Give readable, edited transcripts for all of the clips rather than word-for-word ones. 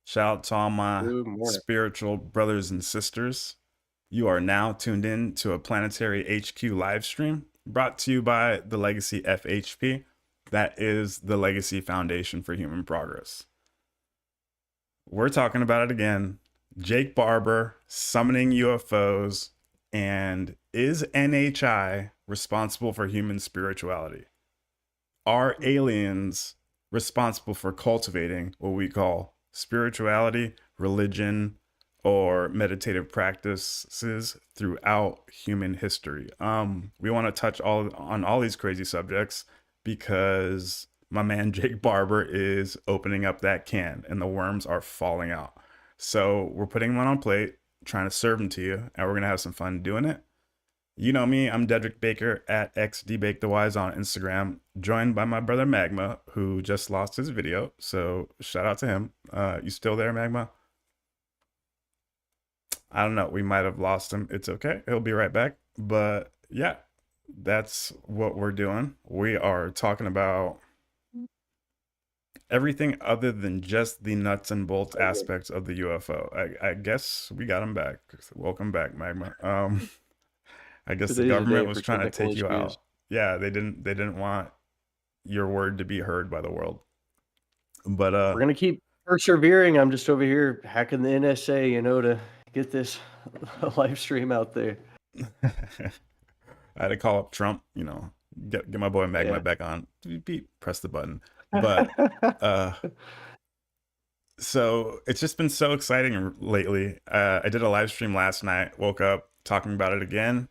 Shout out to all my Good morning. spiritual brothers and sisters. You are now tuned in to a Planetary HQ live stream brought to you by the Legacy FHP. That is the Legacy Foundation for Human Progress. We're talking about it again. Jake Barber summoning UFOs, and is NHI responsible for human spirituality? Are aliens responsible for cultivating what we call spirituality, religion, or meditative practices throughout human history? We want to touch on all these crazy subjects because my man Jake Barber is opening up that can and the worms are falling out. So we're putting one on plate, trying to serve them to you, and we're gonna have some fun doing it. You know me, I'm Dedrick Baker at XDBakeTheWise on Instagram, joined by my brother Magma, who just lost his video. So shout out to him. You still there, Magma? I don't know. We might have lost him. It's okay. He'll be right back. But yeah, that's what we're doing. We are talking about everything other than just the nuts and bolts aspects of the UFO. I guess we got him back. Welcome back, Magma. I guess the Today's a government day was for trying to technical take you issues. out. Yeah, they didn't want your word to be heard by the world. But We're gonna keep persevering. I'm just over here hacking the NSA, to get this live stream out there. I had to call up Trump, get my boy Magma Yeah. back on. Beep, beep, press the button. But uh so it's just been so exciting lately. I did a live stream last night, woke up talking about it again.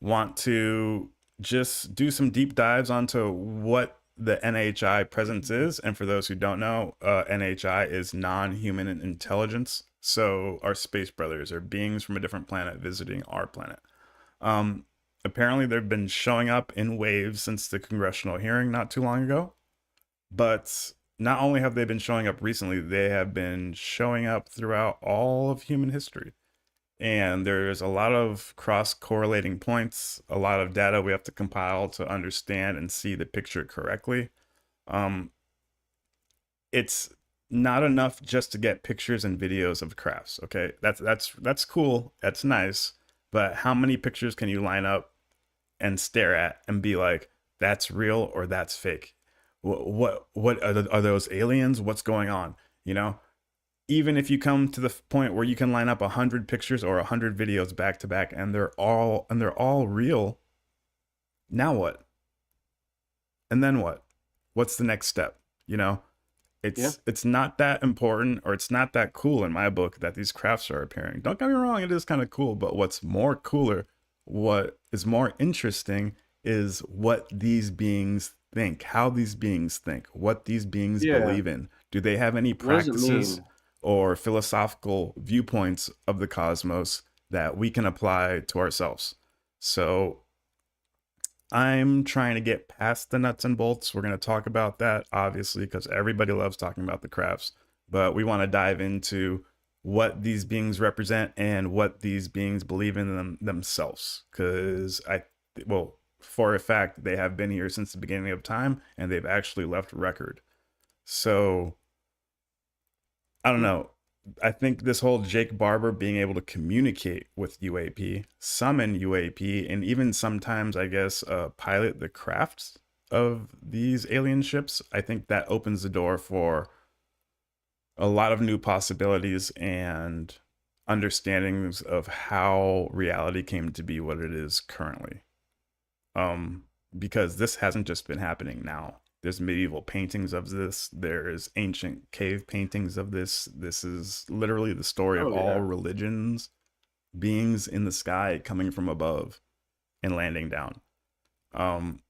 Want to just do some deep dives onto what the NHI presence is. And for those who don't know, NHI is non-human intelligence. So our space brothers are beings from a different planet visiting our planet. Um, Apparently, they've been showing up in waves since the congressional hearing not too long ago. But not only have they been showing up recently, they have been showing up throughout all of human history. And there's a lot of cross correlating points, a lot of data we have to compile to understand and see the picture correctly. Um, it's not enough just to get pictures and videos of crafts. Okay, that's cool. That's nice. But how many pictures can you line up and stare at and be like, that's real or that's fake? What are those aliens? What's going on? You know, even if you come to the point where you can line up 100 pictures or 100 videos back to back and they're all real, now what? And then what? What's the next step? You know, Yeah. it's not that important, or it's not that cool in my book that these crafts are appearing. Don't get me wrong, it is kind of cool, but what's more cooler, what is more interesting, is what these beings think, how these beings think, what these beings Yeah. believe in. Do they have any What does it practices mean? or philosophical viewpoints of the cosmos that we can apply to ourselves? So I'm trying to get past the nuts and bolts. We're going to talk about that, obviously, because everybody loves talking about the crafts. But we want to dive into what these beings represent and what these beings believe in themselves. Because well, for a fact, they have been here since the beginning of time and they've actually left record. So I don't know. I think this whole Jake Barber being able to communicate with UAP, summon UAP, and even sometimes, I guess, pilot the crafts of these alien ships, I think that opens the door for a lot of new possibilities and understandings of how reality came to be what it is currently. Because this hasn't just been happening now. There's medieval paintings of this. There's ancient cave paintings of this. This is literally the story of Oh all yeah. religions, beings in the sky coming from above and landing down. Um,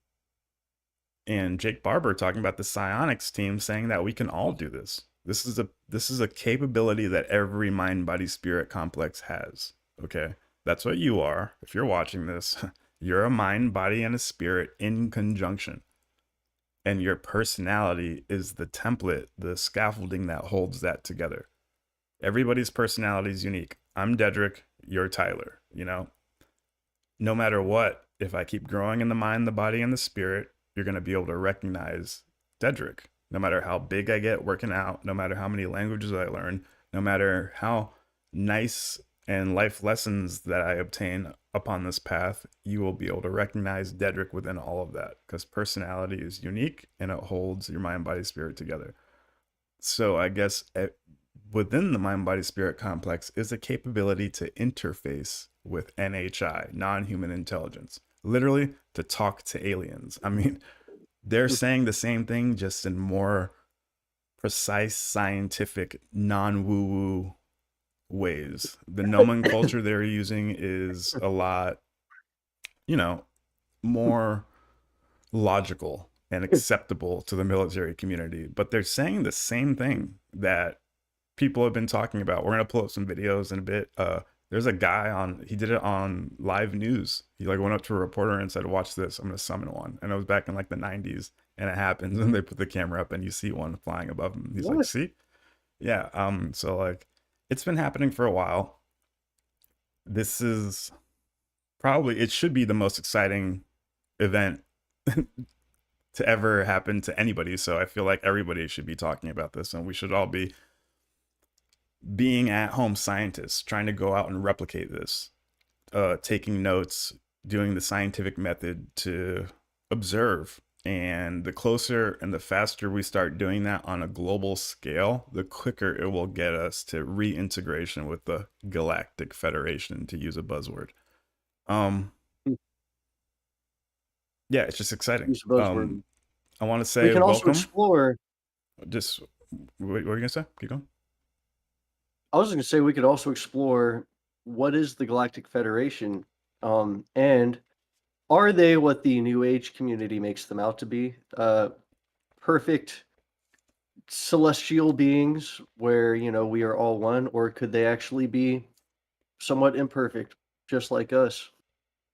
and Jake Barber talking about the psionics team, saying that we can all do this. This is a capability that every mind body spirit complex has. Okay, that's what you are. If you're watching this, you're a mind, body, and a spirit in conjunction. And your personality is the template, the scaffolding that holds that together. Everybody's personality is unique. I'm Dedrick, you're Tyler. No matter what, if I keep growing in the mind, the body, and the spirit, you're going to be able to recognize Dedrick. No matter how big I get working out, no matter how many languages I learn, No matter how nice and life lessons that I obtain upon this path, you will be able to recognize Dedrick within all of that because personality is unique and it holds your mind, body, spirit together. So I guess within the mind, body, spirit complex is a capability to interface with NHI, non human intelligence, literally to talk to aliens. I mean, they're saying the same thing, just in more precise, scientific, non woo woo ways. The nomenclature they're using is a lot, you know, more logical and acceptable to the military community, but they're saying the same thing that people have been talking about. We're gonna pull up some videos in a bit. There's a guy on. He did it on live news. He like went up to a reporter and said, "Watch this. I'm gonna summon one." And it was back in like the '90s, and it happens. And they put the camera up, and you see one flying above him. He's like, What? "See, yeah." So like, it's been happening for a while. This is probably it should be the most exciting event to ever happen to anybody. So I feel like everybody should be talking about this, and we should all be being at home scientists trying to go out and replicate this, taking notes, doing the scientific method to observe. And the closer and the faster we start doing that on a global scale, the quicker it will get us to reintegration with the Galactic Federation, to use a buzzword. Um, yeah, it's just exciting. Use a buzzword. I want to We say can also welcome. explore. Just what were you gonna say? Keep going. I was going to say we could also explore what is the Galactic Federation, and are they what the New Age community makes them out to be? Perfect celestial beings where, we are all one, or could they actually be somewhat imperfect, just like us?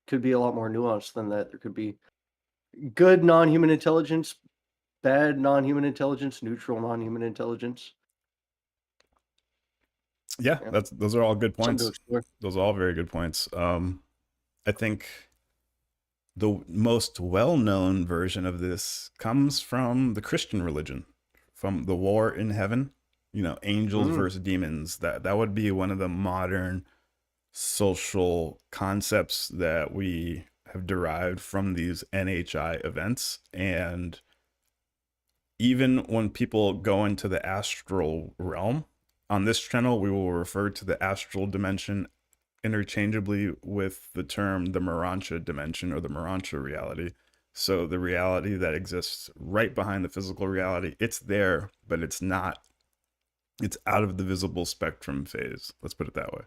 Could be a lot more nuanced than that. There could be good non-human intelligence, bad non-human intelligence, neutral non-human intelligence. Yeah, Yeah, those are all good something to points. explore. Those are all very good points. I think the most well-known version of this comes from the Christian religion, from the war in heaven. Angels Mm, versus demons. That would be one of the modern social concepts that we have derived from these NHI events. And even when people go into the astral realm, on this channel, we will refer to the astral dimension interchangeably with the term the Morancha dimension or the Morancha reality. So the reality that exists right behind the physical reality, it's there, but it's not. It's out of the visible spectrum phase. Let's put it that way.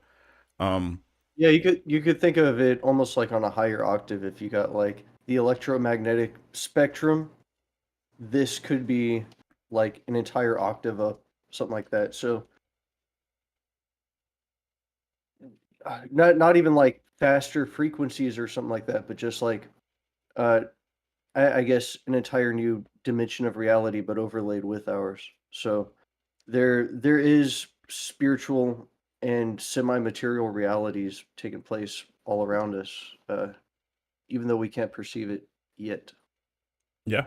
Um, yeah, you could think of it almost like on a higher octave. If you got like the electromagnetic spectrum, this could be like an entire octave up, something like that. So not even like faster frequencies or something like that, but just like uh I guess an entire new dimension of reality, but overlaid with ours. So there is spiritual and semi-material realities taking place all around us, even though we can't perceive it yet. yeah.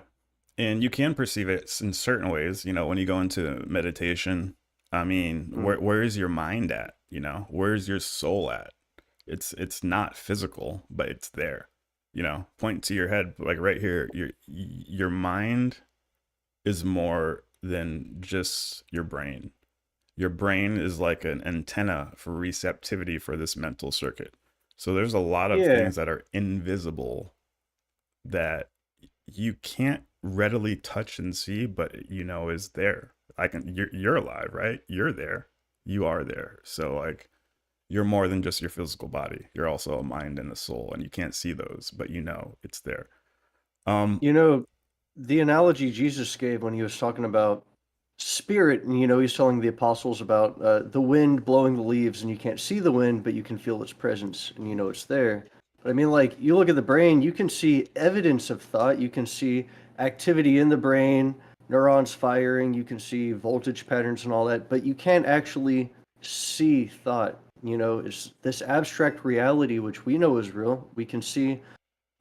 And you can perceive it in certain ways, when you go into meditation. I mean, Mm. where is your mind at? Where's your soul at? It's not physical, but it's there. Point to your head, like right here. Your mind is more than just your brain. Your brain is like an antenna for receptivity for this mental circuit. So there's a lot of Yeah, things that are invisible that you can't readily touch and see, but is there. You're alive, right? You're there. You are there. So like you're more than just your physical body. You're also a mind and a soul, and you can't see those, but it's there. Um, you know, the analogy Jesus gave when he was talking about spirit, and he's telling the apostles about the wind blowing the leaves, and you can't see the wind, but you can feel its presence, and it's there. But I mean, like, you look at the brain, you can see evidence of thought, you can see activity in the brain, neurons firing, you can see voltage patterns and all that, but you can't actually see thought. It's this abstract reality which we know is real. We can see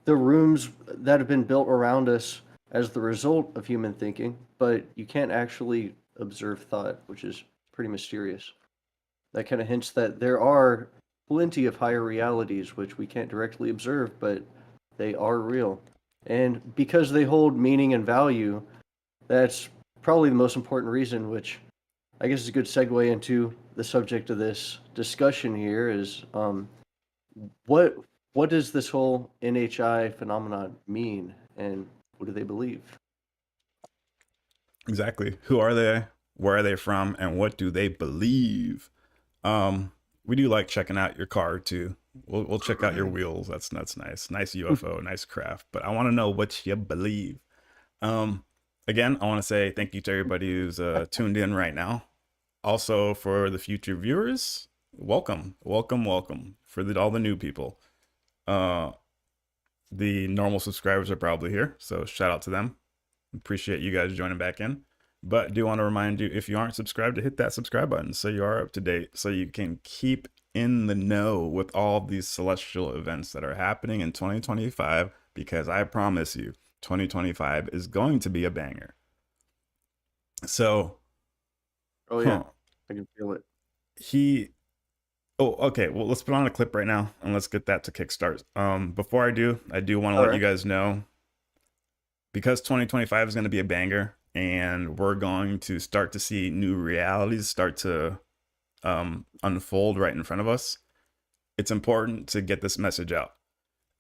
the rooms that have been built around us as the result of human thinking, but you can't actually observe thought, which is pretty mysterious. that kind of hints that there are plenty of higher realities which we can't directly observe, but they are real. And because they hold meaning and value, that's probably the most important reason, which I guess is a good segue into the subject of this discussion here is what what does this whole NHI phenomenon mean and what do they believe? Exactly. Who are they? Where are they from? And what do they believe? Um, we do like checking out your car too. We'll check out your wheels. That's nice. Nice UFO, nice craft. But I want to know what you believe. Um, Again, I want to say thank you to everybody who's tuned in right now. Also, for the future viewers, welcome, welcome, welcome. For all the new people, uh, the normal subscribers are probably here, so shout out to them. Appreciate you guys joining back in. But do want to remind you, if you aren't subscribed, to hit that subscribe button so you are up to date, so you can keep in the know with all these celestial events that are happening in 2025, because I promise you, 2025 is going to be a banger. So, Oh yeah, I can feel it. he Oh, okay. Well, let's put on a clip right now and let's get that to kickstart. Before I do want to All let you right. guys know, because 2025 is going to be a banger and we're going to start to see new realities start to unfold right in front of us. It's important to get this message out,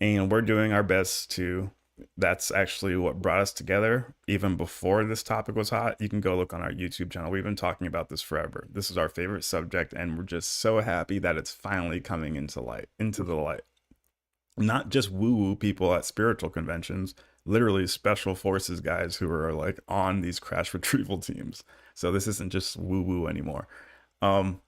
and we're doing our best to. That's actually what brought us together even before this topic was hot. You can go look on our YouTube channel. We've been talking about this forever. This is our favorite subject, and we're just so happy that it's finally coming into the light. Not just woo-woo people at spiritual conventions, literally special forces guys who are like on these crash retrieval teams. So this isn't just woo-woo anymore. Um,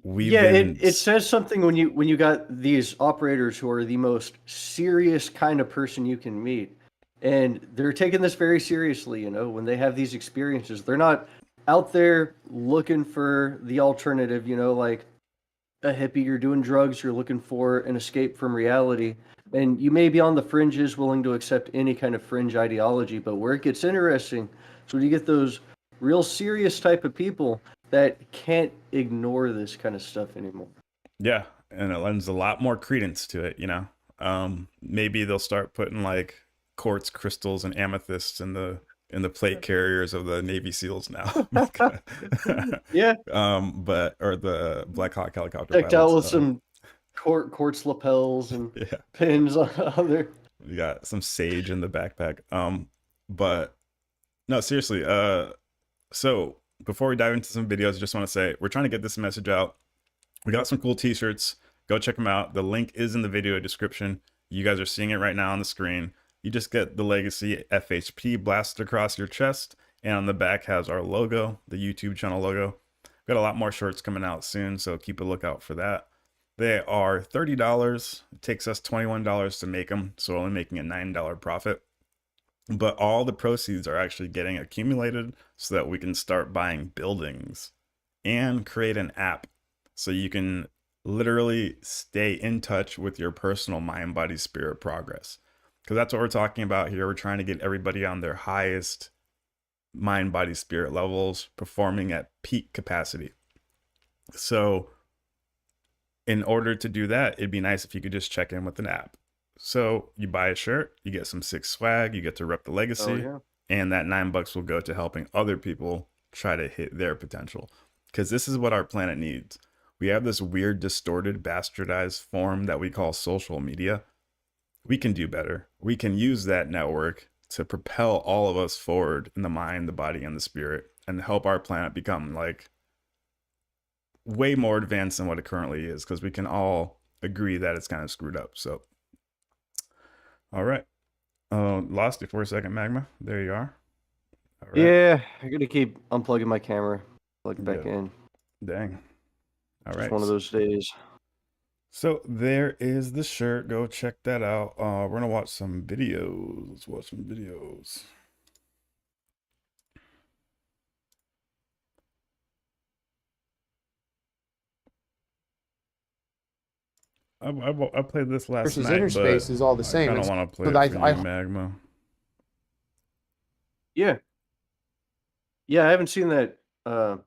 we've Yeah, it, been it says something when you got these operators who are the most serious kind of person you can meet. And they're taking this very seriously, you know, when they have these experiences. They're not out there looking for the alternative, you know, like a hippie, you're doing drugs, you're looking for an escape from reality. And you may be on the fringes, willing to accept any kind of fringe ideology, but where it gets interesting is when you get those real serious type of people that can't ignore this kind of stuff anymore. Yeah, and it lends a lot more credence to it, you know. Maybe they'll start putting like quartz crystals and amethysts in the plate carriers of the Navy SEALs now. Yeah, But or the Black Hawk helicopter decked out pilots. with some quartz lapels and Yeah, pins on their. we got some sage in the backpack. But no, seriously. So before we dive into some videos, I just want to say we're trying to get this message out. We got some cool t-shirts. Go check them out. The link is in the video description. You guys are seeing it right now on the screen. You just get the Legacy FHP blasted across your chest, and on the back has our logo, the YouTube channel logo. We've got a lot more shirts coming out soon, so keep a lookout for that. They are $30. It takes us $21 to make them, so we're only making a $9 profit. But all the proceeds are actually getting accumulated so that we can start buying buildings and create an app so you can literally stay in touch with your personal mind, body, spirit progress. Because that's what we're talking about here. We're trying to get everybody on their highest mind, body, spirit levels, performing at peak capacity. So, in order to do that, it'd be nice if you could just check in with an app. So, you buy a shirt, you get some sick swag, you get to rep the Oh legacy, yeah. and that $9 will go to helping other people try to hit their potential. Because this is what our planet needs. We have this weird, distorted, bastardized form that we call social media. We can do better. We can use that network to propel all of us forward in the mind, the body, and the spirit, and help our planet become like way more advanced than what it currently is, because we can all agree that it's kind of screwed up. So, all right. Lost you for a second, Magma. There you are. All right. Yeah, I gotta keep unplugging my camera, plug it back Yeah. in. Dang. All Just right. one of those days. So there is the shirt. Go check that out. We're gonna watch some videos. Let's watch some videos. I played this last versus night, inner but space is all the I same. kind of And want to play so it for I you, Magma. Yeah, yeah, I haven't seen that. Uh,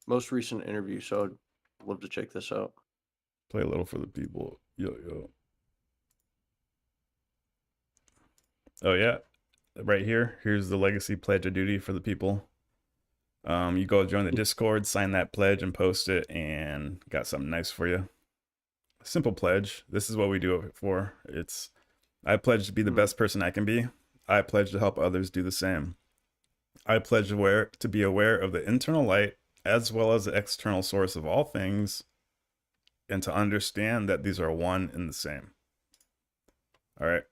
most recent interview, so I'd love to check this out. Play a little for the people. Yo, yo. Oh, yeah. Right here. Here's the legacy pledge of duty for the people. You go join the Discord, sign that pledge, and post it, and got something nice for you. Simple pledge. This is what we do it for. It's I pledge to be the best person I can be. I pledge to help others do the same. I pledge to be aware of the internal light as well as the external source of all things, and to understand that these are one and the same. All right.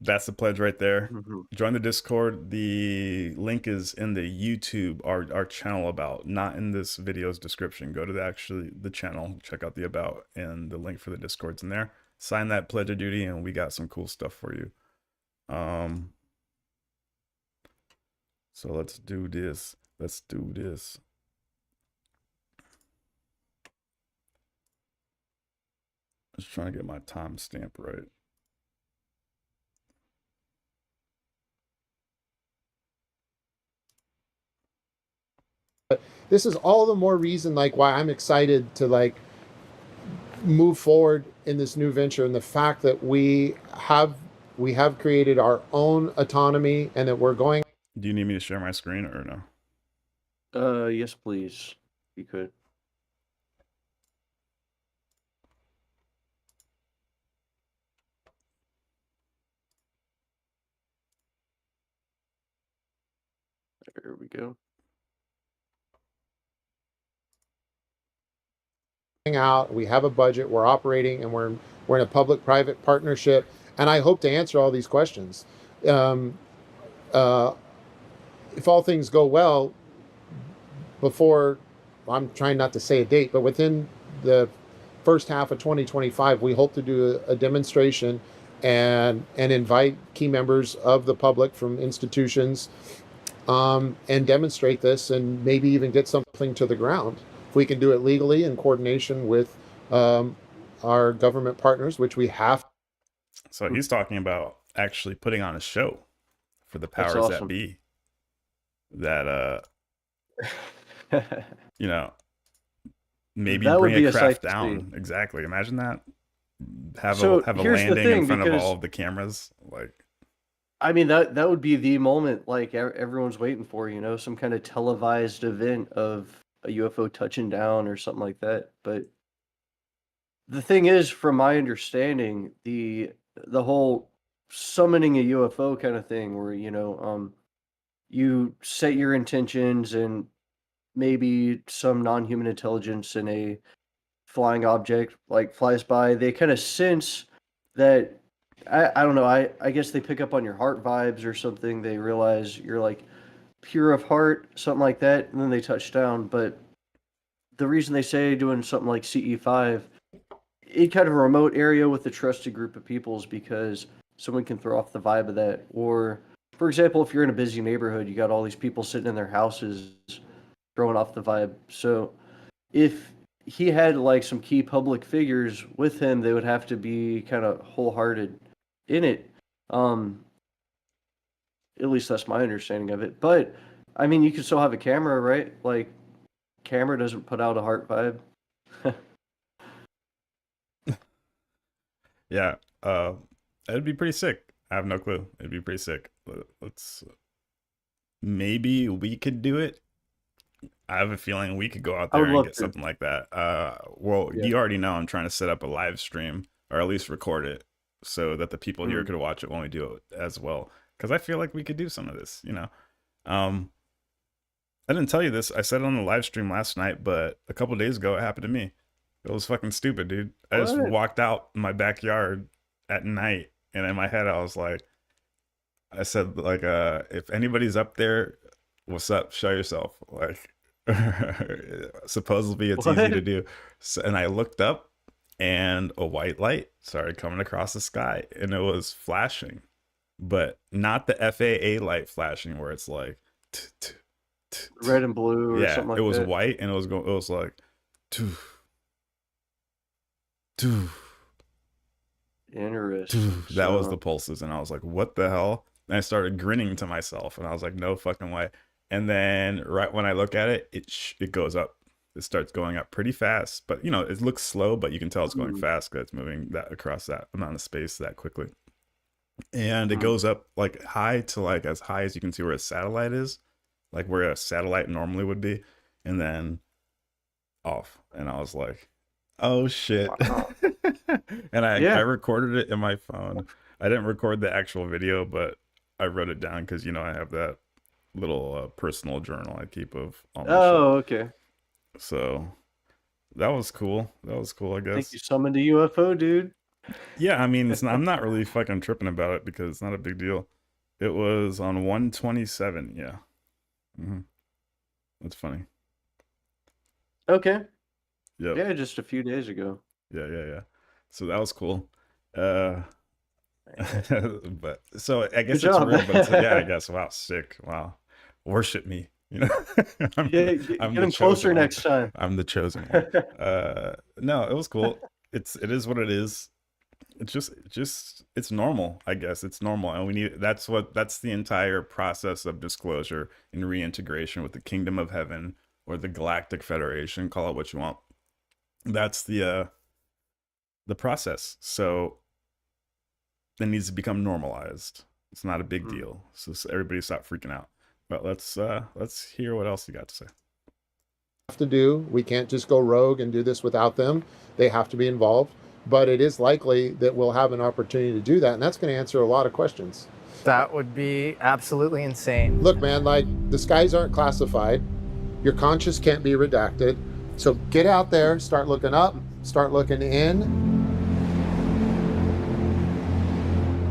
That's the pledge right there. Join the Discord. The link is in the YouTube, our channel about, not in this video's description. Go to the channel, check out the about, and the link for the Discord's in there. Sign that pledge of duty, and we got some cool stuff for you. So let's do this. Let's do this. Just trying to get my timestamp right. This is all the more reason like why I'm excited to like move forward in this new venture, and the fact that we have created our own autonomy, and that we're going. Do you need me to share my screen or no? Yes, please. You could. There we go. Out, we have a budget, we're operating, and we're in a public-private partnership, and I hope to answer all these questions. If all things go well, before, I'm trying not to say a date, but within the first half of 2025, we hope to do a demonstration and invite key members of the public from institutions, and demonstrate this, and maybe even get something to the ground. If we can do it legally in coordination with our government partners, which we have. So he's talking about actually putting on a show for the powers that be. That you know, maybe that bring a craft down. Exactly. Imagine that. Have a landing in front of all of the cameras. Like, I mean, that would be the moment like everyone's waiting for, you know, some kind of televised event of a UFO touching down or something like that. But the thing is, from my understanding, the whole summoning a UFO kind of thing, where you set your intentions, and maybe some non-human intelligence in a flying object like flies by, they kind of sense that, I don't know, I guess they pick up on your heart vibes or something. They realize you're like pure of heart, something like that, and then they touch down. But the reason they say doing something like CE5 in kind of a remote area with a trusted group of people is because someone can throw off the vibe of that. Or, for example, if you're in a busy neighborhood, you got all these people sitting in their houses throwing off the vibe. So if he had like some key public figures with him, they would have to be kind of wholehearted in it. At least that's my understanding of it. But I mean, you can still have a camera, right? Like, camera doesn't put out a heart vibe. Yeah, it'd be pretty sick. I have no clue. It'd be pretty sick. Let's maybe we could do it. I have a feeling we could go out there and get something like that. Well, yeah. You already know I'm trying to set up a live stream, or at least record it, so that the people here could watch it when we do it as well. Because I feel like we could do some of this, you know. I didn't tell you this. I said it on the live stream last night, but a couple days ago it happened to me. It was fucking stupid, dude. I just walked out in my backyard at night, and in my head I was like, I said like, if anybody's up there, what's up? Show yourself. Like, supposedly it's easy to do. So, and I looked up, and a white light started coming across the sky, and it was flashing, but not the FAA light flashing where it's like red and blue or something like that. It was white, and it was like interesting. That was the pulses, and I was like, what the hell? And I started grinning to myself, and I was like, no fucking way. And then right when I look at it, it goes up. it starts going up pretty fast. But you know, it looks slow, but you can tell it's going Mm. fast because it's moving that across that amount of space that quickly. And it Mm. goes up like high to like as high as you can see where a satellite is, like where a satellite normally would be, and then off. And I was like, oh shit. Wow. And I Yeah. recorded it in my phone. I didn't record the actual video, but I wrote it down because, you know, I have that little personal journal I keep of all my Oh, okay. shit. So that was cool. That was cool, I I think guess. you summoned a UFO, dude. Yeah, I mean, I'm not really fucking tripping about it because it's not a big deal. It was on 127. Yeah. That's funny. Okay. Yep. Yeah, just a few days ago. Yeah. So that was cool. But so I guess Good it's job. real, but yeah, I guess. Wow, sick. Wow. Worship me. You know, Yeah, get I'm him the closer chosen one. next time. I'm the chosen one. No, it was cool. It is what it is. It's just it's normal, I guess. It's normal. And we need that's the entire process of disclosure and reintegration with the kingdom of heaven or the Galactic Federation, call it what you want. That's the process. So it needs to become normalized. It's not a big deal. So everybody stop freaking out. But let's hear what else you got to say. Have to do. We can't just go rogue and do this without them. They have to be involved. But it is likely that we'll have an opportunity to do that, and that's going to answer a lot of questions. That would be absolutely insane. Look, man, like the skies aren't classified. Your conscience can't be redacted. So get out there, start looking up, start looking in.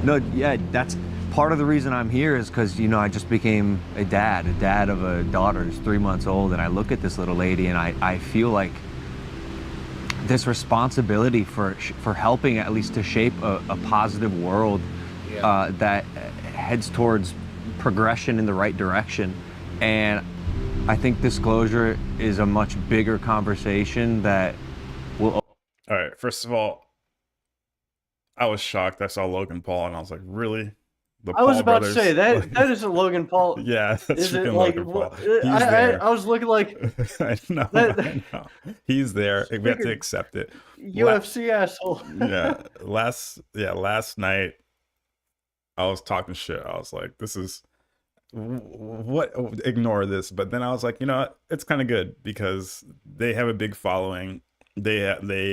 No, yeah, that's part of the reason I'm here is because, you know, I just became a dad of a daughter who's 3 months old, and I look at this little lady and I feel like this responsibility for helping at least to shape a positive world that heads towards progression in the right direction. And I think disclosure is a much bigger conversation that will... All right, first of all, I was shocked. I saw Logan Paul and I was like, really? The I was Paul about brothers? to say that isn't Logan Paul. Yeah, that's Is it freaking like Logan Paul. what? He's there. I was looking like I know. that- He's there. We have to Freaking accept it. UFC asshole. Last night I was talking shit. I was like, this is what, ignore this. But then I was like, you know what? It's kind of good because they have a big following. They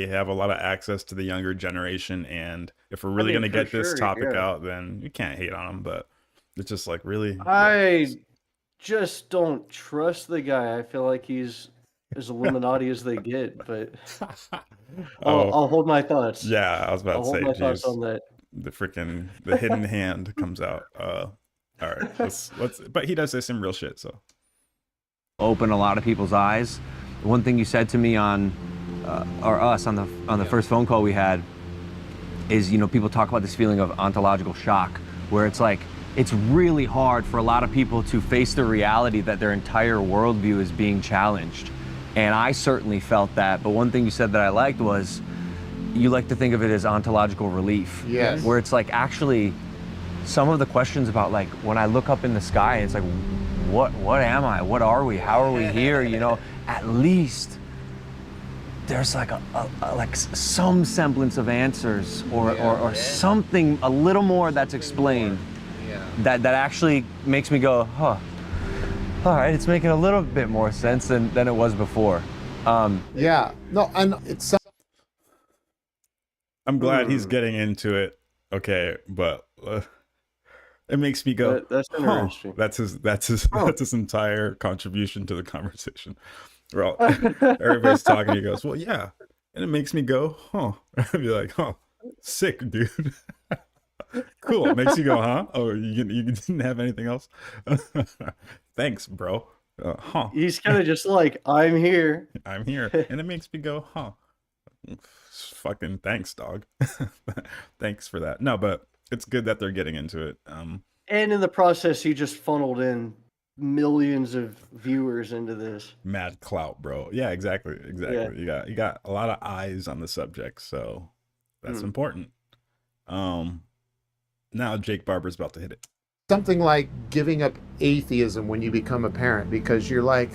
have a lot of access to the younger generation, and if we're really mean, going to for get this sure, topic yeah. out, then you can't hate on them. But it's just like, really, I just don't trust the guy. I feel like he's as Illuminati as they get, but I'll hold my thoughts. Yeah, I was about I'll to hold say, my thoughts geez, on that. the hidden hand comes out. All right, let's. But he does say some real shit, so open a lot of people's eyes. One thing you said to me on the first phone call we had is, you know, people talk about this feeling of ontological shock, where it's like it's really hard for a lot of people to face the reality that their entire worldview is being challenged. And I certainly felt that. But one thing you said that I liked was you like to think of it as ontological relief. Yes. Where it's like, actually, some of the questions about, like, when I look up in the sky, it's like, what am I? What are we? How are we here? You know, at least there's like like some semblance of answers or something a little more that's explained. That actually makes me go, huh, all right, it's making a little bit more sense than it was before. Yeah, no, and it's... I'm glad he's getting into it. Okay, but it makes me go, That's interesting. That's his entire contribution to the conversation. Well, everybody's talking. He goes, well, yeah, and it makes me go, huh? I'd be like, huh, sick, dude. Cool. It makes you go, huh? Oh, you didn't have anything else? Thanks, bro. Huh? He's kind of just like, I'm here. I'm here, and it makes me go, huh? Fucking thanks, dog. Thanks for that. No, but it's good that they're getting into it. And in the process, he just funneled in millions of viewers into this. Mad clout, bro. Yeah, exactly. Yeah. You got a lot of eyes on the subject, so that's important. Now Jake Barber's about to hit it. Something like giving up atheism when you become a parent, because you're like,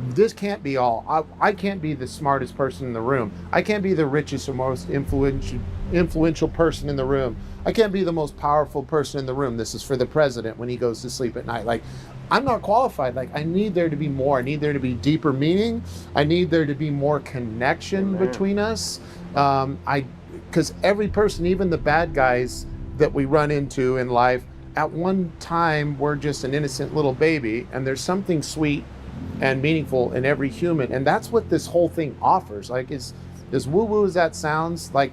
this can't be all. I can't be the smartest person in the room. I can't be the richest or most influential person in the room. I can't be the most powerful person in the room. This is for the president when he goes to sleep at night. Like, I'm not qualified. Like, I need there to be more. I need there to be deeper meaning. I need there to be more connection Amen. between us. Because every person, even the bad guys that we run into in life, at one time we're just an innocent little baby, and there's something sweet and meaningful in every human, and that's what this whole thing offers. Like, as woo-woo as that sounds, like,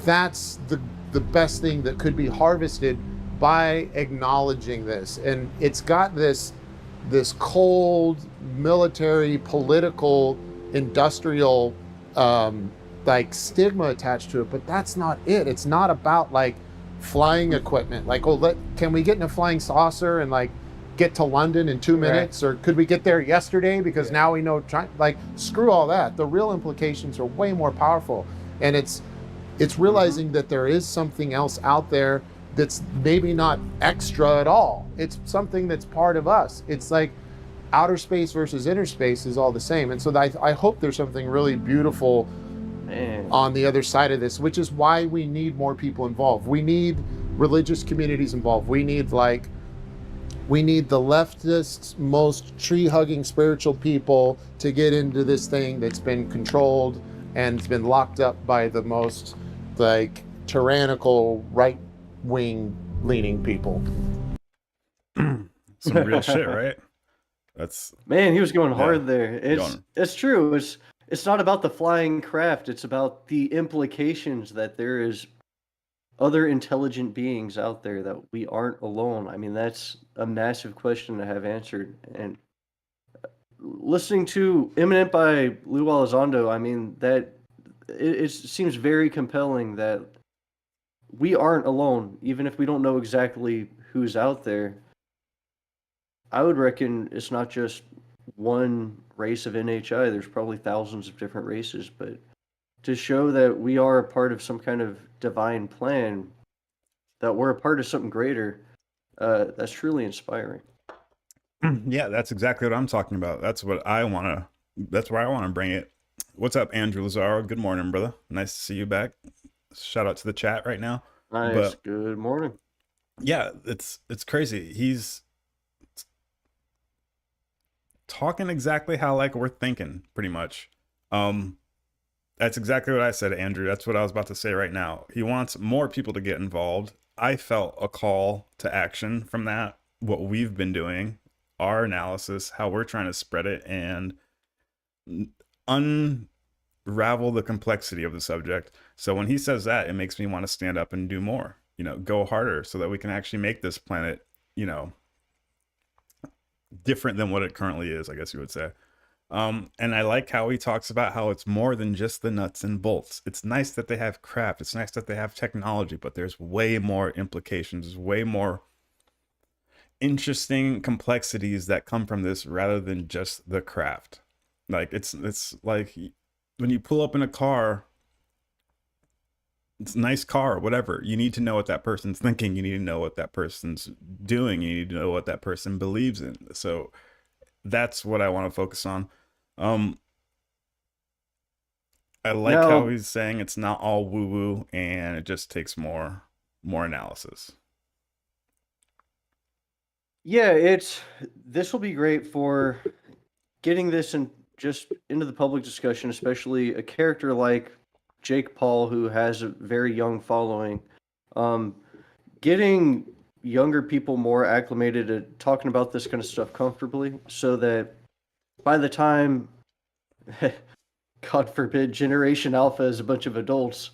that's the best thing that could be harvested by acknowledging this. And it's got this cold military, political, industrial like stigma attached to it, but that's not it. It's not about like flying equipment, like, oh, can we get in a flying saucer and like get to London in 2 minutes, or could we get there yesterday because now we know like, screw all that. The real implications are way more powerful, and it's realizing that there is something else out there that's maybe not extra at all. It's something that's part of us. It's like outer space versus inner space is all the same. And so I hope there's something really beautiful on the other side of this, which is why we need more people involved. We need religious communities involved. We need the leftist, most tree-hugging spiritual people to get into this thing that's been controlled and it's been locked up by the most like tyrannical right-wing leaning people. Some real shit, right? That's Man, he was going hard there. It's true. It's not about the flying craft. It's about the implications that there is other intelligent beings out there, that we aren't alone. I mean, that's a massive question to have answered. And listening to Imminent by Lou Elizondo, I mean, that it seems very compelling that we aren't alone, even if we don't know exactly who's out there. I would reckon it's not just one race of NHI. There's probably thousands of different races, but to show that we are a part of some kind of divine plan, that we're a part of something greater, that's truly inspiring. Yeah, that's exactly what I'm talking about. That's where I want to bring it. What's up, Andrew Lazaro? Good morning, brother. Nice to see you back. Shout out to the chat right now. Nice. But, good morning. Yeah, it's crazy. He's talking exactly how like we're thinking, pretty much. That's exactly what I said, Andrew. That's what I was about to say right now. He wants more people to get involved. I felt a call to action from that, what we've been doing, our analysis, how we're trying to spread it and unravel the complexity of the subject. So when he says that, it makes me want to stand up and do more, go harder so that we can actually make this planet, different than what it currently is, I guess you would say. And I like how he talks about how it's more than just the nuts and bolts. It's nice that they have craft. It's nice that they have technology, but there's way more implications. There's way more interesting complexities that come from this rather than just the craft. Like it's like when you pull up in a car, it's a nice car or whatever. You need to know what that person's thinking. You need to know what that person's doing. You need to know what that person believes in. So that's what I want to focus on. I like how he's saying it's not all woo-woo and it just takes more analysis. Yeah, this will be great for getting this just into the public discussion, especially a character like Jake Paul, who has a very young following. Getting younger people more acclimated to talking about this kind of stuff comfortably, so that by the time, God forbid, Generation Alpha is a bunch of adults,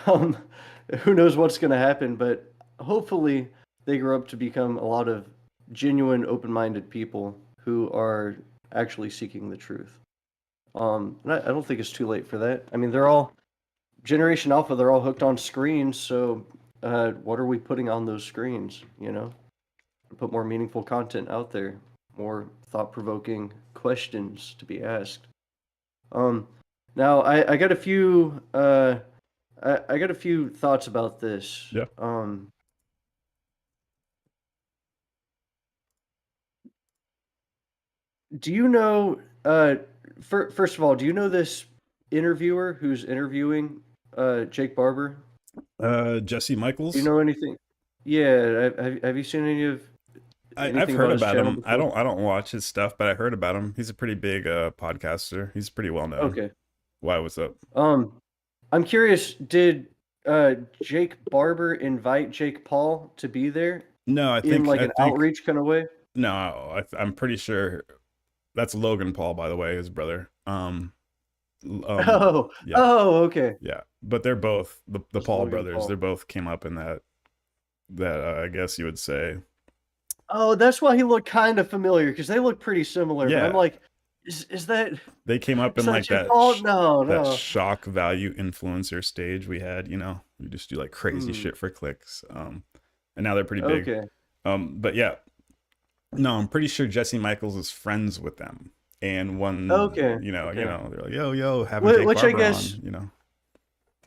who knows what's going to happen, but hopefully they grow up to become a lot of genuine, open-minded people who are actually seeking the truth. And I don't think it's too late for that. I mean, they're all Generation Alpha, they're all hooked on screens, so what are we putting on those screens, Put more meaningful content out there, more thought-provoking questions to be asked. Now I got a few I got a few thoughts about this. Yeah. Do you know Uh, first of all, do you know this interviewer who's interviewing Jake Barber? Jesse Do you Michaels. know anything? Yeah, have you seen I've anything heard about his about channel him. I before? don't watch his stuff, but I heard about him. He's a pretty big podcaster. He's pretty well known. Okay. Why? What's up? Um, I'm curious, did uh Jake Barber invite Jake Paul to be there No, in like I an think outreach kind of way? no. I'm pretty sure that's Logan Paul, by the way, his brother. Oh, Yeah, oh, okay. yeah. But they're both the Was Paul Logan brothers. They're Paul. both came up in that I guess you would say. Oh, that's why he looked kind of familiar because they look pretty similar. But I'm Yeah, like, is that they came up is in that like Jake Paul? No, that no. shock value influencer stage we had. You just do like crazy Hmm. shit for clicks. And now they're pretty big. Okay. But yeah, no, I'm pretty sure Jesse Michaels is friends with them. And one, Okay. you Okay. know, they're like, yo, having Jake Which I Barber guess on, you know.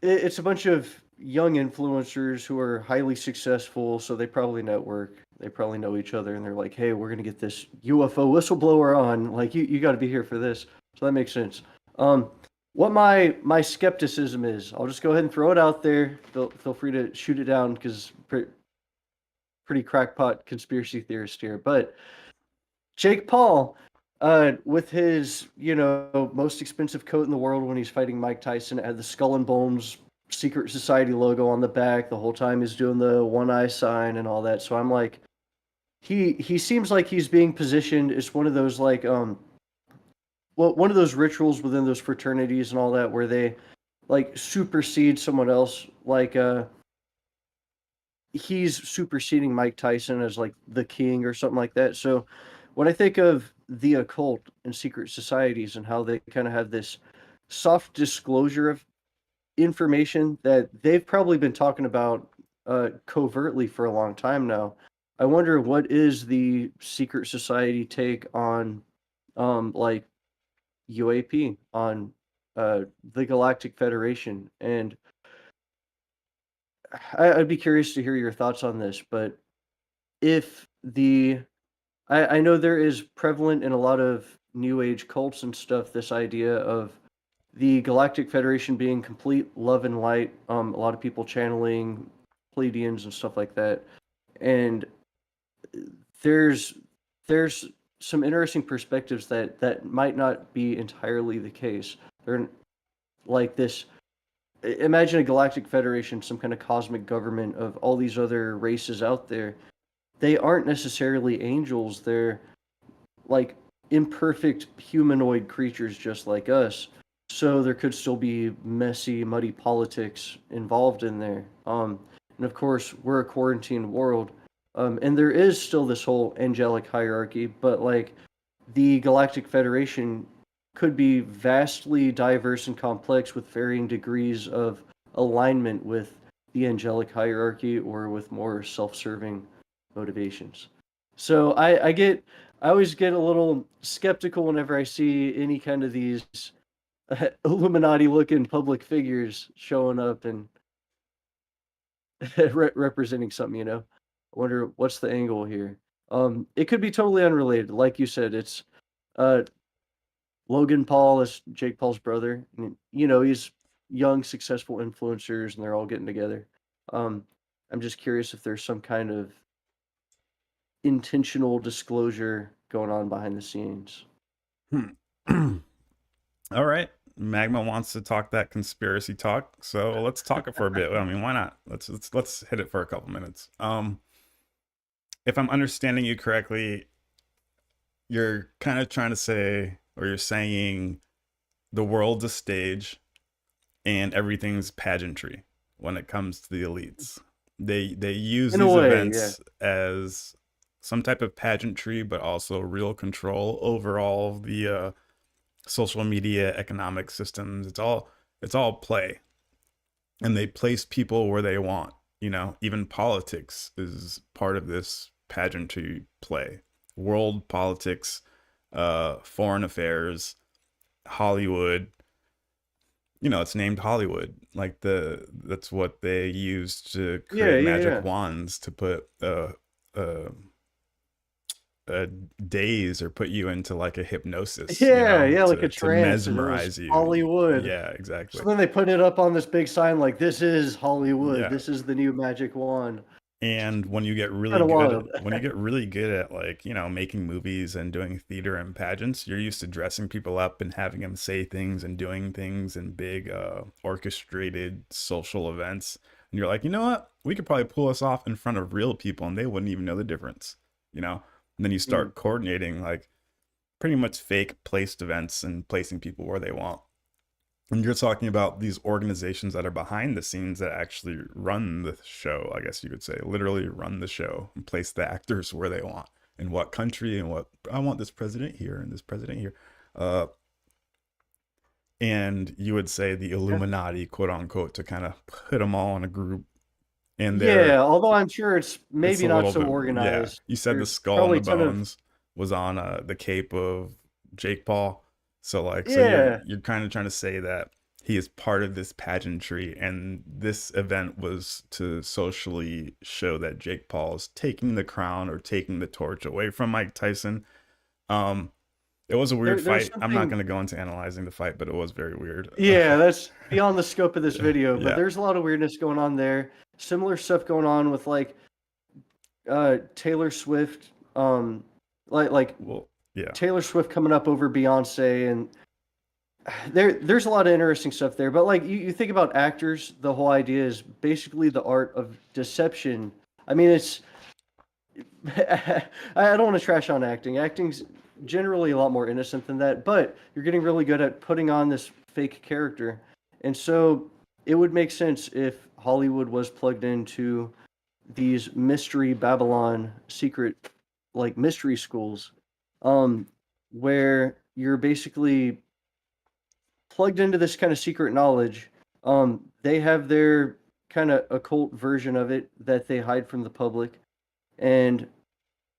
it's a bunch of young influencers who are highly successful, so they probably network. They probably know each other, and they're like, "Hey, we're gonna get this UFO whistleblower on. Like, you got to be here for this." So that makes sense. Um, what my skepticism is, I'll just go ahead and throw it out there. Feel free to shoot it down because pretty crackpot conspiracy theorist here. But Jake Paul, with his most expensive coat in the world when he's fighting Mike Tyson, it had the Skull and Bones Secret Society logo on the back the whole time. He's doing the one eye sign and all that. So I'm like, he seems like he's being positioned as one of those like well, one of those rituals within those fraternities and all that where they like supersede someone else. Like he's superseding Mike Tyson as like the king or something like that. So when I think of the occult and secret societies and how they kind of have this soft disclosure of information that they've probably been talking about covertly for a long time now. I wonder what is the secret society take on like UAP on the Galactic Federation, and I'd be curious to hear your thoughts on this. But if the I know there is prevalent in a lot of new age cults and stuff this idea of the Galactic Federation being complete love and light. A lot of people channeling Pleiadians and stuff like that, and there's there's some interesting perspectives that might not be entirely the case. They're like this. Imagine a Galactic Federation, some kind of cosmic government of all these other races out there. They aren't necessarily angels. They're like imperfect humanoid creatures just like us. So there could still be messy, muddy politics involved in there. And of course, we're a quarantined world. And there is still this whole angelic hierarchy, but like the Galactic Federation could be vastly diverse and complex with varying degrees of alignment with the angelic hierarchy or with more self-serving motivations. So I always get a little skeptical whenever I see any kind of these Illuminati looking public figures showing up and representing something, you know. I wonder what's the angle here. It could be totally unrelated. Like you said, it's uh Logan Paul is Jake Paul's brother. And, he's young, successful influencers and they're all getting together. Um, I'm just curious if there's some kind of intentional disclosure going on behind the scenes. Hmm. All right. Magma wants to talk that conspiracy talk, so let's talk it for a bit. I mean, why not? Let's hit it for a couple minutes. If I'm understanding you correctly, you're kind of trying to say, or you're saying, the world's a stage, and everything's pageantry when it comes to the elites. They use In a these way, yeah. events as some type of pageantry, but also real control over all of the social media economic systems. It's all play, and they place people where they want. Even politics is part of this pageantry play. World politics, foreign affairs, Hollywood. It's named Hollywood. Like that's what they use to Yeah, create yeah, magic yeah. wands to put uh a daze or put you into like a hypnosis, Yeah, yeah, like a to trance, and it was mesmerize you. Hollywood. Yeah, So exactly. then they put it up on this big sign like, "This is Hollywood. Yeah. This is the new magic wand." And when you get really Kind of good, wild. when you get really good at like, making movies and doing theater and pageants, you're used to dressing people up and having them say things and doing things in big orchestrated social events. And you're like, you know what? We could probably pull this off in front of real people and they wouldn't even know the difference, And then you start coordinating like pretty much fake placed events and placing people where they want. And you're talking about these organizations that are behind the scenes that actually run the show, I guess you could say, literally run the show and place the actors where they want, in what country, and what I want this president here and this president here. And you would say the Illuminati, quote unquote, to kind of put them all in a group. And Yeah, although I'm sure it's maybe a not little so bit, organized. You said the There's skull probably and the a ton of bones was on the cape of Jake Paul. So like, so yeah. you're kind of trying to say that he is part of this pageantry, and this event was to socially show that Jake Paul is taking the crown or taking the torch away from Mike Tyson. It was a weird There's fight. I'm not something. going to go into analyzing the fight, but it was very weird. Yeah, that's beyond the scope of this video, but Yeah. there's a lot of weirdness going on there. Similar stuff going on with like Taylor Swift, Well, yeah. Taylor Swift coming up over Beyonce, and there's a lot of interesting stuff there. But like you think about actors, the whole idea is basically the art of deception. I mean, it's I don't want to trash on acting. Acting's generally a lot more innocent than that, but you're getting really good at putting on this fake character. And so it would make sense if Hollywood was plugged into these mystery Babylon secret like mystery schools, where you're basically plugged into this kind of secret knowledge. They have their kind of occult version of it that they hide from the public, and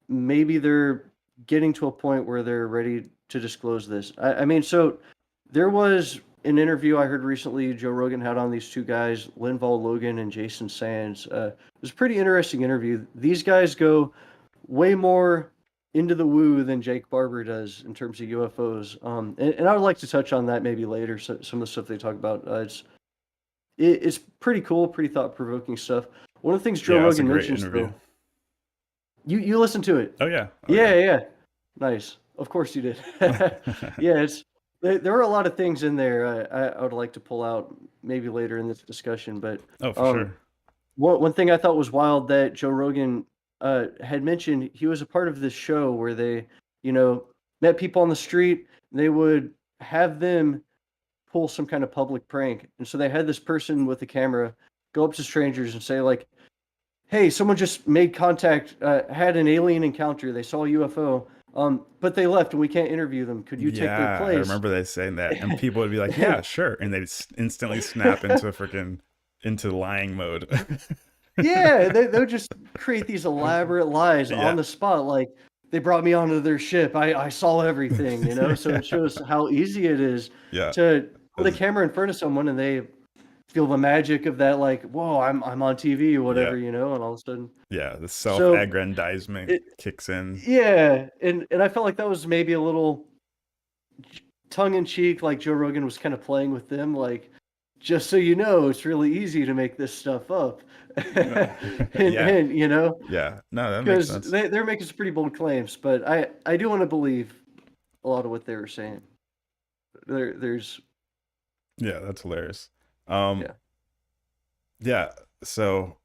maybe they're getting to a point where they're ready to disclose this. I mean, so there was an interview I heard recently. Joe Rogan had on these two guys, Linval Logan and Jason Sands. It was a pretty interesting interview. These guys go way more into the woo than Jake Barber does in terms of UFOs. And I would like to touch on that maybe later. So, some of the stuff they talk about. It's pretty cool, pretty thought provoking stuff. One of the things Joe Yeah, it's a Rogan great mentions interview. though. You listened to it? Oh yeah. Yeah. Nice. Of course you did. Yeah, there are a lot of things in there I would like to pull out maybe later in this discussion, but Oh, for sure. one thing I thought was wild that Joe Rogan had mentioned, he was a part of this show where they, met people on the street, and they would have them pull some kind of public prank. And so they had this person with a camera go up to strangers and say like, "Hey, someone just made contact, had an alien encounter. They saw a UFO, but they left, and we can't interview them. Could you take their Yeah, I place?" remember they saying that, and people would be like, "Yeah, sure," and they'd instantly snap into lying mode. Yeah, they would just create these elaborate lies Yeah. on the spot, like they brought me onto their ship. I saw everything, So it shows how easy it is Yeah. to put a camera in front of someone and they feel the magic of that, like, whoa, I'm on TV or whatever, and all of a sudden. Yeah, the self-aggrandizement kicks in. Yeah, and I felt like that was maybe a little tongue in cheek, like Joe Rogan was kind of playing with them, like, just so you know, it's really easy to make this stuff up. Yeah. and Yeah, no, that makes because sense. they're making some pretty bold claims, but I do want to believe a lot of what they were saying. There's Yeah, that's hilarious. Yeah. Yeah, so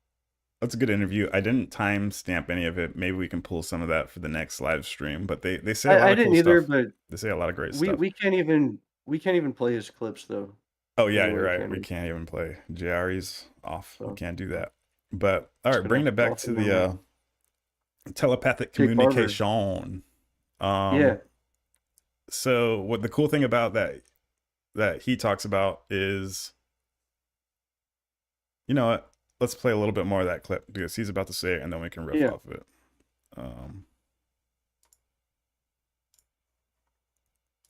that's a good interview. I didn't timestamp any of it. Maybe we can pull some of that for the next live stream. But they say a lot I of didn't cool either, stuff. but They say a lot of great we stuff. we can't even play his clips though. Oh yeah, No, you're we right. can't We even. can't even play. JRE's off. We So can't do that. But all just right, bringing gonna it back walk to in the telepathic Jake Barber. communication. Yeah. So what the cool thing about that he talks about is, you know what? Let's play a little bit more of that clip because he's about to say it, and then we can riff Yeah. off of it.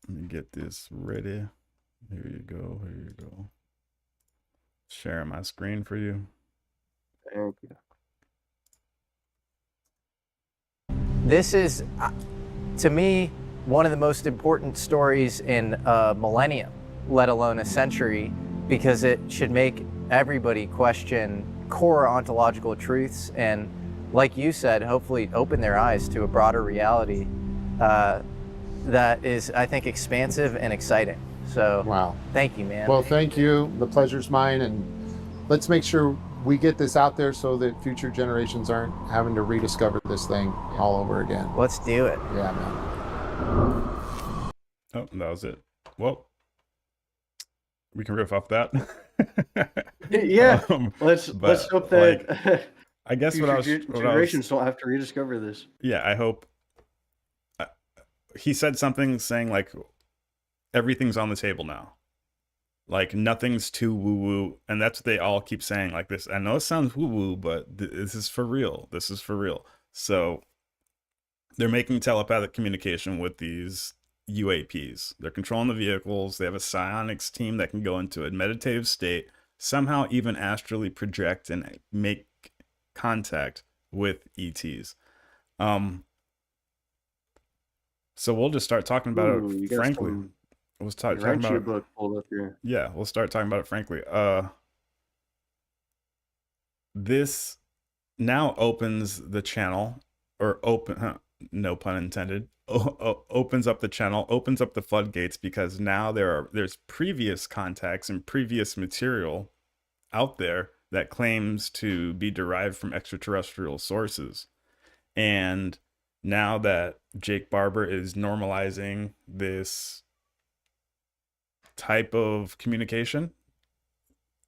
Let me get this ready. Here you go. Here you go. Sharing my screen for you. Thank you. This is, to me, one of the most important stories in a millennium, let alone a century, because it should make everybody question core ontological truths and, like you said, hopefully open their eyes to a broader reality that is, I think, expansive and exciting. So, Wow. thank you, man. Well, thank you. The pleasure's mine. And let's make sure we get this out there so that future generations aren't having to rediscover this thing all over again. Let's do it. Yeah, man. Oh, that was it. Well, we can riff off that. Yeah, let's but, hope that I guess what I was, generations don't have to rediscover this. yeah, I hope. He said something saying like everything's on the table now, like nothing's too woo woo, and that's what they all keep saying. Like this, I know it sounds woo woo, but this is for real. This is for real. So they're making telepathic communication with these UAPs. They're controlling the vehicles. They have a psionics team that can go into a meditative state, somehow even astrally project and make contact with ETs. So we'll just start talking about it frankly. We'll start talking about book pulled up here. Yeah, we'll start talking about it frankly. This now opens the channel, or no pun intended, opens up the channel, opens up the floodgates, because now there's previous contacts and previous material out there that claims to be derived from extraterrestrial sources. And now that Jake Barber is normalizing this type of communication,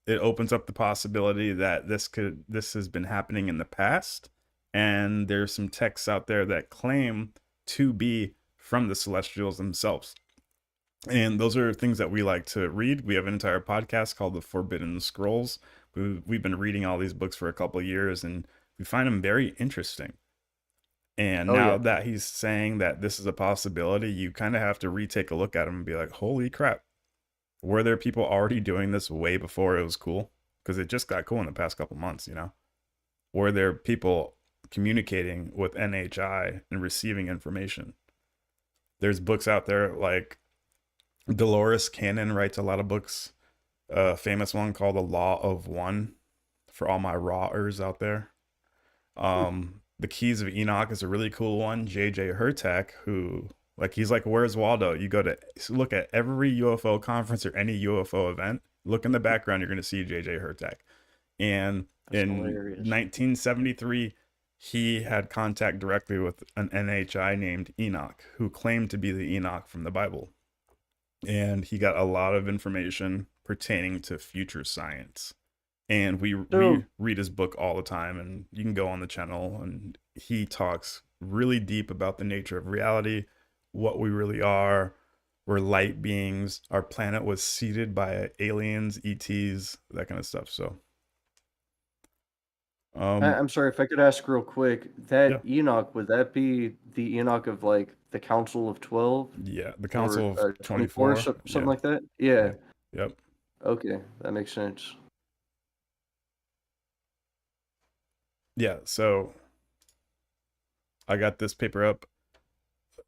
it opens up the possibility that this has been happening in the past, and there's some texts out there that claim to be from the Celestials themselves. And those are things that we like to read. We have an entire podcast called The Forbidden Scrolls. We've been reading all these books for a couple of years, and we find them very interesting. And now that he's saying that this is a possibility, you kind of have to retake a look at him and be like, holy crap. Were there people already doing this way before it was cool? Because it just got cool in the past couple months, you know? Were there people communicating with NHI and receiving information? There's books out there like Dolores Cannon writes a lot of books. A famous one called The Law of One, for all my rawers out there. The Keys of Enoch is a really cool one. J.J. Hurtak, who, like, he's like, where's Waldo? You go to look at every UFO conference or any UFO event, look in the background, you're going to see J.J. Hurtak. And in 1973, he had contact directly with an NHI named Enoch, who claimed to be the Enoch from the Bible. And he got a lot of information pertaining to future science. And we read his book all the time, and you can go on the channel, and he talks really deep about the nature of reality, what we really are. We're light beings. Our planet was seeded by aliens, ETs, that kind of stuff. So, I'm sorry, if I could ask real quick, that Enoch, would that be the Enoch of like the Council of 12? Yeah, the Council of 24, something like that? Yeah. Yep. Okay, that makes sense. Yeah, so I got this paper up.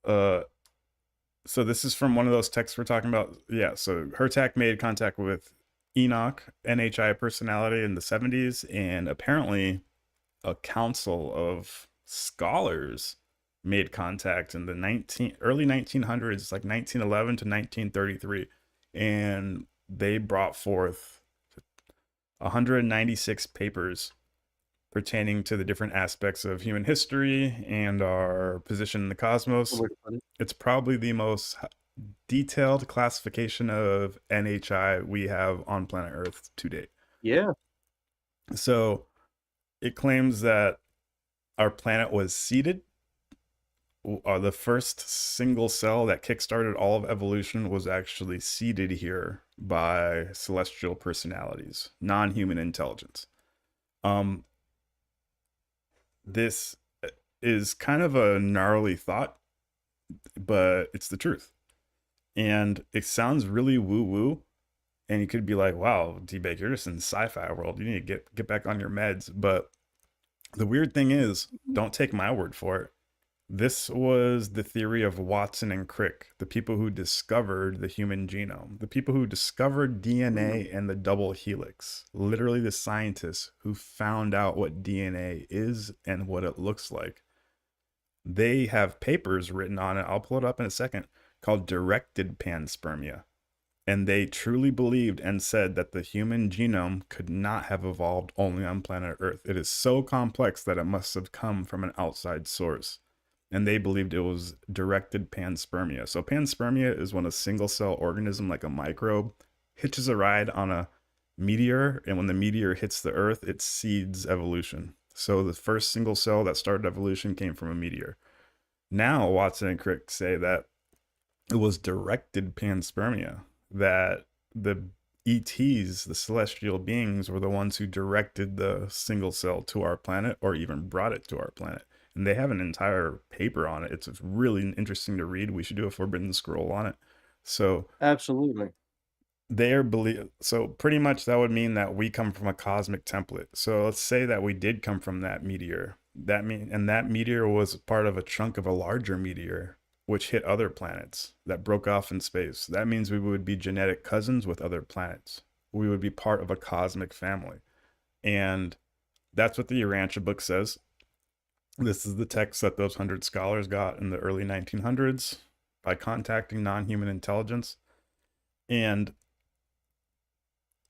So this is from one of those texts we're talking about. Yeah, so Hurtak made contact with Enoch, NHI personality, in the 70s, and apparently a council of scholars made contact in the early 1900s, like 1911 to 1933, and they brought forth 196 papers pertaining to the different aspects of human history and our position in the cosmos. It's probably the most detailed classification of NHI we have on planet Earth to date. Yeah. So it claims that our planet was seeded. The first single cell that kickstarted all of evolution was actually seeded here by celestial personalities, non-human intelligence. This is kind of a gnarly thought, but it's the truth. And it sounds really woo-woo. And you could be like, wow, D-Bake, you're just in sci-fi world. You need to get back on your meds. But the weird thing is, don't take my word for it. This was the theory of Watson and Crick, the people who discovered the human genome, the people who discovered DNA and the double helix, literally the scientists who found out what DNA is and what it looks like. They have papers written on it, I'll pull it up in a second, called directed panspermia. And they truly believed and said that the human genome could not have evolved only on planet Earth. It is so complex that it must have come from an outside source. And they believed it was directed panspermia. So panspermia is when a single cell organism, like a microbe, hitches a ride on a meteor, and when the meteor hits the Earth, it seeds evolution. So the first single cell that started evolution came from a meteor. Now Watson and Crick say that it was directed panspermia, that the ETs, the celestial beings, were the ones who directed the single cell to our planet or even brought it to our planet. And they have an entire paper on it. It's really interesting to read. We should do a Forbidden Scroll on it. So Absolutely. so pretty much that would mean that we come from a cosmic template. So let's say that we did come from that meteor. That meteor was part of a chunk of a larger meteor which hit other planets that broke off in space. That means we would be genetic cousins with other planets. We would be part of a cosmic family. And that's what the Urantia book says. This is the text that those 100 scholars got in the early 1900s by contacting non-human intelligence. And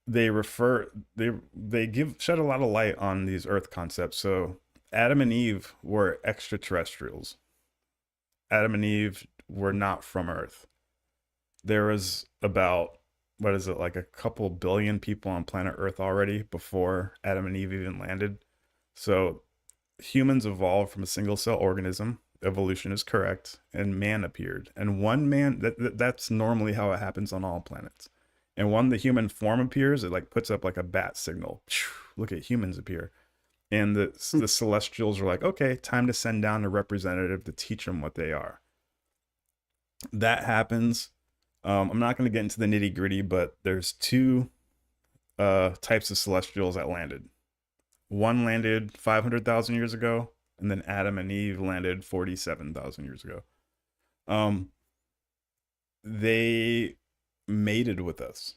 they shed a lot of light on these Earth concepts. So Adam and Eve were extraterrestrials. Adam and Eve were not from Earth. There was about, like a couple billion people on planet Earth already before Adam and Eve even landed. So humans evolved from a single cell organism. Evolution is correct. And man appeared. And one man, that's normally how it happens on all planets. And when the human form appears, it like puts up like a bat signal. Look at humans appear. And the celestials are like, okay, time to send down a representative to teach them what they are. That happens. I'm not going to get into the nitty gritty, but there's two types of celestials that landed. One landed 500,000 years ago, and then Adam and Eve landed 47,000 years ago. They mated with us,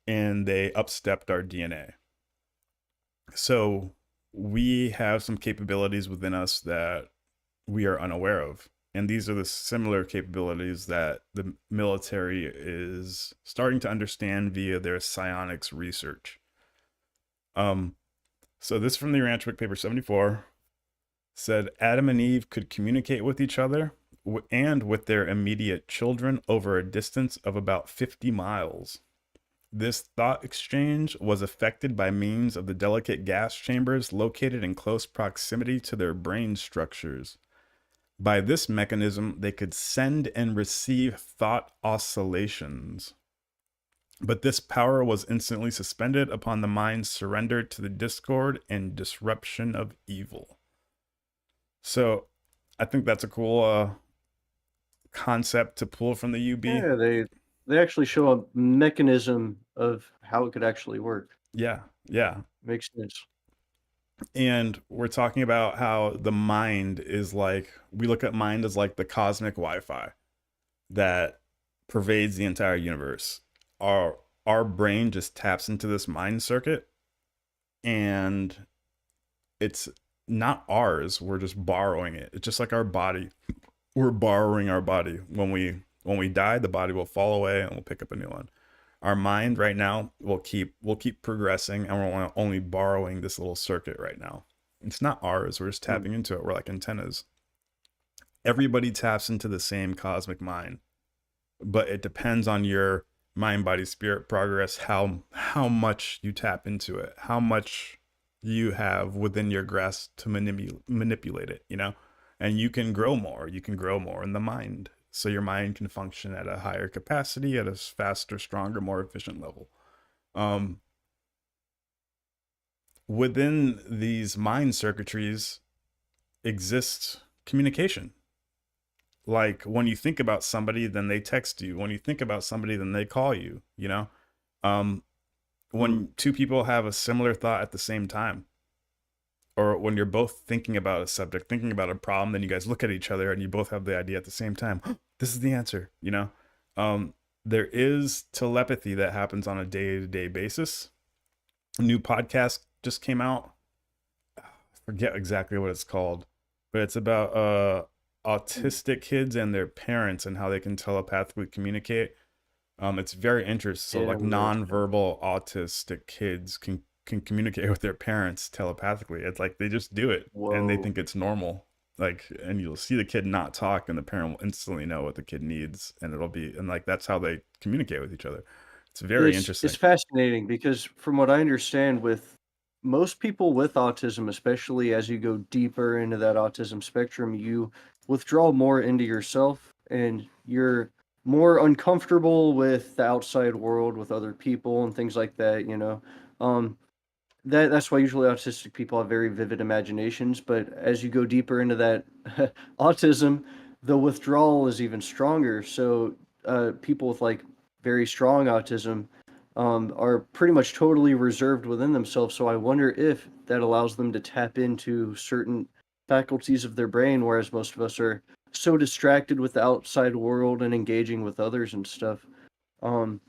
and they upstepped our DNA. So we have some capabilities within us that we are unaware of. And these are the similar capabilities that the military is starting to understand via their psionics research. So this from the Urantia paper 74 said Adam and Eve could communicate with each other and with their immediate children over a distance of about 50 miles. This thought exchange was effected by means of the delicate gas chambers located in close proximity to their brain structures. By this mechanism, they could send and receive thought oscillations. But this power was instantly suspended upon the mind's surrender to the discord and disruption of evil. So I think that's a cool concept to pull from the UB. Yeah, they actually show a mechanism of how it could actually work. Yeah. Makes sense. And we're talking about how the mind is like, we look at mind as like the cosmic Wi-Fi that pervades the entire universe. Our brain just taps into this mind circuit, and it's not ours. We're just borrowing it. It's just like our body. We're borrowing our body. When we die, the body will fall away and we'll pick up a new one. Our mind right now will keep progressing, and we're only borrowing this little circuit right now. It's not ours. We're just tapping into it. We're like antennas. Everybody taps into the same cosmic mind, but it depends on your mind, body, spirit progress, how much you tap into it, how much you have within your grasp to manipulate it, and you can grow more in the mind. So your mind can function at a higher capacity, at a faster, stronger, more efficient level. Within these mind circuitries exists communication. Like when you think about somebody, then they text you. When you think about somebody, then they call you, when two people have a similar thought at the same time, or when you're both thinking about a subject, thinking about a problem, then you guys look at each other and you both have the idea at the same time. This is the answer, you know? There is telepathy that happens on a day-to-day basis. A new podcast just came out. I forget exactly what it's called, but it's about autistic kids and their parents and how they can telepathically communicate. It's very interesting. So Yeah, like we watched that. nonverbal autistic kids can communicate with their parents telepathically. It's like they just do it and they Whoa. think it's normal. Like, and you'll see the kid not talk and the parent will instantly know what the kid needs, and it'll be, and like that's how they communicate with each other. It's very It's interesting. fascinating because from what I understand with most people with autism, especially as you go deeper into that autism spectrum, you withdraw more into yourself and you're more uncomfortable with the outside world, with other people and things like that, you know. Um, that's why usually autistic people have very vivid imaginations, but as you go deeper into that autism, the withdrawal is even stronger. So people with like very strong autism are pretty much totally reserved within themselves. So I wonder if that allows them to tap into certain faculties of their brain, whereas most of us are so distracted with the outside world and engaging with others and stuff. Um,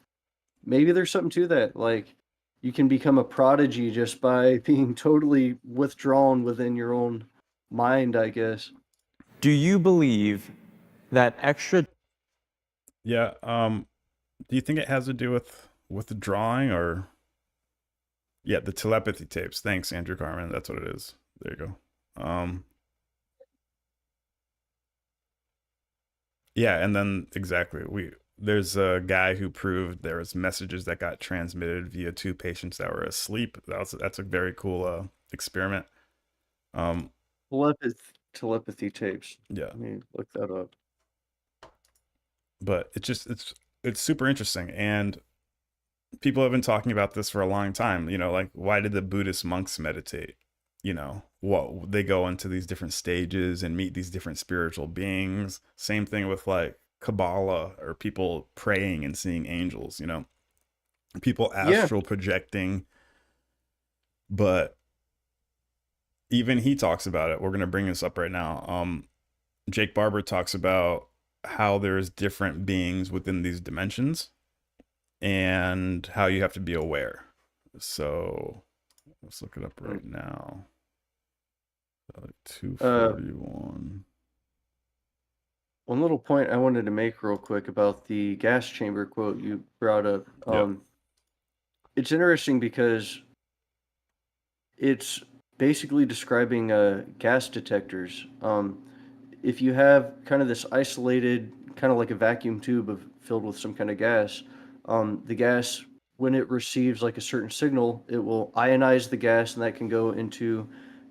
Maybe there's something to that. Like you can become a prodigy just by being totally withdrawn within your own mind, I guess. Do you believe that extra Yeah. Do you think it has to do with the drawing or yeah, the telepathy tapes? Thanks, Andrew Carmen. That's what it is. There you go. Yeah, and then exactly. There's a guy who proved there was messages that got transmitted via two patients that were asleep. That's a very cool experiment. Um Telepathy tapes. yeah, Let me look that up. but it's super interesting, and people have been talking about this for a long time. You know, like why did the Buddhist monks meditate? You know, what they go into these different stages and meet these different spiritual beings. Same thing with like Kabbalah or people praying and seeing angels. You know, people Yeah. astral projecting, but even he talks about it. We're gonna bring this up right now. Jake Barber talks about how there's different beings within these dimensions and how you have to be aware. So let's look it up right now. 241. One little point I wanted to make real quick about the gas chamber quote you brought up. Yep. It's interesting because it's basically describing gas detectors. If you have kind of this isolated, kind of like a vacuum tube filled with some kind of gas, the gas, when it receives like a certain signal, it will ionize the gas, and that can go into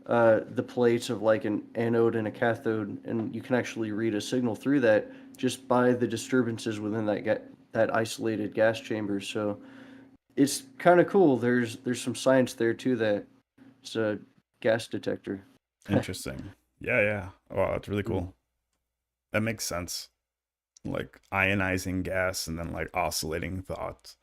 the plates of like an anode and a cathode, and you can actually read a signal through that just by the disturbances within that isolated gas chamber. So it's kind of cool. There's some science there too that it's a gas detector. Interesting. Yeah. Wow, that's really cool. That makes sense. Like ionizing gas and then like oscillating thoughts.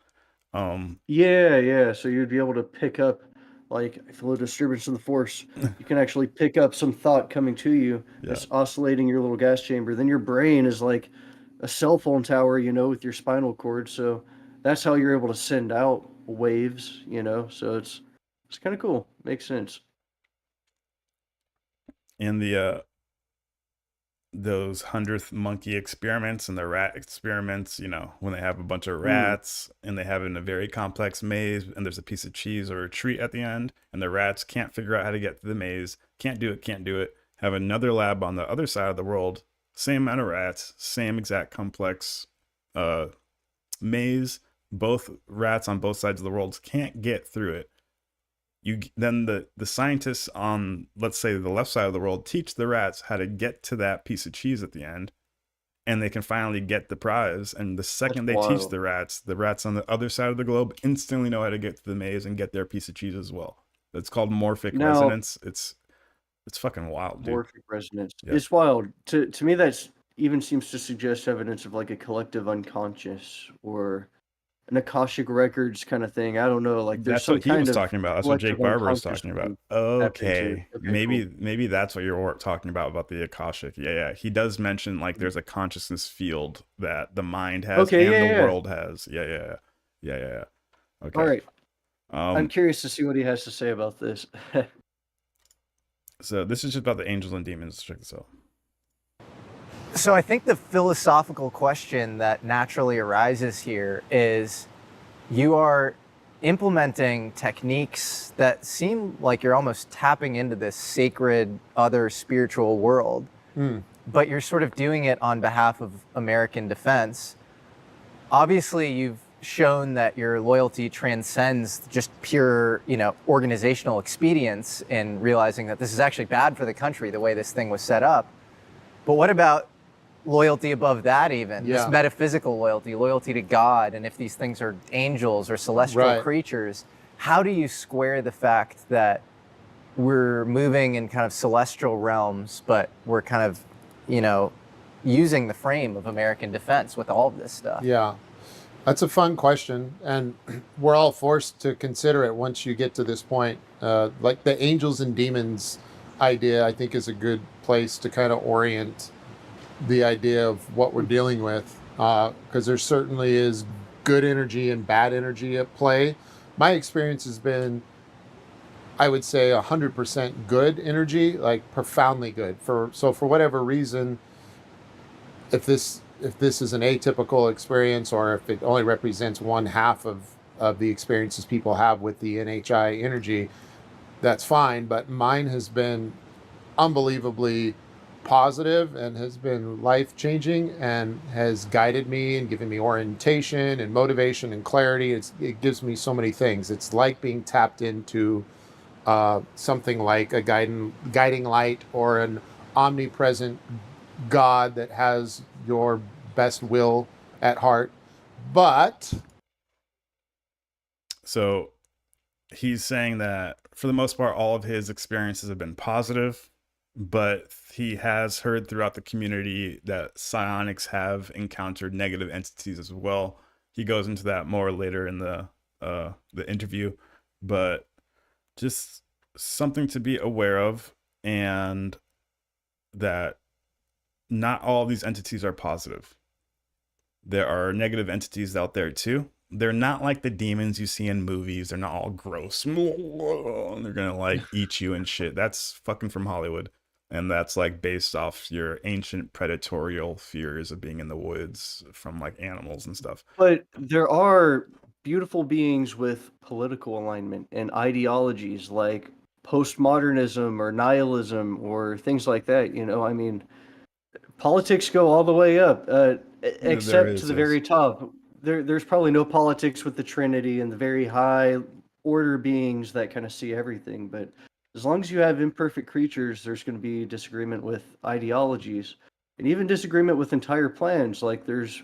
Yeah. So you'd be able to pick up, like, if a little disturbance in the force, you can actually pick up some thought coming to you Yeah. that's oscillating your little gas chamber. Then your brain is like a cell phone tower, with your spinal cord. So that's how you're able to send out waves. So it's kind of cool. Makes sense. In the those 100th monkey experiments and the rat experiments, when they have a bunch of rats and they have it in a very complex maze and there's a piece of cheese or a treat at the end and the rats can't figure out how to get to the maze, can't do it, have another lab on the other side of the world, same amount of rats, same exact complex maze, both rats on both sides of the world can't get through it. Then the scientists on, let's say, the left side of the world teach the rats how to get to that piece of cheese at the end, and they can finally get the prize. And the second they teach the rats on the other side of the globe instantly know how to get to the maze and get their piece of cheese as well. It's called morphic resonance. It's fucking wild, dude. Morphic resonance. Yeah. It's wild. To me, that's even seems to suggest evidence of like a collective unconscious or an Akashic records kind of thing. I don't know. Like there's That's some what he kind was of talking about. That's what collective Jake Barber was unconscious talking about. thing happening too. Okay, Okay, cool. maybe that's what you're talking about the Akashic. Yeah, yeah. He does mention like there's a consciousness field that the mind has Okay, and yeah, the yeah, yeah. world has. Yeah, yeah, yeah, yeah, yeah. Yeah. All Okay. right. I'm Um. curious to see what he has to say about this. So this is just about the angels and demons. Check this out. So I think the philosophical question that naturally arises here is you are implementing techniques that seem like you're almost tapping into this sacred other spiritual world, but you're sort of doing it on behalf of American defense. Obviously, you've shown that your loyalty transcends just pure, organizational expedience in realizing that this is actually bad for the country, the way this thing was set up. But what about loyalty above that even? Yeah. This metaphysical loyalty to God, and if these things are angels or celestial Right. creatures, how do you square the fact that we're moving in kind of celestial realms, but we're kind of, using the frame of American defense with all of this stuff? Yeah, that's a fun question, and we're all forced to consider it once you get to this point. Like the angels and demons idea, I think is a good place to kind of orient the idea of what we're dealing with, because there certainly is good energy and bad energy at play. My experience has been, I would say, 100% good energy, like profoundly good. For whatever reason, if this is an atypical experience, or if it only represents one half of the experiences people have with the NHI energy, that's fine. But mine has been unbelievably positive and has been life-changing and has guided me and given me orientation and motivation and clarity. It gives me so many things. It's like being tapped into something like a guiding light or an omnipresent God that has your best will at heart. But So he's saying that for the most part, all of his experiences have been positive, but he has heard throughout the community that psionics have encountered negative entities as well. He goes into that more later in the interview, but just something to be aware of, and that not all of these entities are positive. There are negative entities out there too. They're not like the demons you see in movies. They're not all gross. And they're gonna like eat you and shit. That's fucking from Hollywood. And that's like based off your ancient predatorial fears of being in the woods from like animals and stuff. But there are beautiful beings with political alignment and ideologies like postmodernism or nihilism or things like that. I mean, politics go all the way up, except to is, the yes. very top. There's probably no politics with the Trinity and the very high order beings that kind of see everything. But as long as you have imperfect creatures, there's going to be disagreement with ideologies and even disagreement with entire plans. Like there's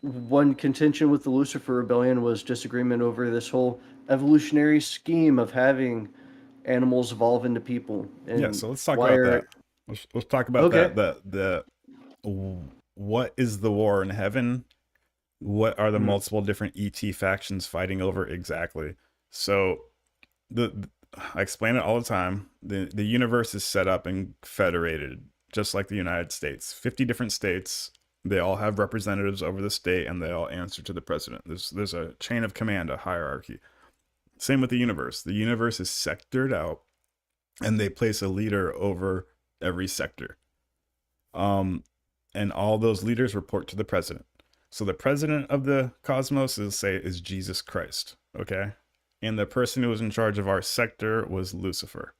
one contention with the Lucifer Rebellion was disagreement over this whole evolutionary scheme of having animals evolve into people. Yeah, And so let's talk why about are that. Let's talk about okay? that. The what is the war in heaven? What are the Mhm. multiple different ET factions fighting over exactly? So I explain it all the time. The universe is set up and federated, just like the United States. 50 different states. They all have representatives over the state, and they all answer to the president. There's a chain of command, a hierarchy. Same with the universe. The universe is sectored out, and they place a leader over every sector. And all those leaders report to the president. So the president of the cosmos is Jesus Christ, okay? And the person who was in charge of our sector was Lucifer.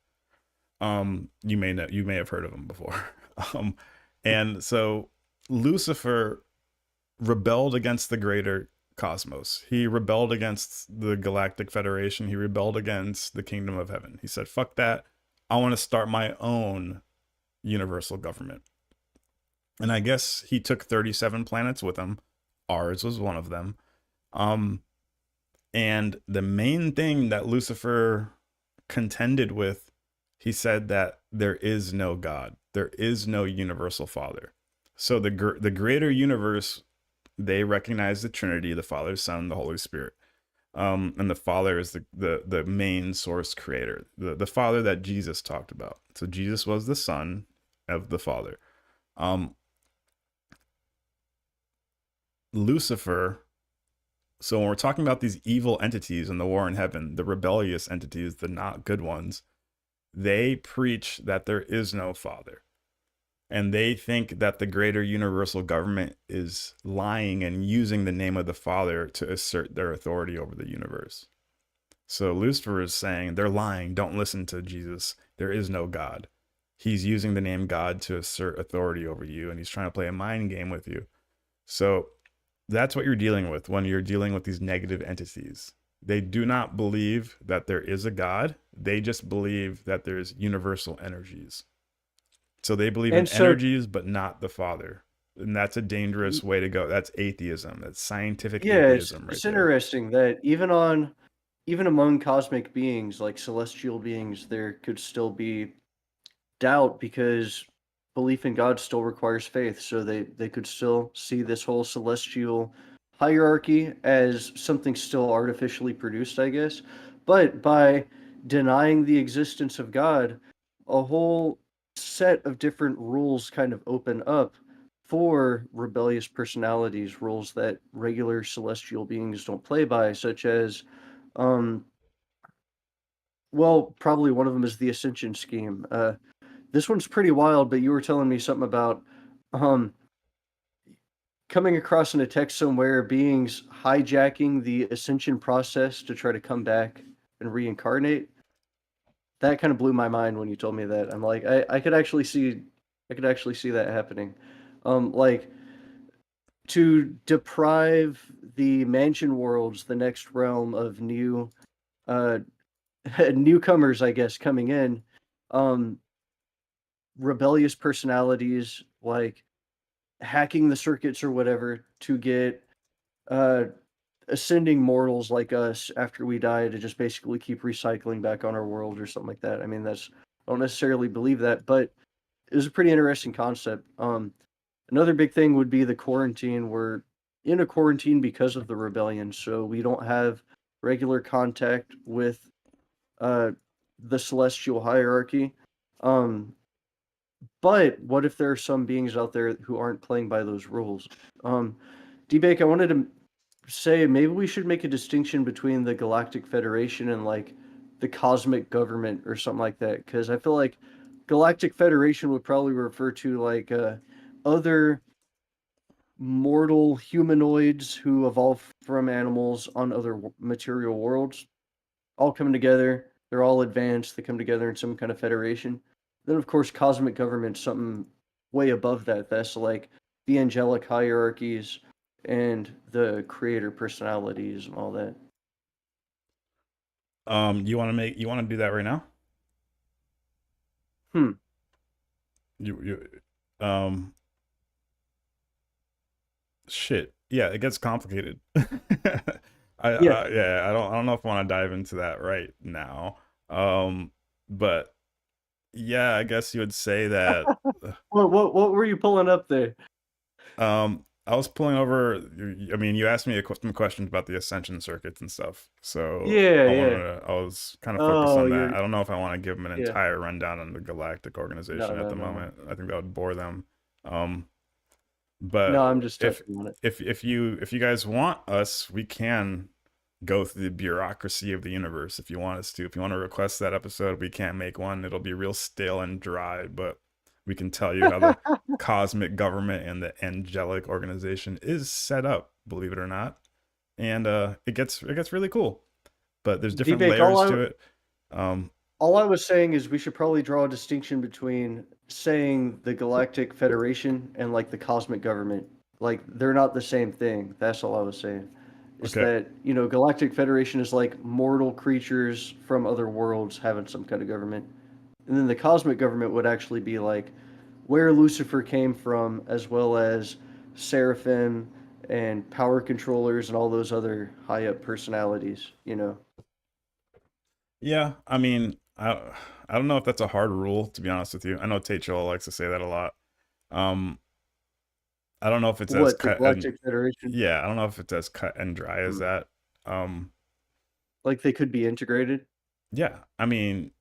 You may have heard of him before. And so Lucifer rebelled against the greater cosmos. He rebelled against the Galactic Federation. He rebelled against the kingdom of heaven. He said, fuck that. I want to start my own universal government. And I guess he took 37 planets with him. Ours was one of them. And the main thing that Lucifer contended with, he said that there is no God. There is no universal father. So the greater universe they recognize the Trinity, the Father, Son, the Holy Spirit. And the Father is the main source creator, the Father that Jesus talked about. So Jesus was the Son of the Father. Lucifer. So when we're talking about these evil entities in the war in heaven, the rebellious entities, the not good ones, they preach that there is no Father. And they think that the greater universal government is lying and using the name of the Father to assert their authority over the universe. So Lucifer is saying they're lying. Don't listen to Jesus. There is no God. He's using the name God to assert authority over you, and he's trying to play a mind game with you. So that's what you're dealing with when you're dealing with these negative entities. They do not believe that there is a God. They just believe that there's universal energies. So they believe in And so, energies, but not the Father. And that's a dangerous way to go. That's atheism. That's scientific yeah, atheism right it's there. interesting that even among cosmic beings, like celestial beings, there could still be doubt because belief in God still requires faith. So they could still see this whole celestial hierarchy as something still artificially produced, I guess. But by denying the existence of God, a whole set of different rules kind of open up for rebellious personalities, rules that regular celestial beings don't play by, such as um well, probably one of them is the ascension scheme. This one's pretty wild, but you were telling me something about um coming across in a text somewhere beings hijacking the ascension process to try to come back and reincarnate. That kind of blew my mind when you told me that. I'm like, I could actually see that happening. Like to deprive the mansion worlds, the next realm of new uh newcomers, I guess, coming in, um, rebellious personalities like hacking the circuits or whatever to get uh ascending mortals like us after we die to just basically keep recycling back on our world or something like that. I mean, that's I don't necessarily believe that, but it was a pretty interesting concept. Another big thing would be the quarantine. We're in a quarantine because of the rebellion, so we don't have regular contact with uh the celestial hierarchy. Um, but what if there are some beings out there who aren't playing by those rules? D-Bake, I wanted to say maybe we should make a distinction between the Galactic Federation and like the cosmic government or something like that, because I feel like Galactic Federation would probably refer to like other mortal humanoids who evolved from animals on other material worlds, all coming together. They're all advanced. They come together in some kind of federation. Then, of course, cosmic government, something way above that. That's like the angelic hierarchies and the creator personalities and all that. You want to do that right now? Hmm. You shit. Yeah, it gets complicated. Yeah. Yeah, I don't know if I want to dive into that right now. But yeah, I guess you would say that. What were you pulling up there? I was pulling over. I mean, you asked me some questions about the ascension circuits and stuff, so Yeah, yeah. I was kind of focused Oh, on that. you're I don't know if I want to give them an yeah. entire rundown on the galactic No, organization at no, the no, no. moment. I think that would bore them. Um, No, but I'm just touching on it. if you guys want us, we can go through the bureaucracy of the universe if you want us to. If you want to request that episode, we can't make one. It'll be real stale and dry, but we can tell you how the cosmic government and the angelic organization is set up, believe it or not. And it gets really cool. But there's different D-Bake, layers to it. all I was saying is we should probably draw a distinction between saying the Galactic Federation and like the cosmic government. Like they're not the same thing. That's all I was saying. Is Okay. that, Galactic Federation is like mortal creatures from other worlds having some kind of government. And then the cosmic government would actually be like where Lucifer came from, as well as Seraphim and power controllers and all those other high up personalities. Yeah, I mean, I don't know if that's a hard rule, to be honest with you. I know Tate Joel likes to say that a lot. Um, I don't know if it's as What, the cut and Galactic Federation? yeah, I don't know if it's as cut and dry as Hmm. that. Um, Like they could be integrated? yeah, I mean,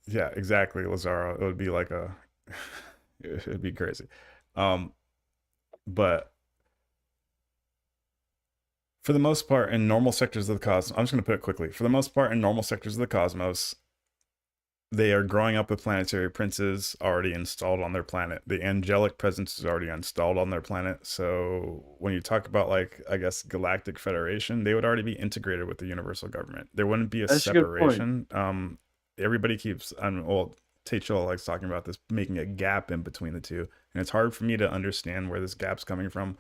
yeah, exactly, Lazaro. It would be like a, it'd be crazy. Um, but for the most part, in normal sectors of the cosmos, I'm just going to put it quickly. For the most part, in normal sectors of the cosmos, they are growing up with planetary princes already installed on their planet. The angelic presence is already installed on their planet. So when you talk about, like, I guess, Galactic Federation, they would already be integrated with the universal government. There wouldn't be a That's a good point. separation. Everybody keeps, well, Tachel likes talking about this, making a gap in between the two. And it's hard for me to understand where this gap's coming from.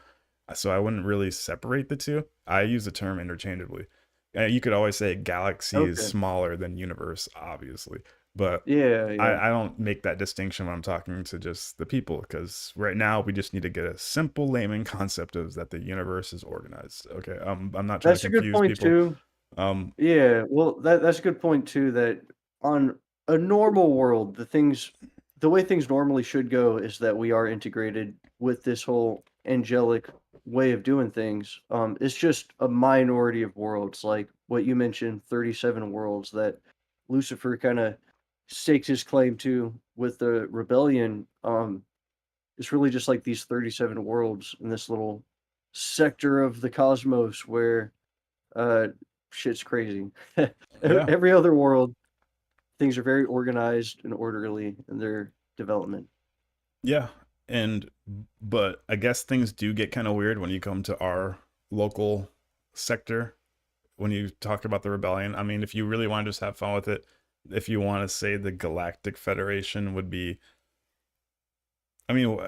So I wouldn't really separate the two. I use the term interchangeably. You could always say galaxy is Okay. smaller than universe, obviously. But Yeah, yeah. I don't make that distinction when I'm talking to just the people, because right now we just need to get a simple layman concept of that the universe is organized. Okay, I'm not trying to That's a good confuse point people. too. Um, Yeah, well, that's a good point too. That on a normal world, the way things normally should go is that we are integrated with this whole angelic way of doing things. It's just a minority of worlds, like what you mentioned, 37 worlds that Lucifer kind of stakes his claim to with the rebellion. It's really just like these 37 worlds in this little sector of the cosmos where uh, shit's crazy. yeah, Every other world, things are very organized and orderly in their development. yeah, and but I guess things do get kind of weird when you come to our local sector. When you talk about the rebellion, I mean, if you really want to just have fun with it, if you want to say the Galactic Federation would be, I mean,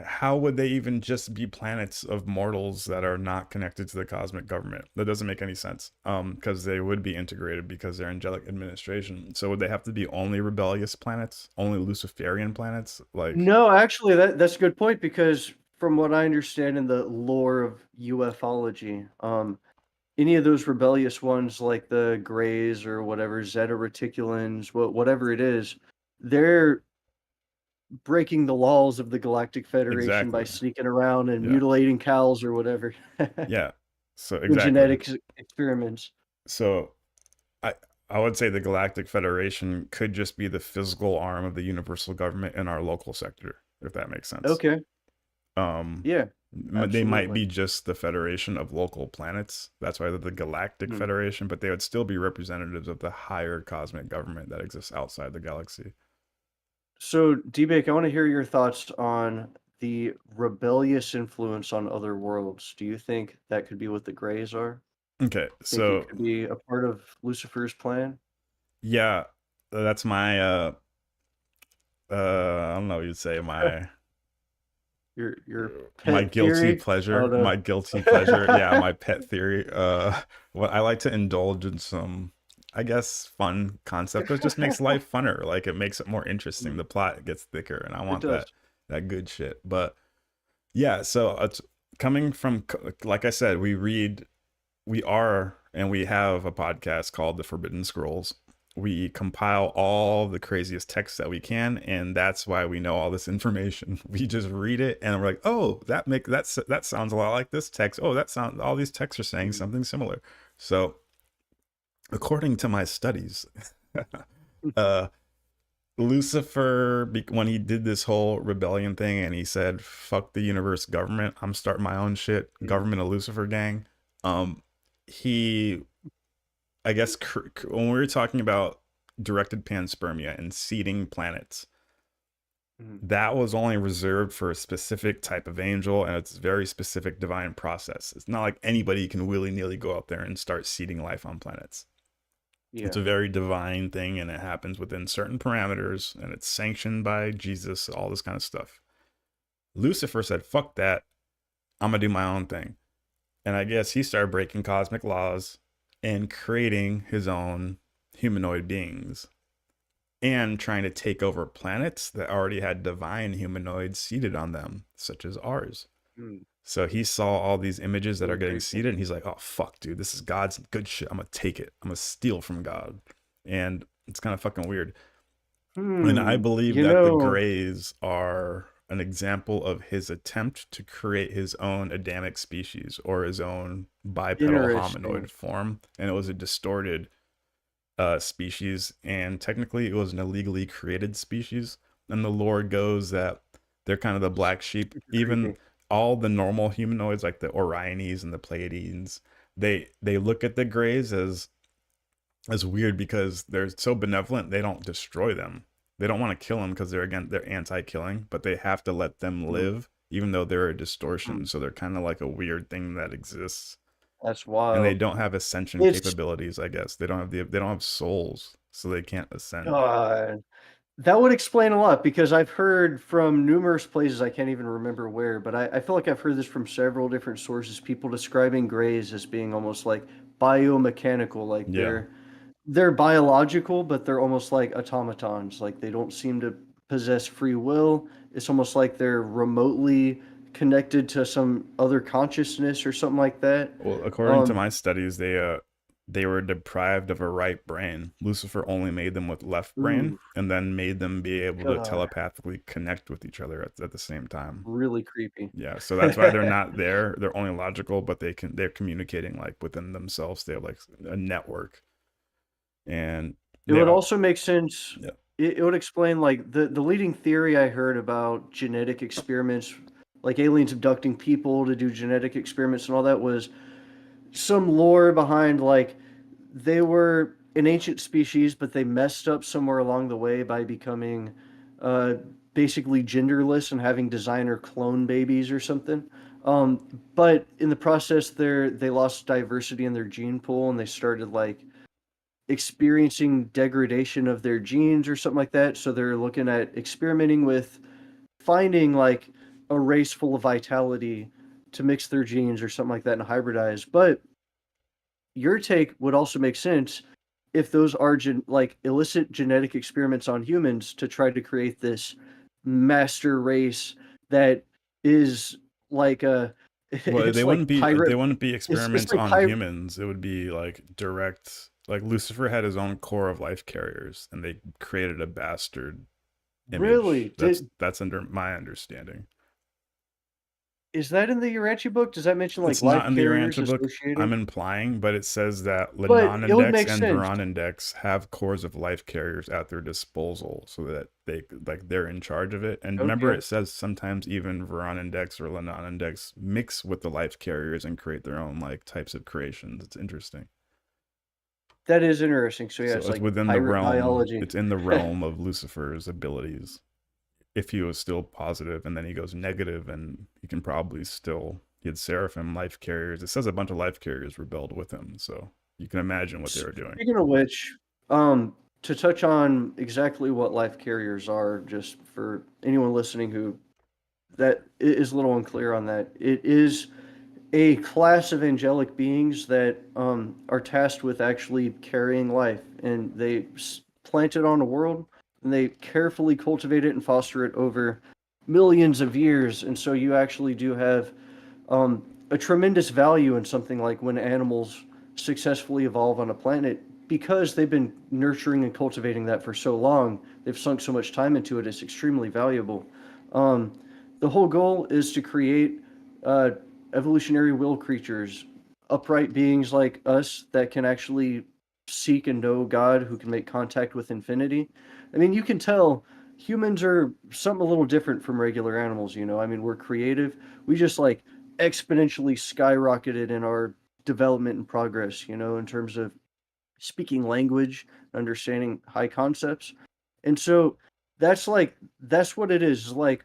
how would they even just be planets of mortals that are not connected to the cosmic government? That doesn't make any sense. Because they would be integrated because they're angelic administration. So would they have to be only rebellious planets, only Luciferian planets? Like, No, actually, that's a good point because from what I understand in the lore of ufology, any of those rebellious ones like the Greys or whatever, Zeta Reticulans, whatever it is, they're breaking the laws of the Galactic Federation by exactly. sneaking around and Yeah. mutilating cows or whatever. Yeah. So In exactly. genetics experiments. So I I would say the Galactic Federation could just be the physical arm of the universal government in our local sector, if that makes sense. Okay. Um, Yeah, they might absolutely. be just the Federation of local planets. That's why they're the Galactic Mhm. Federation, but they would still be representatives of the higher cosmic government that exists outside the galaxy. So, D-Bake, I want to hear your thoughts on the rebellious influence on other worlds. Do you think that could be what the Greys are? Okay, Think it so could be a part of Lucifer's plan? yeah, that's my I don't know what you'd say, Your my pet guilty theory? I pleasure, don't know. my guilty pleasure. Yeah, my pet theory. What I like to indulge in some, I guess, fun concept that just makes life funner. Like, it makes it more interesting. Mm, The plot gets thicker, and I it want does. that good shit. But yeah, so it's coming from, like I said, we are, and we have a podcast called The Forbidden Scrolls. We compile all the craziest texts that we can, and that's why we know all this information. We just read it, and we're like, "Oh, that sounds a lot like this text. Oh, that sounds all these texts are saying Mm. something similar." So, according to my studies, uh, Lucifer, when he did this whole rebellion thing, and he said, "Fuck the universe government, I'm starting my own shit, Mm. government of Lucifer gang." He I guess when we were talking about directed panspermia and seeding planets, Mm. that was only reserved for a specific type of angel and it's a very specific divine process. It's not like anybody can willy nilly go out there and start seeding life on planets. It's Yeah. a very divine thing and it happens within certain parameters and it's sanctioned by Jesus, all this kind of stuff. Lucifer said, fuck that. I'm going to do my own thing. And I guess he started breaking cosmic laws and creating his own humanoid beings and trying to take over planets that already had divine humanoids seated on them, such as ours. Mm. So he saw all these images that are Really getting crazy. seated, and he's like, "Oh fuck, dude, this is God's good shit. I'm gonna take it. I'm gonna steal from God." And it's kind of fucking weird. And I Hmm. believe You that the know, Greys are an example of his attempt to create his own Adamic species or his own bipedal Interesting. hominoid form, and it was a distorted species, and technically it was an illegally created species. And the lore goes that they're kind of the black sheep. Super Even creepy. all the normal humanoids, like the Oriones and the Pleiadians, they look at the Greys as weird because they're so benevolent. They don't destroy them. They don't want to kill them because they're anti-killing, but they have to let them Mm, live, even though they're a mm. distortion. So they're kind of like a weird thing that exists, That's and they wild. don't have ascension It's capabilities. I guess they don't have souls, so they can't ascend. God. That would explain a lot because I've heard from numerous places, I can't even remember where, but I feel like I've heard this from several different sources, people describing grays as being almost like biomechanical, like Yeah. they're biological, but they're almost like automatons. Like they don't seem to possess free will. It's almost like they're remotely connected to some other consciousness or something like that. Well, according to Um, my studies, they were deprived of a right brain. Lucifer only made them with left brain, ooh, and then made them be able to God, telepathically connect with each other at the same time. really creepy. Yeah, so that's why they're not there. They're only logical, but they're communicating like within themselves. They have like a network, and It they would are. also make sense. Yeah. It would explain like the leading theory I heard about genetic experiments, like aliens abducting people to do genetic experiments and all that was some lore behind like they were an ancient species, but they messed up somewhere along the way by becoming uh, basically genderless and having designer clone babies or something. But in the process, they lost diversity in their gene pool and they started like experiencing degradation of their genes or something like that. So they're looking at experimenting with finding like a race full of vitality to mix their genes or something like that and hybridize. But your take would also make sense if those are like illicit genetic experiments on humans to try to create this master race that is like a Well, it's like they pirate wouldn't be it's experiments like on pirate. humans. It would be like direct. Like Lucifer had his own core of life carriers, and they created a bastard Really? image. Did That's under my understanding. Is that in the Urantia book? Does that mention like It's not life in the carriers Urantia book. I'm associated? implying, but it says that But Lenon it would Index make and sense. Veron Index have cores of life carriers at their disposal, so that they're in charge of it. And remember, Okay. it says sometimes even Veron Index or Lenon Index mix with the life carriers and create their own like types of creations. It's interesting. That is interesting. So yeah, So it's it's like within the pirate realm. biology. It's in the realm of Lucifer's abilities. If he was still positive and then he goes negative, and he can probably still, he had seraphim life carriers. It says a bunch of life carriers rebelled with him, so you can imagine what they were doing. Speaking of which, to touch on exactly what life carriers are, just for anyone listening who is a little unclear on that, it is a class of angelic beings that are tasked with actually carrying life, and they plant it on a world, and they carefully cultivate it and foster it over millions of years. And so you actually do have a tremendous value in something like when animals successfully evolve on a planet because they've been nurturing and cultivating that for so long. They've sunk so much time into it. It's extremely valuable. Um, the whole goal is to create uh, evolutionary will creatures, upright beings like us that can actually seek and know God, who can make contact with infinity. I mean, you can tell humans are something a little different from regular animals, you know? I mean, we're creative. We just like exponentially skyrocketed in our development and progress, you know, in terms of speaking language, understanding high concepts. And so that's what it is. Like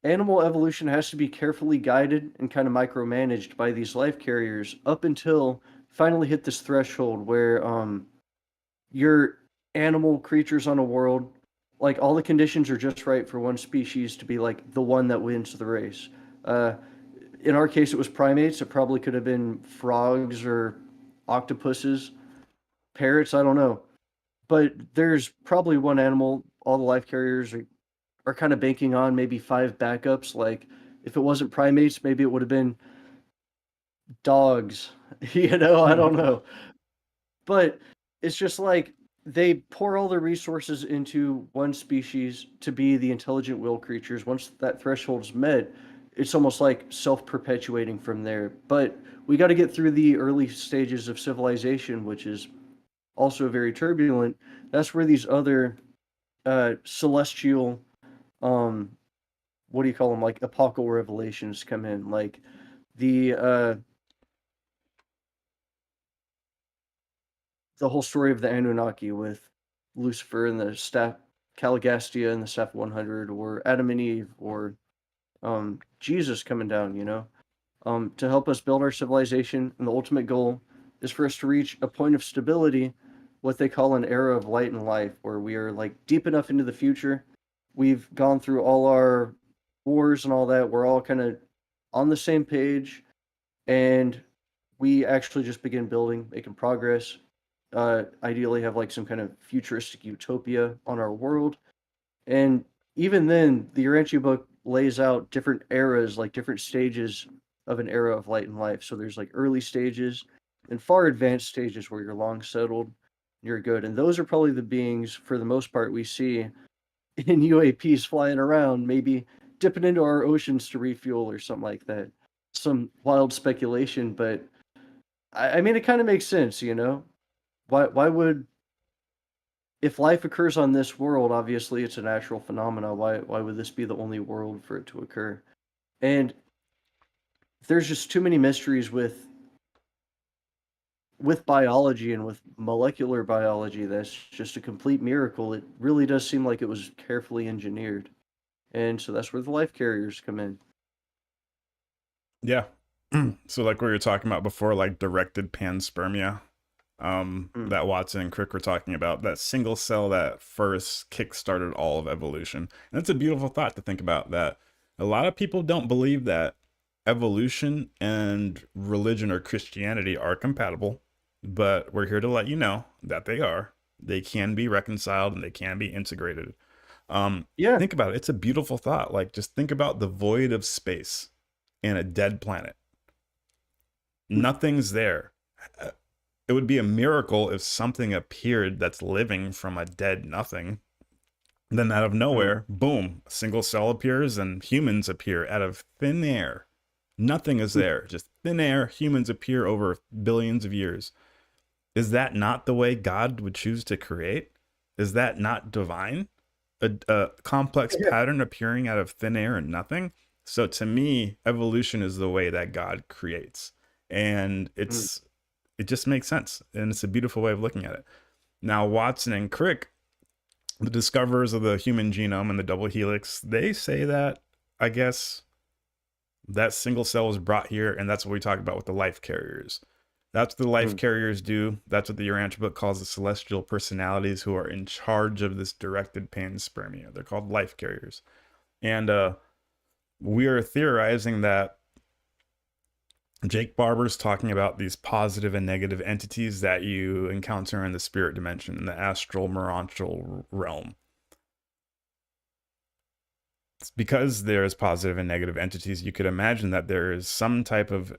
animal evolution has to be carefully guided and kind of micromanaged by these life carriers up until finally hit this threshold where your animal creatures on a world, like all the conditions are just right for one species to be like the one that wins the race. Uh, in our case, it was primates. It probably could have been frogs or octopuses, parrots. I don't know, but there's probably one animal. All the life carriers are kind of banking on maybe five backups. Like if it wasn't primates, maybe it would have been dogs. You know, I don't know. But it's just like they pour all their resources into one species to be the intelligent will creatures. Once that threshold's met, it's almost like self-perpetuating from there. But we got to get through the early stages of civilization, which is also very turbulent. That's where these other celestial, um, what do you call them, like apocal revelations come in, like the the whole story of the Anunnaki with Lucifer and the staff, Caligastia and the staff 100, or Adam and Eve, or Jesus coming down, to help us build our civilization. And the ultimate goal is for us to reach a point of stability, what they call an era of light and life, where we are like deep enough into the future. We've gone through all our wars and all that. We're all kind of on the same page, and we actually just begin building, making progress. Ideally, have like some kind of futuristic utopia on our world. And even then, the Urantia book lays out different eras, like different stages of an era of light and life. So there's like early stages and far advanced stages where you're long settled, you're good. And those are probably the beings, for the most part, we see in UAPs flying around, maybe dipping into our oceans to refuel or something like that. Some wild speculation, but I mean, it kind of makes sense, Why would, if life occurs on this world, obviously it's a natural phenomena. Why would this be the only world for it to occur? And there's just too many mysteries with biology and with molecular biology. That's just a complete miracle. It really does seem like it was carefully engineered. And so that's where the life carriers come in. Yeah. So like we were talking about before, like directed panspermia, that Watson and Crick were talking about, that single cell that first kick-started all of evolution. And it's a beautiful thought to think about, that a lot of people don't believe that evolution and religion or Christianity are compatible, but we're here to let you know that they are. They can be reconciled and they can be integrated. Yeah. Think about it. It's a beautiful thought. Like, just think about the void of space and a dead planet. Nothing's there. It would be a miracle if something appeared that's living from a dead nothing. Then out of nowhere, boom, a single cell appears and humans appear out of thin air. Nothing is there, just thin air. Humans appear over billions of years. Is that not the way God would choose to create? Is that not divine? A complex pattern appearing out of thin air and nothing? So to me, evolution is the way that God creates. And it just makes sense. And it's a beautiful way of looking at it. Now, Watson and Crick, the discoverers of the human genome and the double helix, they say that, I guess, that single cell was brought here, and that's what we talk about with the life carriers. That's what the life carriers do. That's what the Urantia book calls the celestial personalities who are in charge of this directed panspermia. They're called life carriers. And we are theorizing that Jake Barber's talking about these positive and negative entities that you encounter in the spirit dimension, in the astral, morontial realm. It's because there's positive and negative entities, you could imagine that there is some type of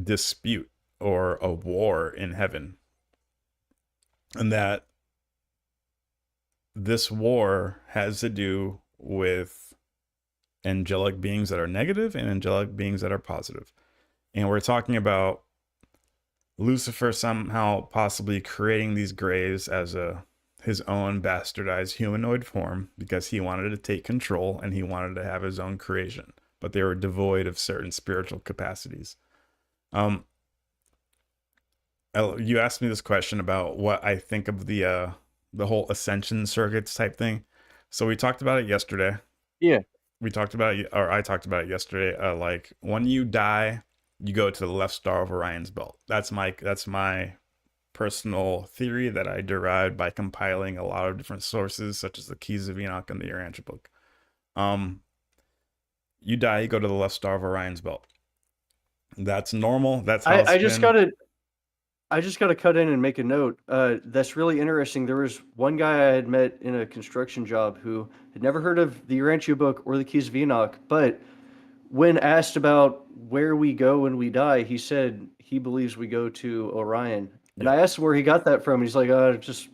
dispute or a war in heaven, and that this war has to do with angelic beings that are negative and angelic beings that are positive. And we're talking about Lucifer somehow possibly creating these grays as his own bastardized humanoid form because he wanted to take control and he wanted to have his own creation, but they were devoid of certain spiritual capacities. You asked me this question about what I think of the whole ascension circuits type thing. So we talked about it yesterday. Yeah. We talked about it, or I talked about it yesterday. Like, when you die, you go to the left star of Orion's belt. That's my personal theory that I derived by compiling a lot of different sources, such as the Keys of Enoch and the Urantia book. You die, you go to the left star of Orion's belt. That's normal. That's how I just gotta cut in and make a note. That's really interesting. There was one guy I had met in a construction job who had never heard of the Urantia book or the Keys of Enoch, but when asked about where we go when we die, he said he believes we go to Orion. And I asked him where he got that from. He's like, just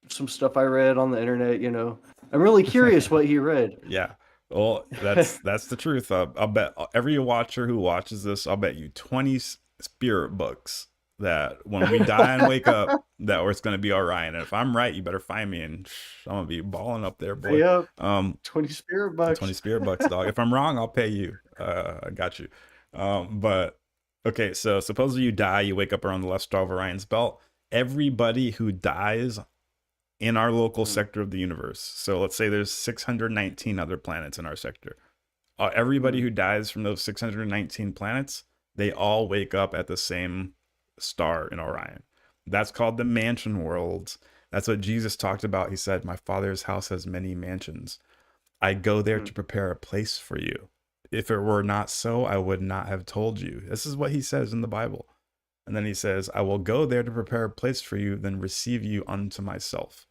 some stuff I read on the internet, you know. I'm really curious what he read. Yeah. Well, that's the truth. I'll bet every watcher who watches this, I'll bet you 20 spirit books that when we die and wake up, that it's going to be Orion. And if I'm right, you better find me, and I'm gonna be balling up there, boy. Yep. 20 20 spirit bucks. 20 spirit bucks, dog. If I'm wrong, I'll pay you. I got you. But okay, so supposedly you die, you wake up around the left star of Orion's belt. Everybody who dies in our local sector of the universe. So let's say there's 619 other planets in our sector. Everybody who dies from those 619 planets, they all wake up at the same star in Orion. That's called the mansion worlds. That's what Jesus talked about. He said, my Father's house has many mansions. I go there to prepare a place for you. If it were not so, I would not have told you. This is what he says in the Bible. And then he says, I will go there to prepare a place for you, then receive you unto myself.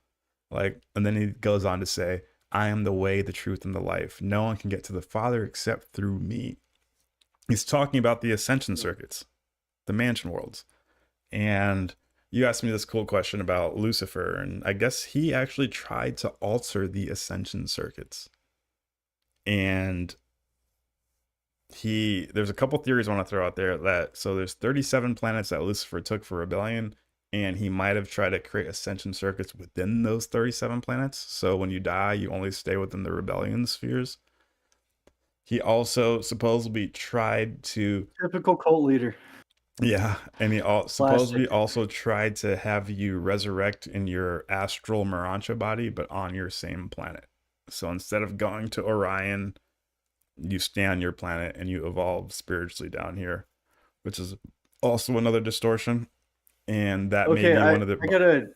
And then he goes on to say, I am the way, the truth, and the life. No one can get to the Father except through me. He's talking about the ascension circuits, the mansion worlds. And you asked me this cool question about Lucifer, and I guess he actually tried to alter the ascension circuits. And there's a couple theories I want to throw out there so there's 37 planets that Lucifer took for rebellion, and he might have tried to create ascension circuits within those 37 planets. So when you die, you only stay within the rebellion spheres. He also supposedly tried to... Typical cult leader. Yeah, and he supposedly also tried to have you resurrect in your astral Mirancha body, but on your same planet. So instead of going to Orion, you stay on your planet and you evolve spiritually down here, which is also another distortion. And that may be one of the...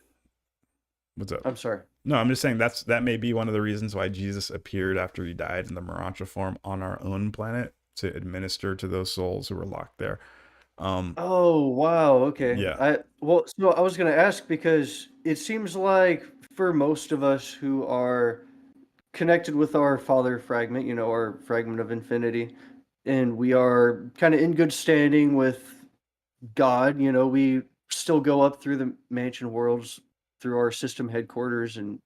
What's up? I'm sorry. No, I'm just saying that may be one of the reasons why Jesus appeared after he died in the Mirancha form on our own planet to administer to those souls who were locked there. Oh, wow. Okay. Yeah. So I was going to ask, because it seems like for most of us who are connected with our father fragment, you know, our fragment of infinity, and we are kind of in good standing with God, you know, we still go up through the mansion worlds, through our system headquarters, and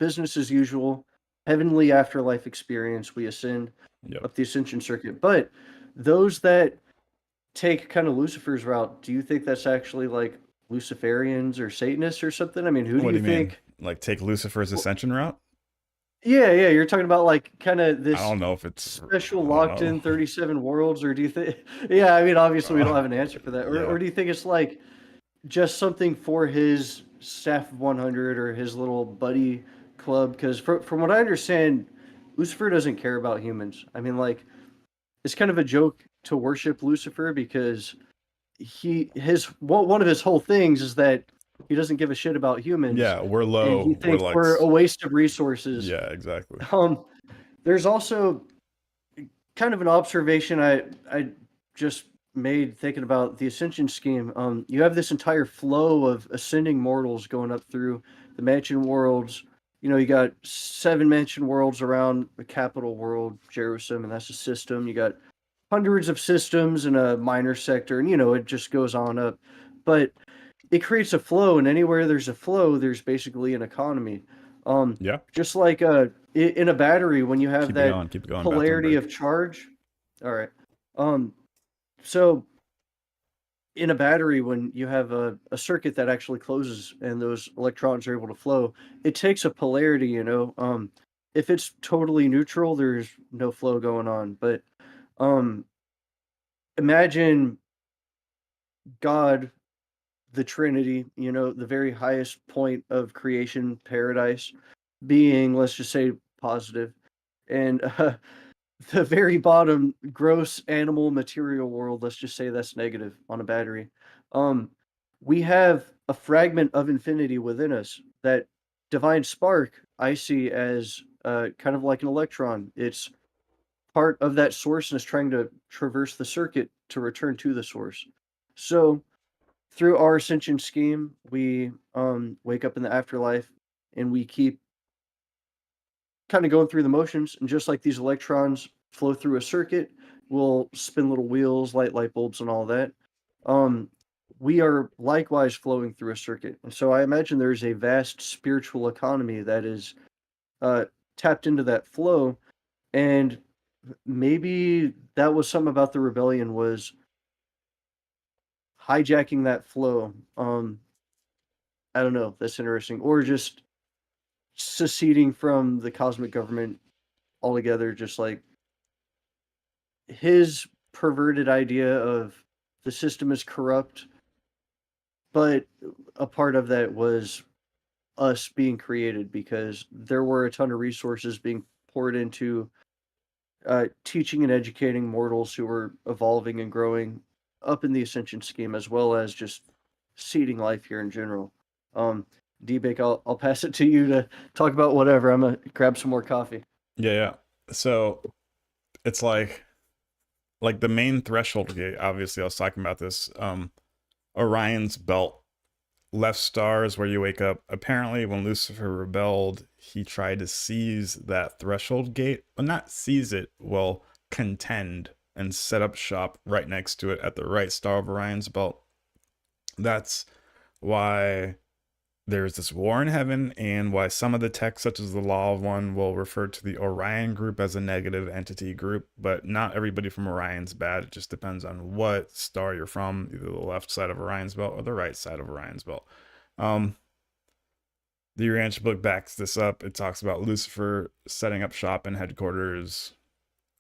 business as usual, heavenly afterlife experience, we ascend up the ascension circuit. But those that take kind of Lucifer's route, do you think that's actually like Luciferians or Satanists or something? I mean, who do you think? Mean? Like take Lucifer's ascension route? Yeah, you're talking about like kind of this... I don't know if it's special locked in 37 worlds, or do you think... Yeah, I mean, obviously we don't have an answer for that. Or do you think it's like just something for his staff of 100 or his little buddy club? Because from what I understand, Lucifer doesn't care about humans. I mean, like, it's kind of a joke to worship Lucifer, because one of his whole things is that he doesn't give a shit about humans. Yeah, we're low. And he thinks we're a waste of resources. Yeah, exactly. There's also kind of an observation I just made thinking about the ascension scheme. You have this entire flow of ascending mortals going up through the mansion worlds. You know, you got 7 mansion worlds around the capital world, Jerusalem, and that's a system. You got hundreds of systems in a minor sector, and, you know, it just goes on up. But it creates a flow, and anywhere there's a flow, there's basically an economy. Just like in a battery, when you have keep going, polarity of charge. All right. So in a battery, when you have a circuit that actually closes and those electrons are able to flow, it takes a polarity, you know. If it's totally neutral, there's no flow going on. But imagine God, the Trinity, you know, the very highest point of creation, paradise, being, let's just say, positive, and the very bottom, gross animal material world, let's just say that's negative on a battery. We have a fragment of infinity within us. That divine spark I see as kind of like an electron. It's part of that source and is trying to traverse the circuit to return to the source. So through our ascension scheme, we wake up in the afterlife, and we keep kind of going through the motions. And just like these electrons flow through a circuit, we'll spin little wheels, light bulbs, and all that. we are likewise flowing through a circuit. And so I imagine there's a vast spiritual economy that is uh, tapped into that flow. And maybe that was something about the rebellion was hijacking that flow. I don't know. That's interesting. Or just seceding from the cosmic government altogether, just like his perverted idea of the system is corrupt, but a part of that was us being created because there were a ton of resources being poured into teaching and educating mortals who were evolving and growing up in the ascension scheme, as well as just seeding life here in general. Um, D-Bake, I'll pass it to you to talk about whatever. I'm gonna grab some more coffee. Yeah, yeah. So it's like the main threshold gate. Obviously, I was talking about this. Orion's belt, left star is where you wake up. Apparently, when Lucifer rebelled, he tried to seize that threshold gate. Well, not seize it, well, contend and set up shop right next to it at the right star of Orion's belt. That's why there's this war in heaven, and why some of the texts, such as the Law of One, will refer to the Orion group as a negative entity group, but not everybody from Orion's bad. It just depends on what star you're from, either the left side of Orion's belt or the right side of Orion's belt. The Urantia book backs this up. It talks about Lucifer setting up shop and headquarters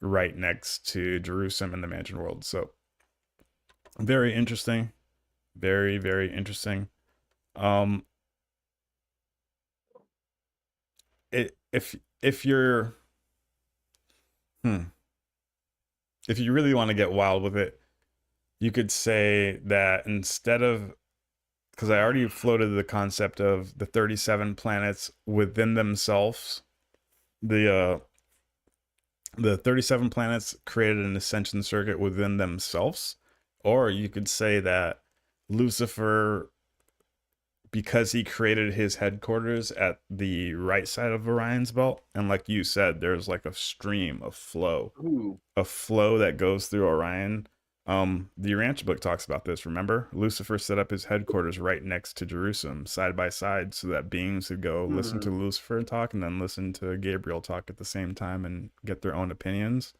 right next to Jerusalem in the Mansion World. So very interesting. Very, very interesting. If you're if you really want to get wild with it, you could say that instead of, because I already floated the concept of the 37 planets within themselves, the 37 planets created an ascension circuit within themselves, or you could say that Lucifer, because he created his headquarters at the right side of Orion's belt, and like you said, there's like a stream of flow, Ooh. a flow that goes through Orion. The Urantia book talks about this. Remember, Lucifer set up his headquarters right next to Jerusalem, side by side, so that beings could go listen to Lucifer talk and then listen to Gabriel talk at the same time and get their own opinions.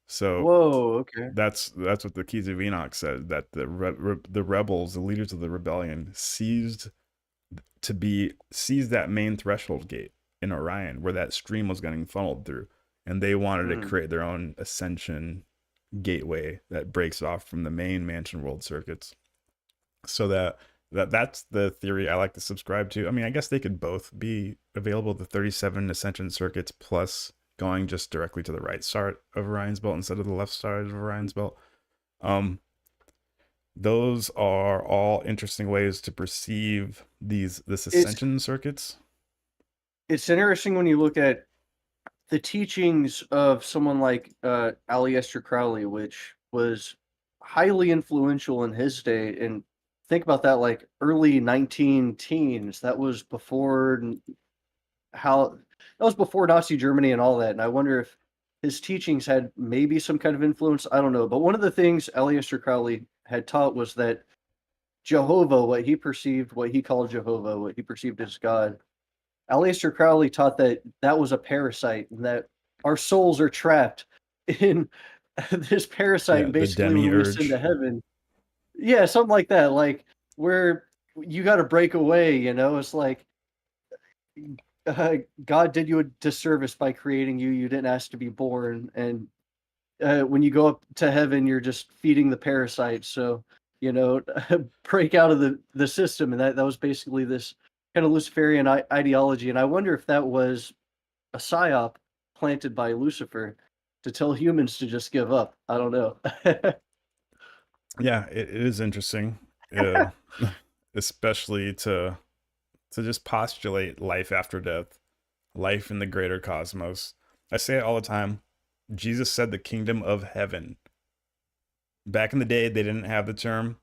So Whoa, okay. that's what the Keys of Enoch said, that the rebels, the leaders of the rebellion, seized that main threshold gate in Orion where that stream was getting funneled through, and they wanted to create their own ascension gateway that breaks off from the main Mansion World circuits. So that's the theory I like to subscribe to. I mean, I guess they could both be available, the 37 ascension circuits plus going just directly to the right side of Orion's belt instead of the left side of Orion's belt. Those are all interesting ways to perceive this ascension circuits. It's interesting when you look at the teachings of someone like Aleister Crowley, which was highly influential in his day. And think about that, like early 19 teens. That was before Nazi Germany and all that. And I wonder if his teachings had maybe some kind of influence. I don't know. But one of the things Aleister Crowley had taught was that Jehovah, what he called Jehovah, what he perceived as God, Aleister Crowley taught that was a parasite, and that our souls are trapped in this parasite. Yeah, and the basically, when we demiurge. ascend to heaven, yeah, something like that. Like where you got to break away. It's like God did you a disservice by creating you. You didn't ask to be born, and when you go up to heaven, you're just feeding the parasite. So break out of the system, and that was basically this kind of Luciferian ideology. And I wonder if that was a psyop planted by Lucifer to tell humans to just give up. I don't know. Yeah, it is interesting, especially to just postulate life after death, life in the greater cosmos. I say it all the time. Jesus said the kingdom of heaven. Back in the day, they didn't have the term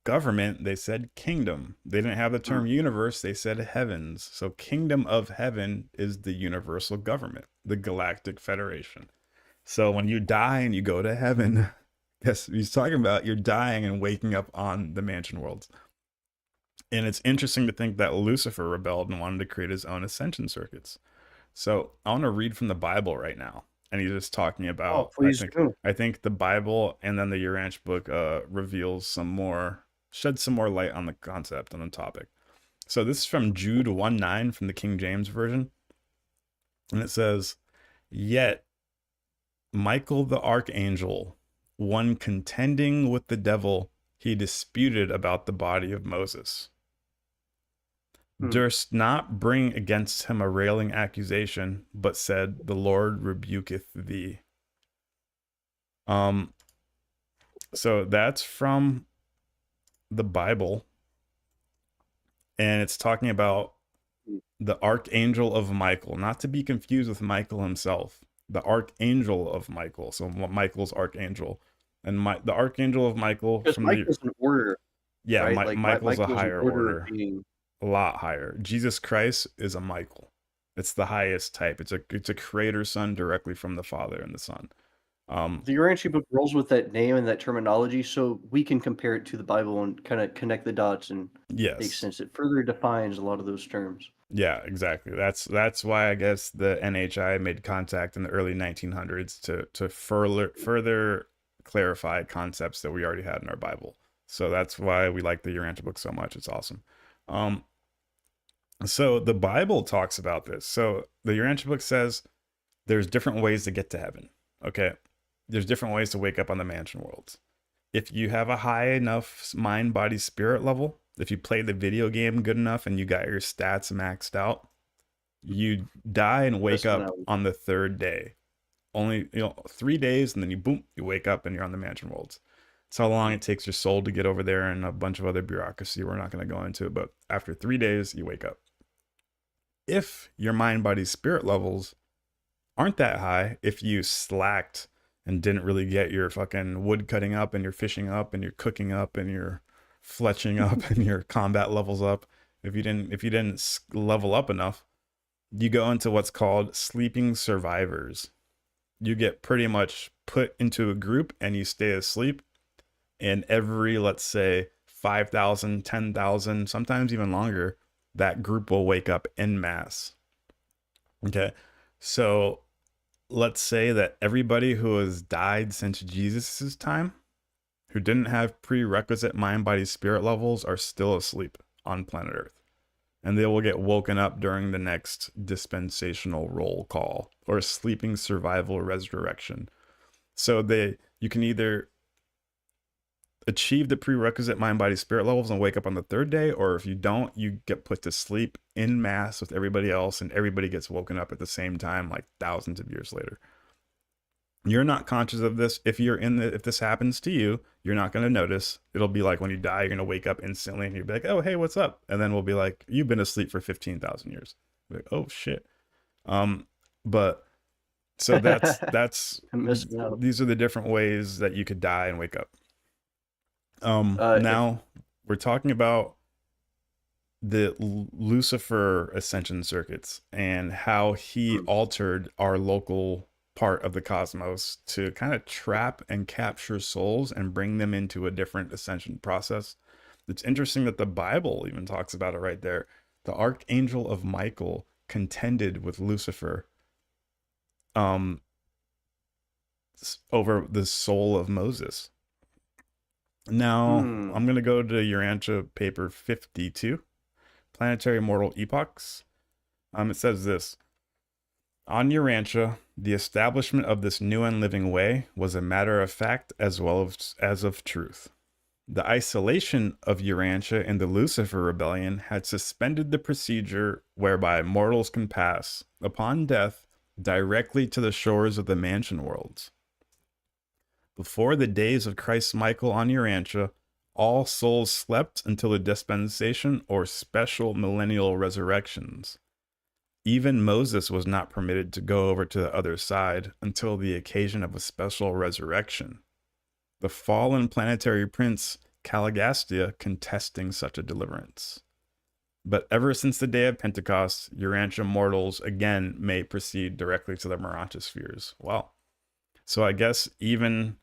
government, they said kingdom. They didn't have the term universe, they said heavens. So kingdom of heaven is the universal government, the galactic federation. So when you die and you go to heaven, Yes, he's talking about you're dying and waking up on the mansion worlds. And it's interesting to think that Lucifer rebelled and wanted to create his own ascension circuits. So I want to read from the Bible right now. And he's just talking Oh, about please do. I think the Bible and then the Uranch book reveals some more, sheds some more light on the concept, on the topic. So this is from Jude 1:9 from the King James Version. And it says, "Yet Michael the archangel, one contending with the devil, he disputed about the body of Moses. Durst not bring against him a railing accusation, but said, The Lord rebuketh thee." So that's from the Bible, and it's talking about the archangel of Michael, not to be confused with Michael himself. The archangel of Michael, so Michael's archangel, and the archangel of Michael Because from Michael's an order, yeah, right? Like Michael's a Michael's an higher order of order, being. a lot higher. Jesus Christ is a Michael. It's the highest type. It's a creator son directly from the Father and the Son. The Urantia book rolls with that name and that terminology, so we can compare it to the Bible and kind of connect the dots and make Yes. sense. It further defines a lot of those terms. Yeah, exactly. That's why I guess the NHI made contact in the early 1900s to further clarify concepts that we already had in our Bible. So that's why we like the Urantia book so much. It's awesome. So the Bible talks about this. So the Urantia book says there's different ways to get to heaven. Okay. There's different ways to wake up on the mansion worlds. If you have a high enough mind, body, spirit level, if you play the video game good enough and you got your stats maxed out, you die and wake up on the third day. Only 3 days, and then you wake up and you're on the mansion worlds. It's how long it takes your soul to get over there and a bunch of other bureaucracy we're not going to go into, but after 3 days you wake up. If your mind, body, spirit levels aren't that high, if you slacked and didn't really get your fucking wood cutting up and your fishing up and your cooking up and your fletching up and your combat levels up, if you didn't level up enough, you go into what's called sleeping survivors. You get pretty much put into a group and you stay asleep, and every, let's say, 5,000, 10,000, sometimes even longer, that group will wake up en masse. Okay, so let's say that everybody who has died since Jesus's time, who didn't have prerequisite mind, body, spirit levels, are still asleep on planet Earth. And they will get woken up during the next dispensational roll call or sleeping survival resurrection. So you can either achieve the prerequisite mind, body, spirit levels and wake up on the third day, or if you don't, you get put to sleep en masse with everybody else, and everybody gets woken up at the same time, like thousands of years later. You're not conscious of this. If this happens to you, you're not going to notice. It'll be like when you die, you're going to wake up instantly and you'll be like, oh, hey, what's up? And then we'll be like, you've been asleep for 15,000 years. We're like, oh shit. But so that's these are the different ways that you could die and wake up. Now we're talking about the Lucifer ascension circuits and how he altered our local part of the cosmos to kind of trap and capture souls and bring them into a different ascension process. It's interesting that the Bible even talks about it right there. The archangel of Michael contended with Lucifer over the soul of Moses. Now, I'm going to go to Urantia paper 52, Planetary Mortal Epochs. It says this: on Urantia, the establishment of this new and living way was a matter of fact as well as of truth. The isolation of Urantia in the Lucifer rebellion had suspended the procedure whereby mortals can pass, upon death, directly to the shores of the mansion worlds. Before the days of Christ Michael on Urantia, all souls slept until the dispensation or special millennial resurrections. Even Moses was not permitted to go over to the other side until the occasion of a special resurrection. The fallen planetary prince Caligastia contesting such a deliverance. But ever since the day of Pentecost, Urantia mortals again may proceed directly to the Moronta spheres. Well, so I guess even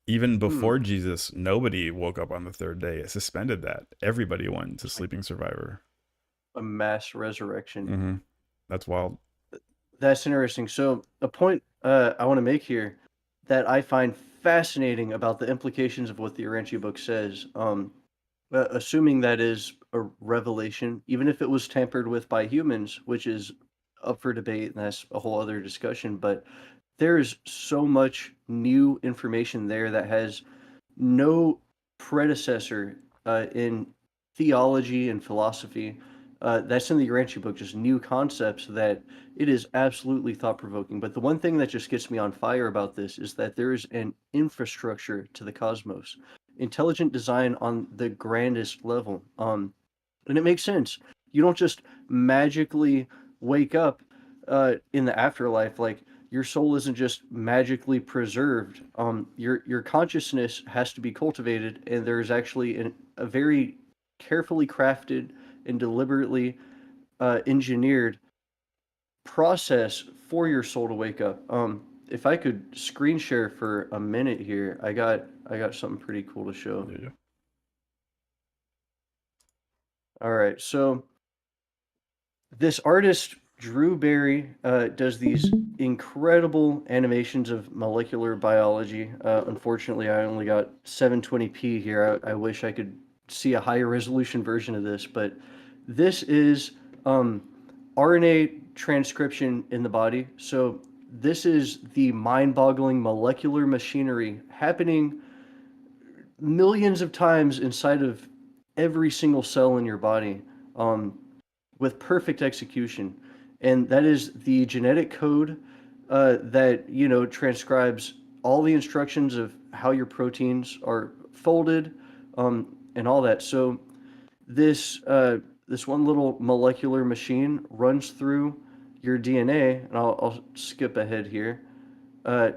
Even Hmm. before Jesus, nobody woke up on the third day. It suspended that. Everybody went to sleeping survivor. A mass resurrection. Hmm. That's wild. That's interesting. So a point I want to make here that I find fascinating about the implications of what the Urantia book says. Assuming that is a revelation, even if it was tampered with by humans, which is up for debate, and that's a whole other discussion. But there's so much new information there that has no predecessor in theology and philosophy. That's in the Urantia book, just new concepts that it is absolutely thought provoking. But the one thing that just gets me on fire about this is that there is an infrastructure to the cosmos, intelligent design on the grandest level. And it makes sense. You don't just magically wake up in the afterlife. Like your soul isn't just magically preserved. Your consciousness has to be cultivated, and there's actually a very carefully crafted and deliberately engineered process for your soul to wake up. If I could screen share for a minute here, I got something pretty cool to show. Yeah, yeah. All right, so this artist Drew Barry does these incredible animations of molecular biology. Unfortunately, I only got 720p here. I wish I could see a higher resolution version of this, but this is RNA transcription in the body. So this is the mind-boggling molecular machinery happening millions of times inside of every single cell in your body. With perfect execution, and that is the genetic code that transcribes all the instructions of how your proteins are folded, and all that. So this one little molecular machine runs through your DNA, and I'll skip ahead here. Uh,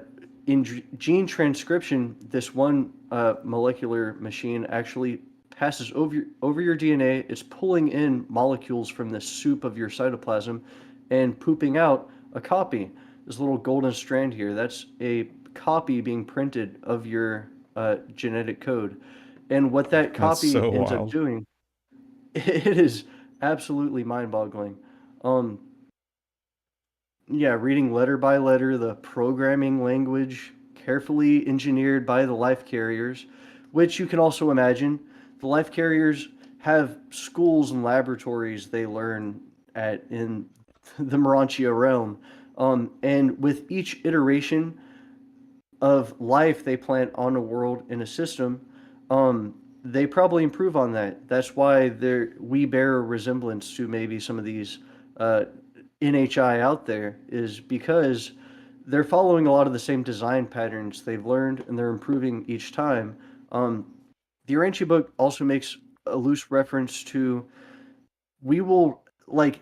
in gene transcription, this one molecular machine actually passes over your DNA. It's pulling in molecules from the soup of your cytoplasm and pooping out a copy. This little golden strand here, that's a copy being printed of your genetic code. And what that That's copy so ends up wild. doing, it is absolutely mind-boggling. Um, yeah, reading letter by letter the programming language carefully engineered by the life carriers, which you can also imagine. The life carriers have schools and laboratories they learn at in the Morontia realm. And with each iteration of life they plant on a world in a system, they probably improve on that. That's why we bear a resemblance to maybe some of these uh, NHI out there, is because they're following a lot of the same design patterns they've learned, and they're improving each time. The Urantia book also makes a loose reference to, we will, like,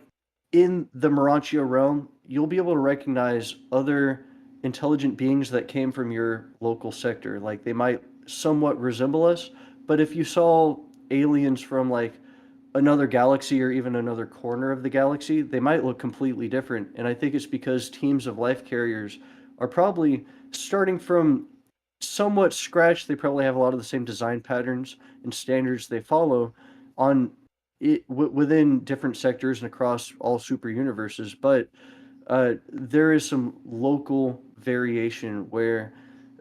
in the Morontia realm, you'll be able to recognize other intelligent beings that came from your local sector. Like they might somewhat resemble us, but if you saw aliens from like another galaxy or even another corner of the galaxy, they might look completely different. And I think it's because teams of life carriers are probably starting from somewhat scratch. They probably have a lot of the same design patterns and standards they follow on within different sectors and across all super universes, but there is some local variation where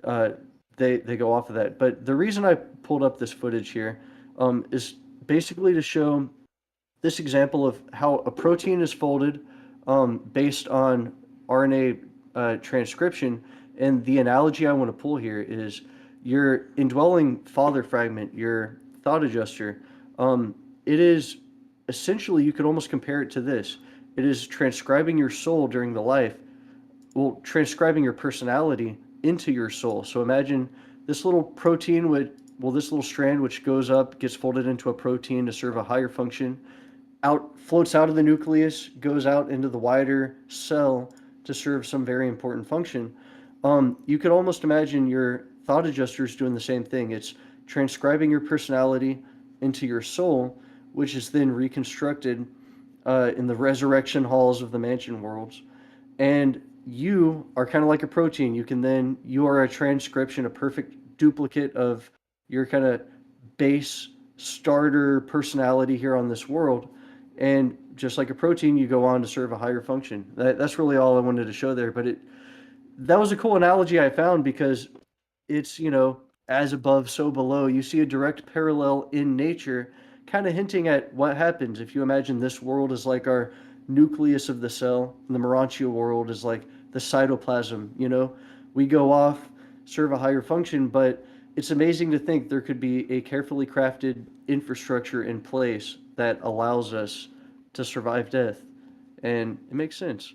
uh, they go off of that. But the reason I pulled up this footage here is basically to show this example of how a protein is folded based on RNA transcription. And the analogy I want to pull here is your indwelling father fragment, your thought adjuster. It is essentially, you could almost compare it to this. It is transcribing your soul during the life, well, transcribing your personality into your soul. So imagine this little protein this little strand which goes up, gets folded into a protein to serve a higher function, floats out of the nucleus, goes out into the wider cell to serve some very important function. You could almost imagine your thought adjusters doing the same thing. It's transcribing your personality into your soul, which is then reconstructed in the resurrection halls of the mansion worlds. And you are kind of like a protein. You are a transcription, a perfect duplicate of your kind of base starter personality here on this world. And just like a protein, you go on to serve a higher function. That's really all I wanted to show there. But that was a cool analogy I found, because it's, as above, so below. You see a direct parallel in nature, kind of hinting at what happens if you imagine this world is like our nucleus of the cell, and the Merantia world is like the cytoplasm. We go off, serve a higher function, but it's amazing to think there could be a carefully crafted infrastructure in place that allows us to survive death. And it makes sense.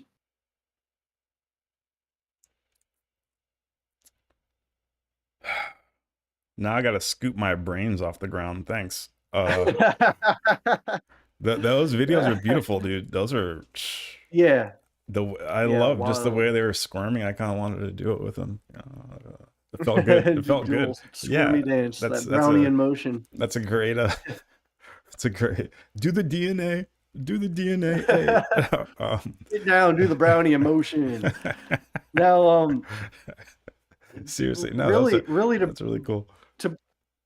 Now I gotta scoop my brains off the ground. Thanks. Those videos are beautiful, dude. Those are Yeah. I Yeah, love just the way wild. they were squirming. I kind of wanted to do it with them. It felt good. It felt good. Dual Yeah, squirmy dance, that's that that's brownie a in motion. that's a great it's a great do the DNA, do the DNA. Hey. Get down, do the brownie in motion. Now, Seriously, no, really that's really cool.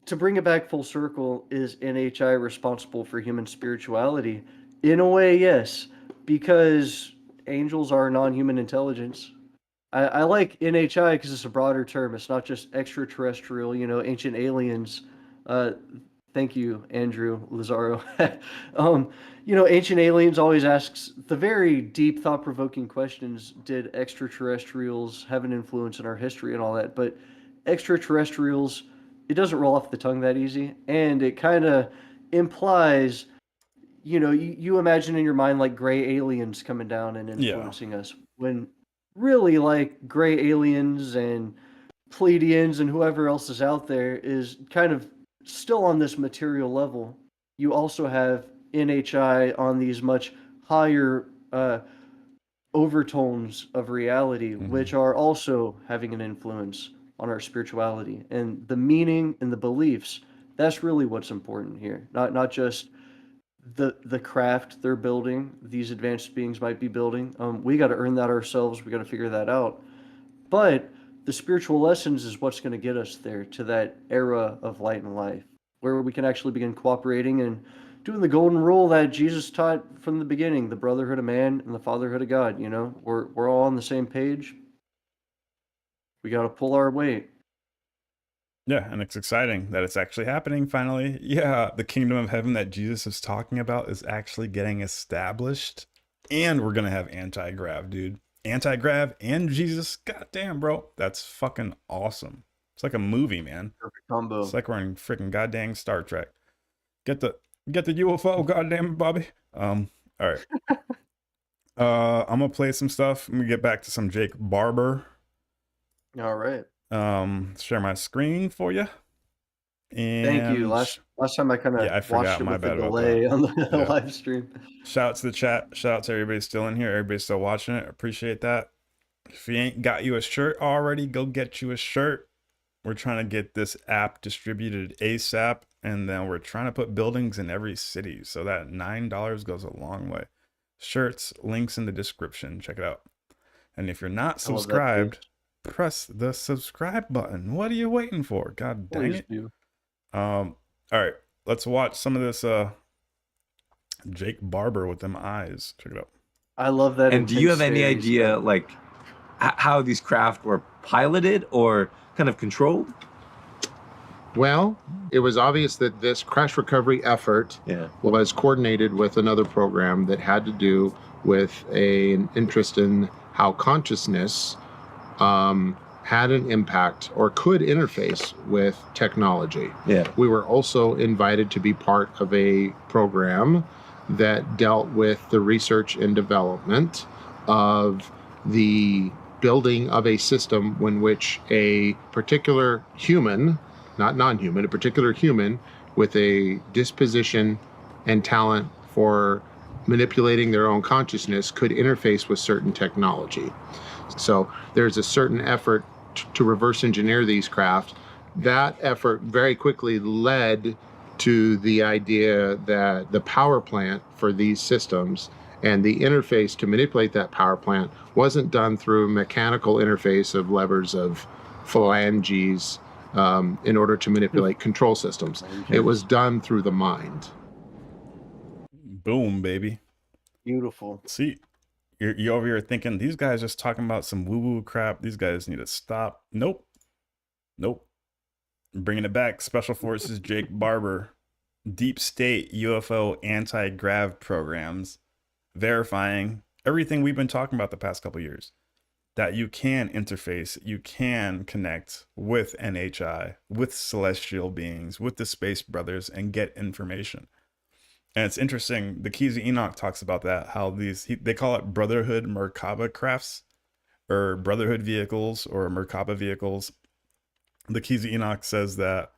to bring it back full circle, is NHI responsible for human spirituality? In a way, yes, because angels are non-human intelligence. I like NHI because it's a broader term. It's not just extraterrestrial, ancient aliens. Uh, Thank you, Andrew Lazaro. Ancient aliens always asks the very deep, thought-provoking questions. Did extraterrestrials have an influence in our history and all that? But extraterrestrials, it doesn't roll off the tongue that easy, and it kind of implies, you imagine in your mind like gray aliens coming down and Yeah. influencing us, when really like gray aliens and Pleiadians and whoever else is out there is kind of still on this material level. You also have NHI on these much higher overtones of reality, which are also having an influence on our spirituality and the meaning and the beliefs. That's really what's important here. Not just the craft they're building, these advanced beings might be building. We got to earn that ourselves. We got to figure that out. But the spiritual lessons is what's going to get us there, to that era of light and life, where we can actually begin cooperating and doing the golden rule that Jesus taught from the beginning: the brotherhood of man and the fatherhood of God. We're all on the same page. We got to pull our weight. Yeah, and it's exciting that it's actually happening finally. Yeah, the kingdom of heaven that Jesus is talking about is actually getting established. And we're going to have anti-grav, dude. Anti-grav and Jesus. Goddamn, bro. That's fucking awesome. It's like a movie, man. Perfect combo. It's like we're in freaking goddamn Star Trek. Get the UFO, goddamn Bobby. All right. I'm gonna play some stuff. Let me get back to some Jake Barber. All right. Share my screen for you. And Thank you. Last time I kind of I forgot. watched it My with the bad about delay that. on the Yeah. live stream. Shout out to the chat. Shout out to everybody still in here. Everybody still watching it. Appreciate that. If you ain't got you a shirt already, go get you a shirt. We're trying to get this app distributed ASAP, and then we're trying to put buildings in every city, so that $9 goes a long way. Shirts, links in the description. Check it out. And if you're not I love that, subscribed, press the subscribe button. What are you waiting for? God dang Please it. do. All right, let's watch some of this Jake Barber with them eyes. Check it out. I love that. And do you have intense any series. idea, like, how these craft were piloted or kind of controlled? Well, it was obvious that this crash recovery effort Yeah. was coordinated with another program that had to do with an interest in how consciousness had an impact or could interface with technology. Yeah. We were also invited to be part of a program that dealt with the research and development of the building of a system in which a particular human, not non-human, a particular human with a disposition and talent for manipulating their own consciousness could interface with certain technology. So there's a certain effort to reverse engineer these craft. That effort very quickly led to the idea that the power plant for these systems and the interface to manipulate that power plant wasn't done through a mechanical interface of levers of phalanges in order to manipulate control systems. It was done through the mind. Boom, baby. Beautiful. See, you're over here thinking these guys just talking about some woo-woo crap. These guys need to stop. Nope. Bringing it back. Special Forces Jake Barber. Deep state UFO anti-grav programs verifying everything we've been talking about the past couple years, that you can interface, you can connect with NHI, with celestial beings, with the Space Brothers, and get information. And it's interesting, the Keys of Enoch talks about that, how they call it Brotherhood Merkaba crafts, or Brotherhood vehicles, or Merkaba vehicles. The Keys of Enoch says that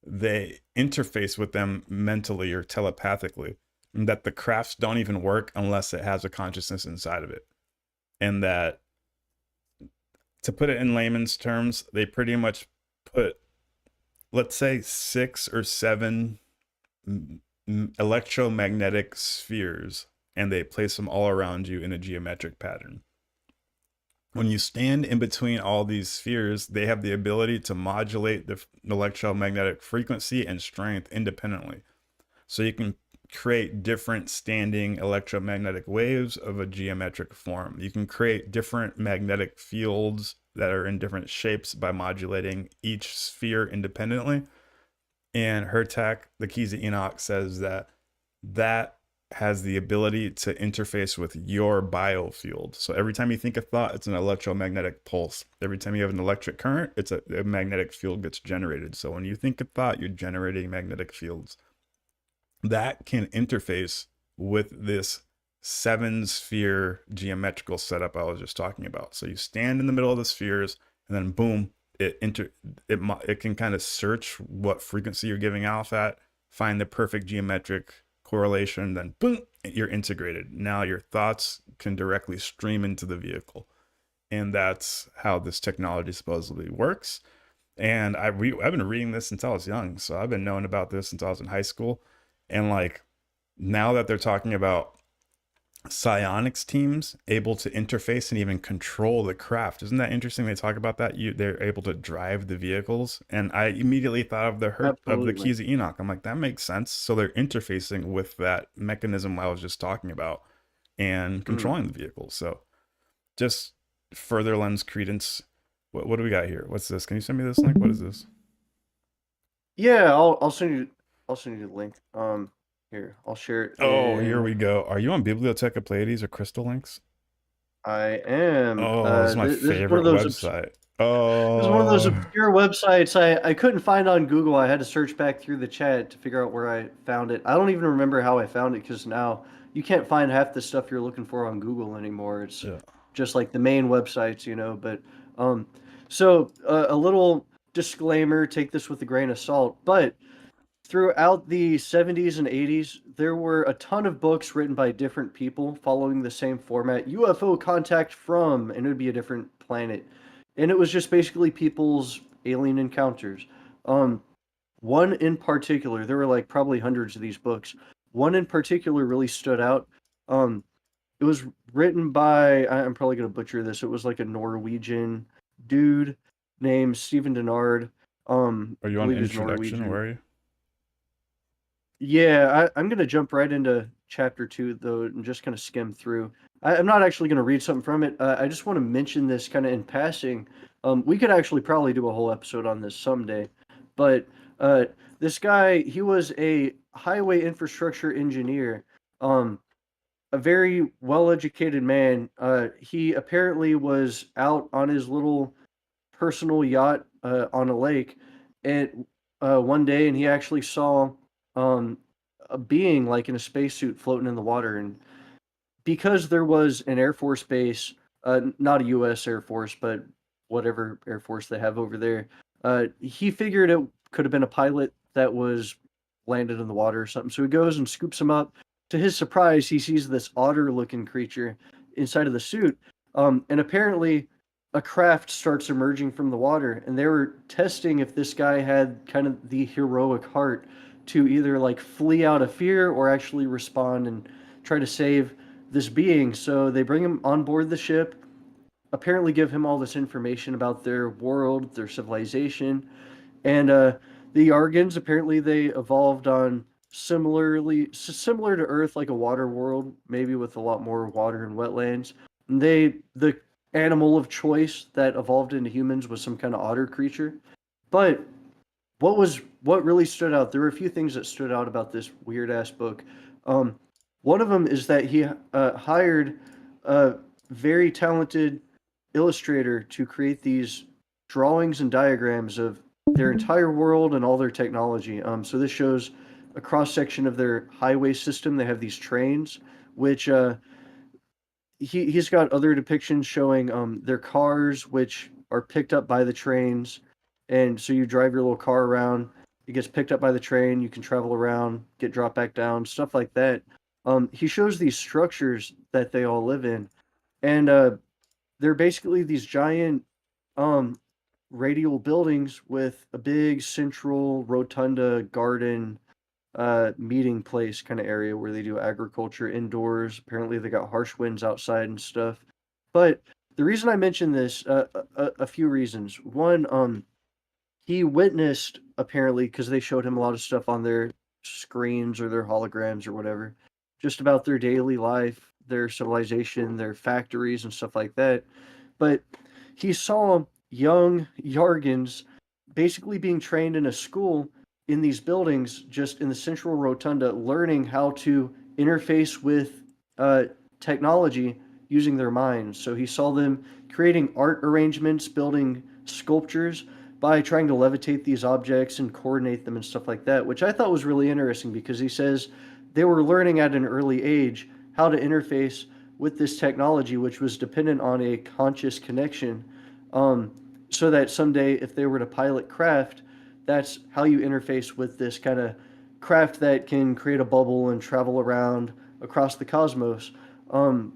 they interface with them mentally or telepathically, and that the crafts don't even work unless it has a consciousness inside of it. And that, to put it in layman's terms, they pretty much put, let's say, 6 or 7 electromagnetic spheres, and they place them all around you in a geometric pattern. When you stand in between all these spheres, they have the ability to modulate the electromagnetic frequency and strength independently. So you can create different standing electromagnetic waves of a geometric form. You can create different magnetic fields that are in different shapes by modulating each sphere independently. And Hertak, the Keys of Enoch, says that has the ability to interface with your biofield. So every time you think a thought, it's an electromagnetic pulse. Every time you have an electric current, it's a magnetic field gets generated. So when you think a thought, you're generating magnetic fields that can interface with this 7-sphere geometrical setup I was just talking about. So you stand in the middle of the spheres, and then boom, it can kind of search what frequency you're giving off at, find the perfect geometric correlation, then boom, you're integrated. Now your thoughts can directly stream into the vehicle. And that's how this technology supposedly works. And I've been reading this since I was young. So I've been knowing about this since I was in high school. And like, now that they're talking about psionics teams able to interface and even control the craft, isn't that interesting? They talk about that they're able to drive the vehicles, and I immediately thought of the Keys of Enoch. I'm like, that makes sense. So they're interfacing with that mechanism I was just talking about and controlling the vehicles. So just further lends credence. What do we got here? What's this? Can you send me this link? What is this? Yeah, I'll send you the link. Here, I'll share it. Oh, here we go. Are you on Bibliotheca Pleiades or Crystal Links? I am. Oh, this is my favorite website. This is one of those obscure websites I couldn't find on Google. I had to search back through the chat to figure out where I found it. I don't even remember how I found it, because now you can't find half the stuff you're looking for on Google anymore. It's just like the main websites, But so a little disclaimer: take this with a grain of salt. But throughout the 70s and 80s, there were a ton of books written by different people following the same format. UFO contact from, and it would be a different planet. And it was just basically people's alien encounters. One in particular, there were like probably hundreds of these books. One in particular really stood out. It was written by, I'm probably going to butcher this, it was like a Norwegian dude named Stephen Denard. Are you on introduction? Norwegian. Where are you? Yeah, I'm going to jump right into chapter 2, though, and just kind of skim through. I'm not actually going to read something from it. I just want to mention this kind of in passing. We could actually probably do a whole episode on this someday. But this guy, he was a highway infrastructure engineer, a very well-educated man. He apparently was out on his little personal yacht on a lake and one day, and he actually saw a being like in a spacesuit floating in the water. And because there was an Air Force base, not a U.S. Air Force, but whatever Air Force they have over there, he figured it could have been a pilot that was landed in the water or something. So he goes and scoops him up. To his surprise, he sees this otter-looking creature inside of the suit. And apparently a craft starts emerging from the water, and they were testing if this guy had kind of the heroic heart to either like flee out of fear or actually respond and try to save this being. So they bring him on board the ship, apparently give him all this information about their world, their civilization, And the Yargans, apparently they evolved on similar to Earth, like a water world, maybe with a lot more water and wetlands. And the animal of choice that evolved into humans was some kind of otter creature. But what really stood out? There were a few things that stood out about this weird ass book. Um, One of them is that he hired a very talented illustrator to create these drawings and diagrams of their entire world and all their technology. So this shows a cross section of their highway system. They have these trains, which he's got other depictions showing their cars, which are picked up by the trains, and so you drive your little car around. It gets picked up by the train. You can travel around, get dropped back down, stuff like that. He shows these structures that they all live in, and they're basically these giant um, radial buildings with a big central rotunda garden meeting place kind of area where they do agriculture indoors. Apparently, they got harsh winds outside and stuff. But the reason I mention this, a few reasons. One, he witnessed apparently because they showed him a lot of stuff on their screens or their holograms or whatever, just about their daily life, their civilization, their factories and stuff like that. But he saw young Yargans basically being trained in a school in these buildings, just in the central rotunda, learning how to interface with uh, technology using their minds. So he saw them creating art arrangements, building sculptures by trying to levitate these objects and coordinate them and stuff like that, which I thought was really interesting because he says they were learning at an early age how to interface with this technology, which was dependent on a conscious connection. Um, so that someday, if they were to pilot craft, that's how you interface with this kind of craft that can create a bubble and travel around across the cosmos. Um,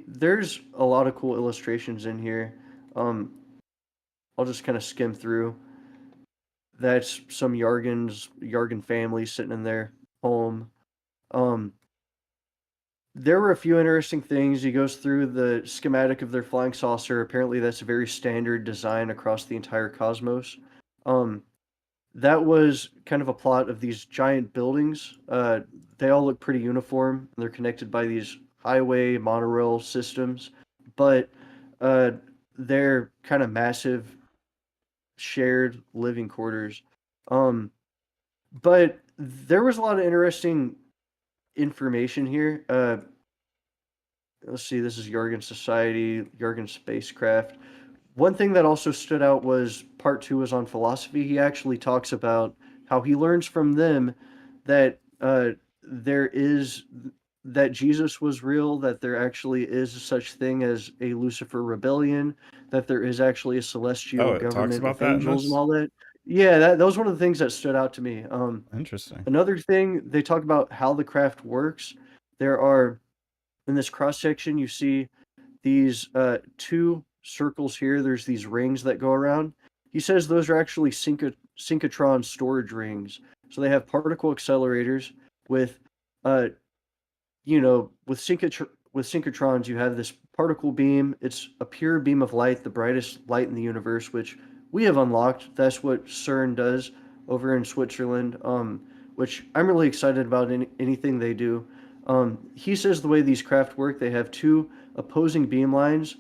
there's a lot of cool illustrations in here. Um, I'll just kind of skim through. That's some Yargan family sitting in their home. Um, there were a few interesting things. He goes through the schematic of their flying saucer. Apparently, that's a very standard design across the entire cosmos. Um, that was kind of a plot of these giant buildings. They all look pretty uniform. They're connected by these highway monorail systems, but uh, they're kind of massive shared living quarters. Um, but there was a lot of interesting information here. Let's see, this is Jorgen Society, Jorgen Spacecraft. One thing that also stood out was part two was on philosophy. He actually talks about how he learns from them that there is that Jesus was real, that there actually is such thing as a Lucifer rebellion, that there is actually a celestial Oh, it talks government about with that in angels and this? all that. Yeah, that was one of the things that stood out to me. Interesting. Another thing, they talk about how the craft works. There are in this cross section, you see these two circles here. There's these rings that go around. He says those are actually synchrotron storage rings. So they have particle accelerators with, uh, with synchrotrons, you have this particle beam. It's a pure beam of light, the brightest light in the universe, which we have unlocked. That's what CERN does over in Switzerland, which I'm really excited about anything they do. He says the way these craft work, they have two opposing beam lines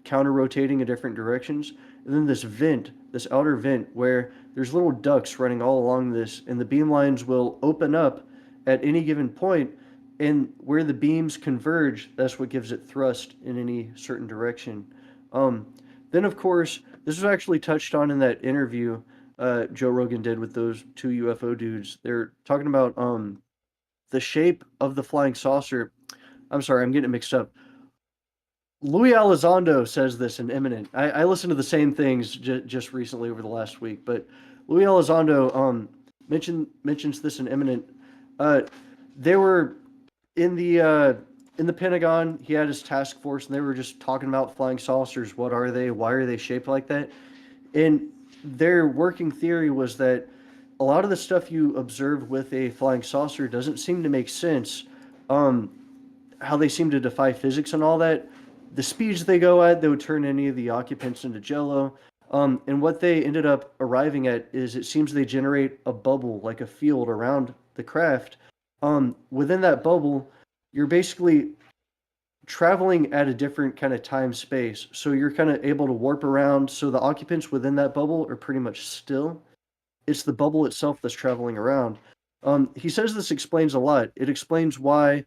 counter rotating in different directions. And then this vent, this outer vent, where there's little ducts running all along this, and the beam lines will open up at any given point, and where the beams converge, that's what gives it thrust in any certain direction. Um, then, of course, this was actually touched on in that interview Joe Rogan did with those two UFO dudes. They're talking about the shape of the flying saucer. I'm sorry, I'm getting it mixed up. Louis Elizondo says this in Imminent. I listened to the same things just recently over the last week, but Louis Elizondo mentions this in Imminent. They were in the Pentagon. He had his task force, and they were just talking about flying saucers. What are they? Why are they shaped like that? And their working theory was that a lot of the stuff you observe with a flying saucer doesn't seem to make sense. How they seem to defy physics and all that. The speeds they go at, they would turn any of the occupants into jello. And what they ended up arriving at is it seems they generate a bubble, like a field around the craft. Within that bubble, you're basically traveling at a different kind of time space. So you're kind of able to warp around. So the occupants within that bubble are pretty much still. It's the bubble itself that's traveling around. He says this explains a lot. It explains why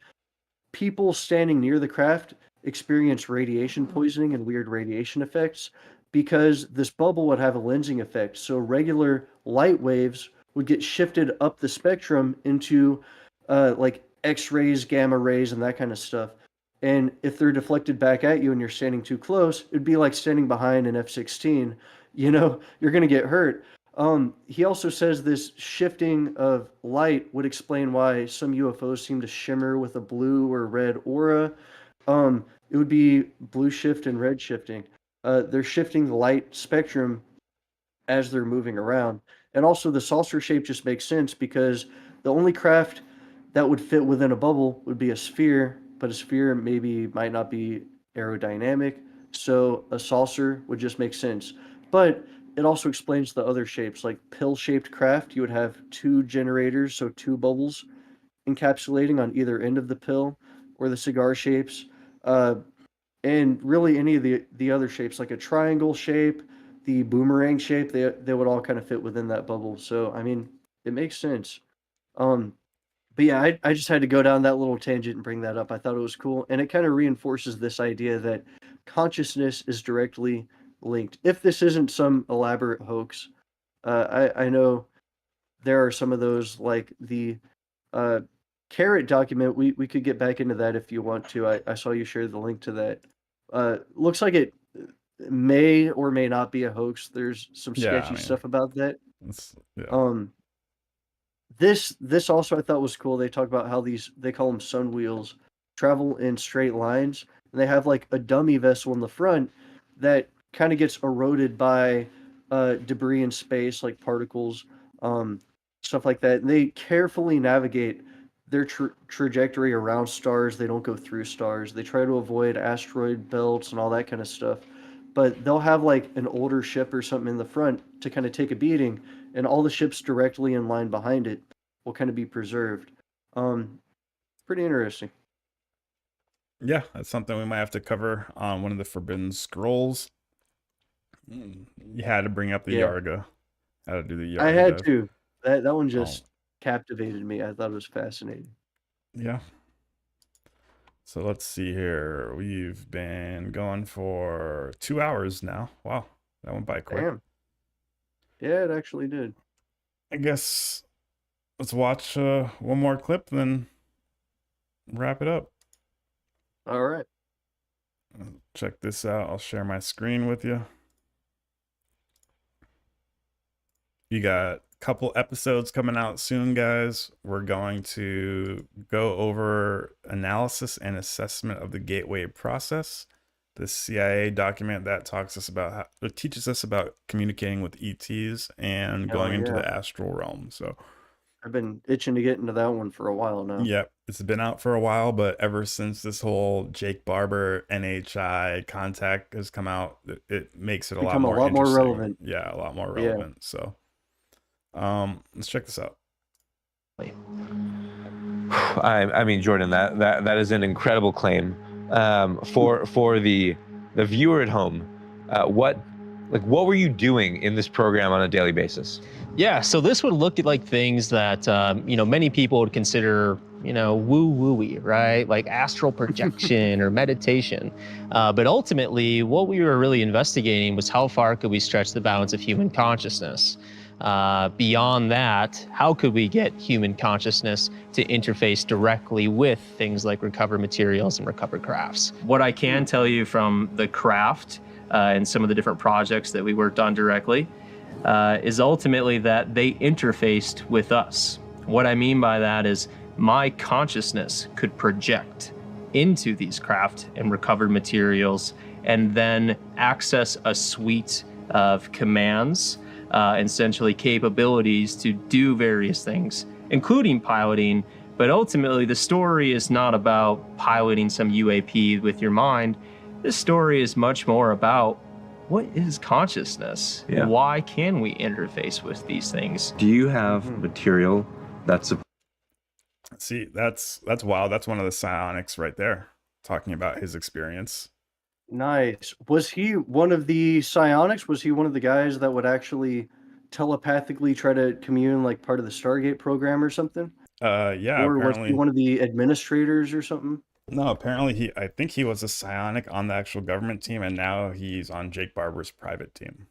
people standing near the craft experience radiation poisoning and weird radiation effects because this bubble would have a lensing effect. So regular light waves would get shifted up the spectrum into like X rays, gamma rays, and that kind of stuff. And if they're deflected back at you and you're standing too close, it'd be like standing behind an F-16. You know, you're going to get hurt. He also says this shifting of light would explain why some UFOs seem to shimmer with a blue or red aura. It would be blue shift and red shifting. They're shifting the light spectrum as they're moving around. And also the saucer shape just makes sense because the only craft that would fit within a bubble would be a sphere, but a sphere maybe might not be aerodynamic. So a saucer would just make sense. But it also explains the other shapes, like pill-shaped craft. You would have two generators, so two bubbles encapsulating on either end of the pill, or the cigar shapes, and really any of the other shapes, like a triangle shape, the boomerang shape. They would all kind of fit within that bubble. So I mean, it makes sense. Um, but yeah, I just had to go down that little tangent and bring that up. I thought it was cool, and it kind of reinforces this idea that consciousness is directly linked. If this isn't some elaborate hoax, I know there are some of those, like the uh, carrot document. We could get back into that if you want to. I saw you share the link to that. Looks like it may or may not be a hoax. There's some Yeah, sketchy stuff about that. yeah. Um, this also I thought was cool. They talk about how they call them sun wheels travel in straight lines, and they have like a dummy vessel in the front that kind of gets eroded by debris in space, like particles, stuff like that. And they carefully navigate their trajectory around stars. They don't go through stars. They try to avoid asteroid belts and all that kind of stuff. But they'll have like an older ship or something in the front to kind of take a beating, and all the ships directly in line behind it will kind of be preserved. Pretty interesting. Yeah, that's something we might have to cover on one of the Forbidden Scrolls. You had to bring up the Yeah. Yarga. How to do the Yarga. I had dive. to. That one just captivated me. I thought it was fascinating. Yeah. So let's see here. We've been going for 2 hours now. Wow, that went by quick. Damn. Yeah, it actually did. I guess let's watch one more clip, then wrap it up. All right. Check this out. I'll share my screen with you. You got a couple episodes coming out soon, guys. We're going to go over analysis and assessment of the gateway process. The CIA document that teaches us about communicating with ETs and going into the astral realm. So I've been itching to get into that one for a while now. yep, it's been out for a while, but ever since this whole Jake Barber NHI contact has come out, it makes it a lot more relevant. Yeah, a lot more relevant. So let's check this out. I mean, Jordan, that is an incredible claim. For the viewer at home, what were you doing in this program on a daily basis? Yeah, so this would look at like things that many people would consider woo-woo-y, right? Like astral projection or meditation. But ultimately, what we were really investigating was how far could we stretch the bounds of human consciousness. Beyond that, how could we get human consciousness to interface directly with things like recovered materials and recovered crafts? What I can tell you from the craft and some of the different projects that we worked on directly is ultimately that they interfaced with us. What I mean by that is my consciousness could project into these craft and recovered materials and then access a suite of commands, essentially capabilities to do various things, including piloting. But ultimately, the story is not about piloting some UAP with your mind. This story is much more about what is consciousness? Yeah. Why can we interface with these things? Do you have material that's See, that's wild. That's one of the psionics right there, talking about his experience. Nice. Was he one of the psionics? Was he one of the guys that would actually telepathically try to commune like part of the Stargate program or something? Yeah, Or was he apparently. one of the administrators or something? No, apparently I think he was a psionic on the actual government team, and now he's on Jake Barber's private team.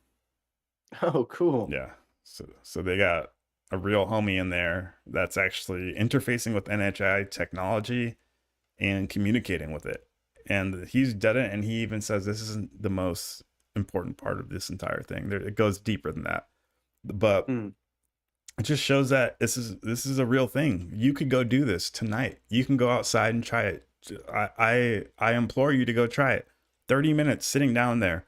Oh, cool. Yeah. So they got a real homie in there that's actually interfacing with NHI technology and communicating with it. And he's done it, and he even says this isn't the most important part of this entire thing. It goes deeper than that. But it just shows that this is a real thing. You could go do this tonight. You can go outside and try it. I implore you to go try it. 30 minutes sitting down there.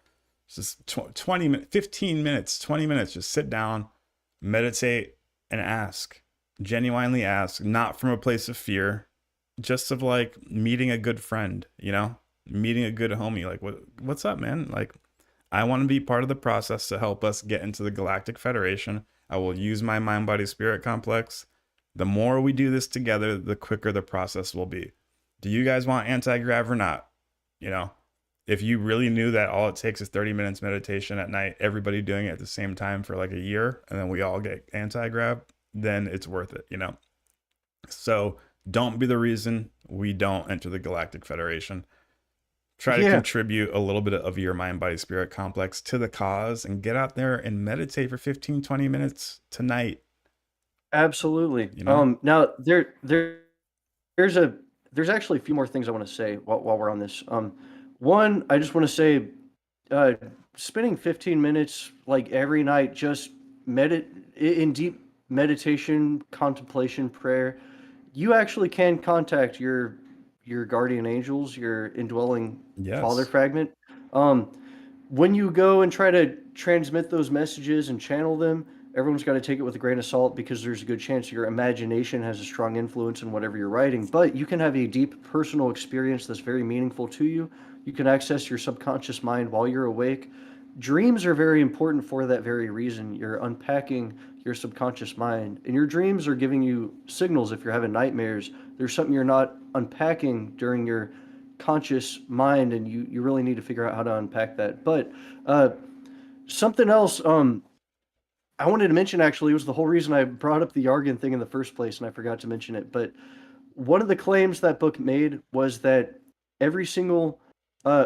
Just 20 minutes, 15 minutes, 20 minutes. Just sit down, meditate, and ask. Genuinely ask, not from a place of fear, just of like meeting a good friend, meeting a good homie. Like, what's up, man? Like, I want to be part of the process to help us get into the Galactic Federation. I will use my mind, body, spirit complex. The more we do this together, the quicker the process will be. Do you guys want anti-grav or not? If you really knew that all it takes is 30 minutes meditation at night, everybody doing it at the same time for like a year, and then we all get anti-grav, then it's worth it, So don't be the reason we don't enter the Galactic Federation. Try to contribute a little bit of your mind, body, spirit complex to the cause, and get out there and meditate for 15, 20 minutes tonight. Absolutely. Now there's actually a few more things I want to say while we're on this. One, I just want to say, spending 15 minutes like every night just in deep meditation, contemplation, prayer, you actually can contact your guardian angels, your indwelling father fragment. When you go and try to transmit those messages and channel them, everyone's got to take it with a grain of salt because there's a good chance your imagination has a strong influence in whatever you're writing. But you can have a deep personal experience that's very meaningful to you. You can access your subconscious mind while you're awake. Dreams are very important for that very reason. You're unpacking your subconscious mind, and your dreams are giving you signals. If you're having nightmares, there's something you're not unpacking during your conscious mind, and you really need to figure out how to unpack that. But something else I wanted to mention, actually, was the whole reason I brought up the Yargan thing in the first place, and I forgot to mention it. But one of the claims that book made was that every single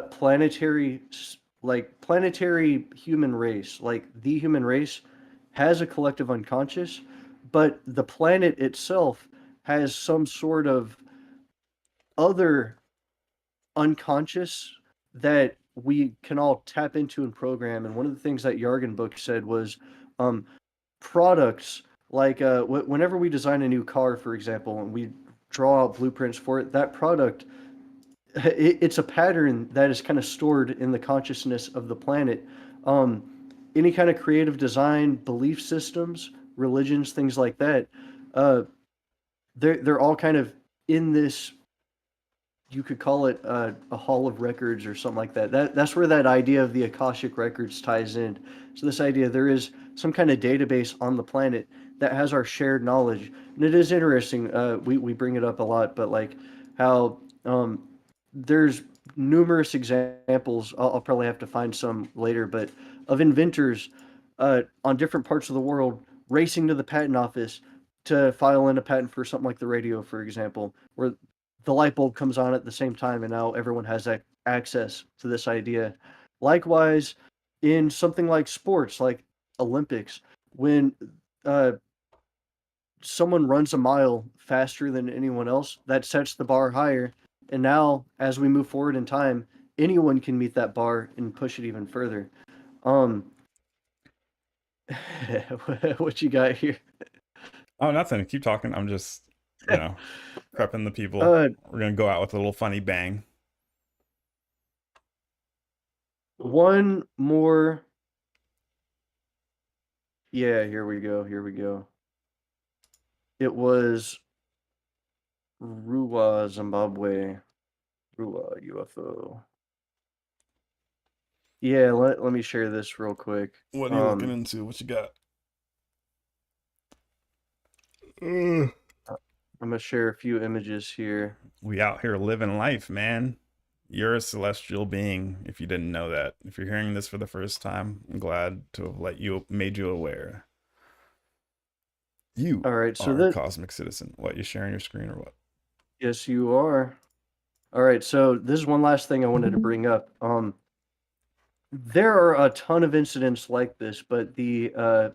planetary human race, like the human race, has a collective unconscious, but the planet itself has some sort of other unconscious that we can all tap into and program. And one of the things that Yargan book said was products like whenever we design a new car, for example, and we draw out blueprints for it, that product, it's a pattern that is kind of stored in the consciousness of the planet. Any kind of creative design, belief systems, religions, things like that, they're all kind of in this. You could call it a hall of records or something like that. That's where that idea of the Akashic records ties in. So this idea there is some kind of database on the planet that has our shared knowledge, and it is interesting. We bring it up a lot, but like how there's numerous examples. I'll probably have to find some later, but of inventors on different parts of the world racing to the patent office to file in a patent for something like the radio, for example, where the light bulb comes on at the same time, and now everyone has access to this idea. Likewise, in something like sports, like Olympics, when someone runs a mile faster than anyone else, that sets the bar higher. And now, as we move forward in time, anyone can meet that bar and push it even further. What you got here? Oh, nothing. Keep talking. I'm just, prepping the people. We're gonna go out with a little funny bang. One more. Yeah, here we go. It was Ruwa, Zimbabwe. Ruwa UFO. Yeah, let me share this real quick. What are you looking into? What you got? Mm. I'm gonna share a few images here. We out here living life, man. You're a celestial being. If you didn't know that, if you're hearing this for the first time, I'm glad to have made you aware. You All right, so are a this, cosmic citizen. What, you sharing your screen or what? yes, you are. All right, so this is one last thing I wanted to bring up. There are a ton of incidents like this, but the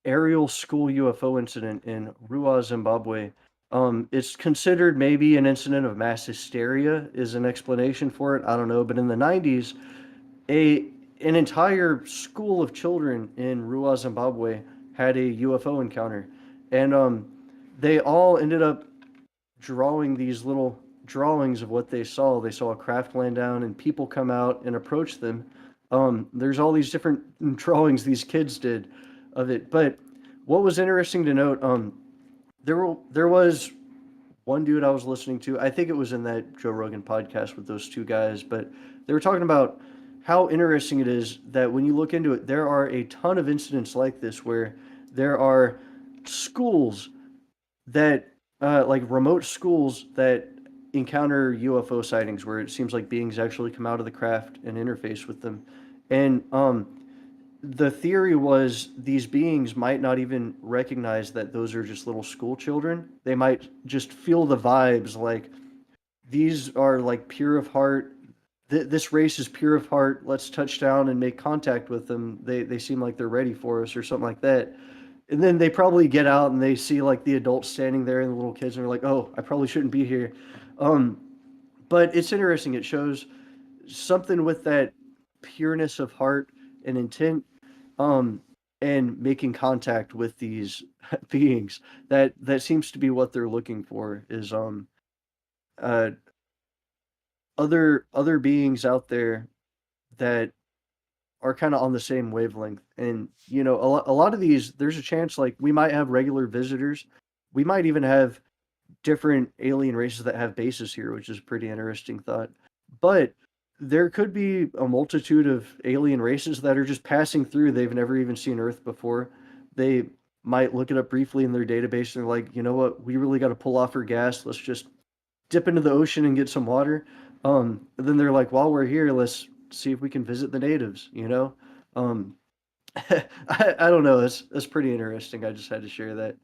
aerial school UFO incident in Ruwa, Zimbabwe, it's considered maybe an incident of mass hysteria is an explanation for it. I don't know, but in the 90s, a an entire school of children in Ruwa, Zimbabwe had a UFO encounter, and they all ended up drawing these little drawings of what they saw. They saw a craft land down, and people come out and approach them. There's all these different drawings these kids did of it. But what was interesting to note, there was one dude I was listening to. I think it was in that Joe Rogan podcast with those two guys, but they were talking about how interesting it is that when you look into it, there are a ton of incidents like this where there are schools that like remote schools that encounter UFO sightings where it seems like beings actually come out of the craft and interface with them. And the theory was these beings might not even recognize that those are just little school children. They might just feel the vibes like these are like pure of heart. This race is pure of heart. Let's touch down and make contact with them. They seem like they're ready for us or something like that. And then they probably get out and they see like the adults standing there and the little kids and they're like, "Oh, I probably shouldn't be here." Um, but it's interesting. It shows something with that pureness of heart and intent, um, and making contact with these beings. That seems to be what they're looking for. Is uh other beings out there that are kind of on the same wavelength. And a lot of these, there's a chance like we might have regular visitors. We might even have different alien races that have bases here, which is a pretty interesting thought. But there could be a multitude of alien races that are just passing through. They've never even seen Earth before. They might look it up briefly in their database and they're like, you know what, we really got to pull off our gas. Let's just dip into the ocean and get some water. And then they're like, while we're here, let's see if we can visit the natives. Um, I don't know. That's pretty interesting. I just had to share that.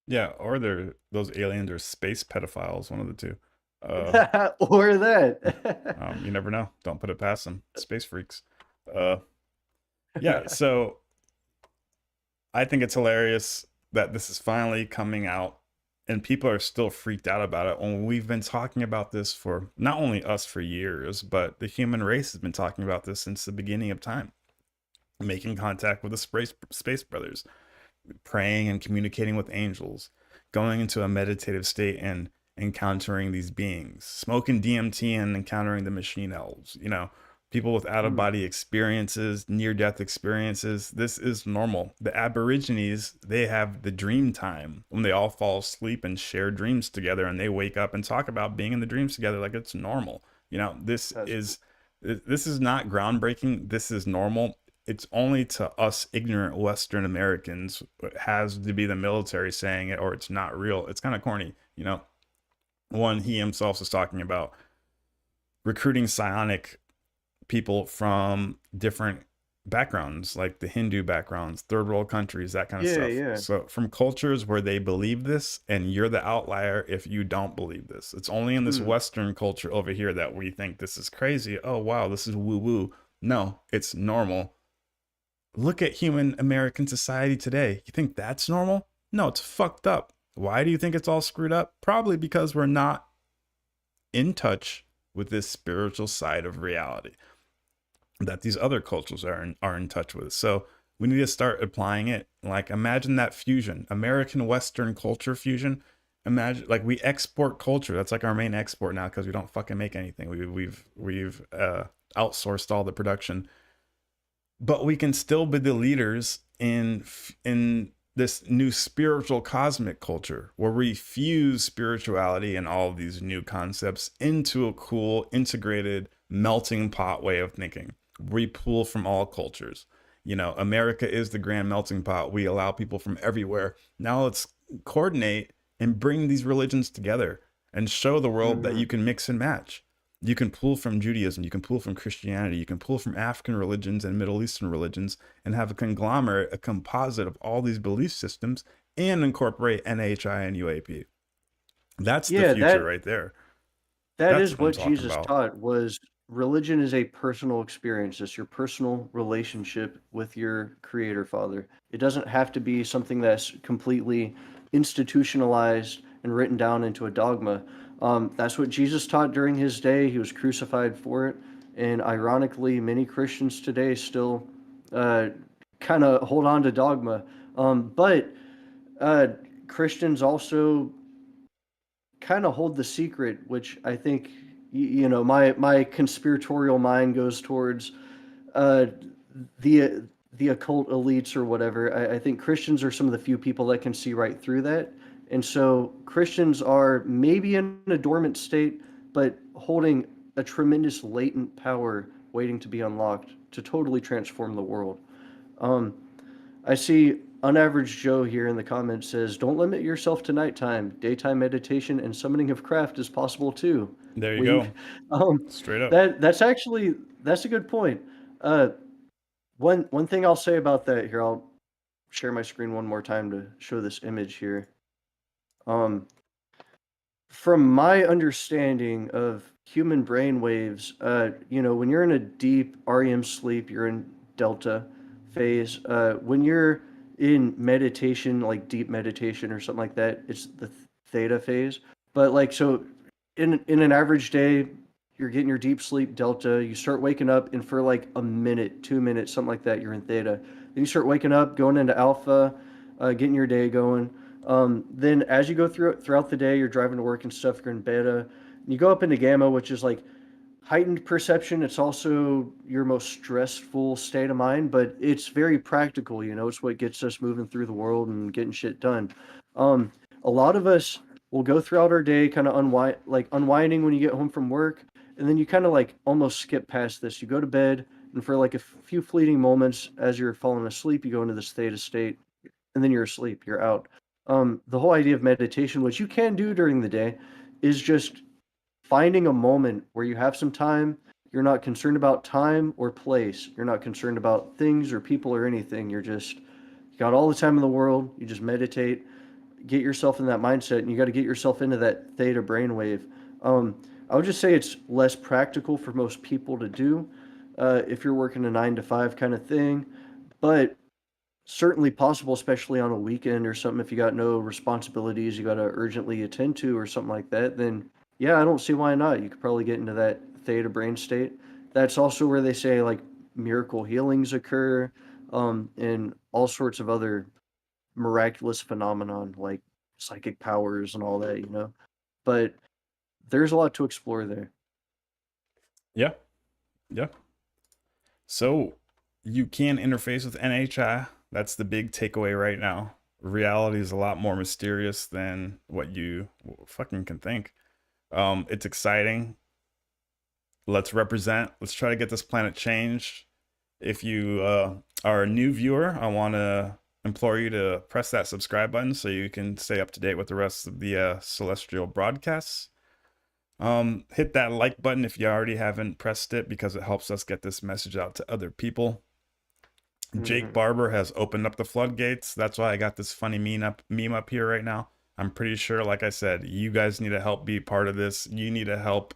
Yeah, or those aliens are space pedophiles, one of the two. Uh, Or that. you never know. Don't put it past them. Space freaks. Uh, yeah, so I think it's hilarious that this is finally coming out and people are still freaked out about it when we've been talking about this for not only us for years, but the human race has been talking about this since the beginning of time. Making contact with the space brothers, praying and communicating with angels, going into a meditative state and encountering these beings, smoking DMT and encountering the machine elves, people with out of body experiences, near death experiences. This is normal. The Aborigines, they have the dream time when they all fall asleep and share dreams together and they wake up and talk about being in the dreams together like it's normal. This is not groundbreaking. This is normal. It's only to us ignorant Western Americans it has to be the military saying it or it's not real. It's kind of corny, One, he himself is talking about recruiting psionic people from different backgrounds, like the Hindu backgrounds, third world countries, that kind of stuff. Yeah. So from cultures where they believe this, and you're the outlier if you don't believe this. It's only in this Western culture over here that we think this is crazy. Oh, wow, this is woo woo. No, it's normal. Look at human American society today. You think that's normal? No, it's fucked up. Why do you think it's all screwed up? Probably because we're not in touch with this spiritual side of reality that these other cultures are in touch with. So we need to start applying it. Like imagine that fusion, American Western culture fusion. Imagine like we export culture. That's like our main export now because we don't fucking make anything. We've outsourced all the production, but we can still be the leaders in this new spiritual cosmic culture where we fuse spirituality and all of these new concepts into a cool integrated melting pot way of thinking. We pull from all cultures. You know, America is the grand melting pot. We allow people from everywhere. Now let's coordinate and bring these religions together and show the world that you can mix and match. You can pull from Judaism, you can pull from Christianity, you can pull from African religions and Middle Eastern religions and have a conglomerate, a composite of all these belief systems and incorporate NHI and UAP. That's the future right there. That That's is what I'm what talking Jesus about. taught was religion is a personal experience. It's your personal relationship with your creator father. It doesn't have to be something that's completely institutionalized and written down into a dogma. That's what Jesus taught during his day. He was crucified for it. And ironically, many Christians today still kind of hold on to dogma. But Christians also kind of hold the secret, which I think you know my conspiratorial mind goes towards uh, the occult elites or whatever. I think Christians are some of the few people that can see right through that, and so Christians are maybe in a dormant state, but holding a tremendous latent power waiting to be unlocked to totally transform the world. Um, I see Unaverage Joe here in the comments says, "Don't limit yourself to nighttime. Daytime meditation and summoning of craft is possible too." There you Wink. go. Um, Straight up. that's actually that's a good point. Uh, one thing I'll say about that here, I'll share my screen one more time to show this image here. Um, from my understanding of human brain waves, you know, when you're in a deep REM sleep, you're in delta phase. When you're in meditation, like deep meditation or something like that, it's the theta phase. But like, so in an average day, you're getting your deep sleep delta. You start waking up, and for like a minute, 2 minutes, something like that, you're in theta. Then you start waking up, going into alpha, getting your day going. Then as you go throughout the day, you're driving to work and stuff, you're in beta. And you go up into gamma, which is like heightened perception. It's also your most stressful state of mind, but it's very practical. You know, it's what gets us moving through the world and getting shit done. A lot of us will go throughout our day kind of unwinding when you get home from work, and then you kind of like almost skip past this. You go to bed, and for like a few fleeting moments as you're falling asleep, you go into this theta state, and then you're asleep, you're out. The whole idea of meditation, which you can do during the day, is just finding a moment where you have some time. You're not concerned about time or place. You're not concerned about things or people or anything. You got all the time in the world. You just meditate, get yourself in that mindset, and you got to get yourself into that theta brainwave. I would just say it's less practical for most people to do if you're working a 9 to 5 kind of thing, but certainly possible, especially on a weekend or something. If you got no responsibilities you got to urgently attend to or something like that, then yeah, I don't see why not. You could probably get into that theta brain state. That's also where they say like miracle healings occur, and all sorts of other miraculous phenomenon like psychic powers and all that, you know. But there's a lot to explore there. Yeah. Yeah. So you can interface with NHI. That's the big takeaway right now. Reality is a lot more mysterious than what you fucking can think. It's exciting. Let's represent. Let's try to get this planet changed. If you are a new viewer, I want to implore you to press that subscribe button so you can stay up to date with the rest of the celestial broadcasts. Hit that like button if you already haven't pressed it, because it helps us get this message out to other people. Jake Barber has opened up the floodgates. That's why I got this funny meme up here right now. I'm pretty sure, like I said, you guys need to help be part of this. You need to help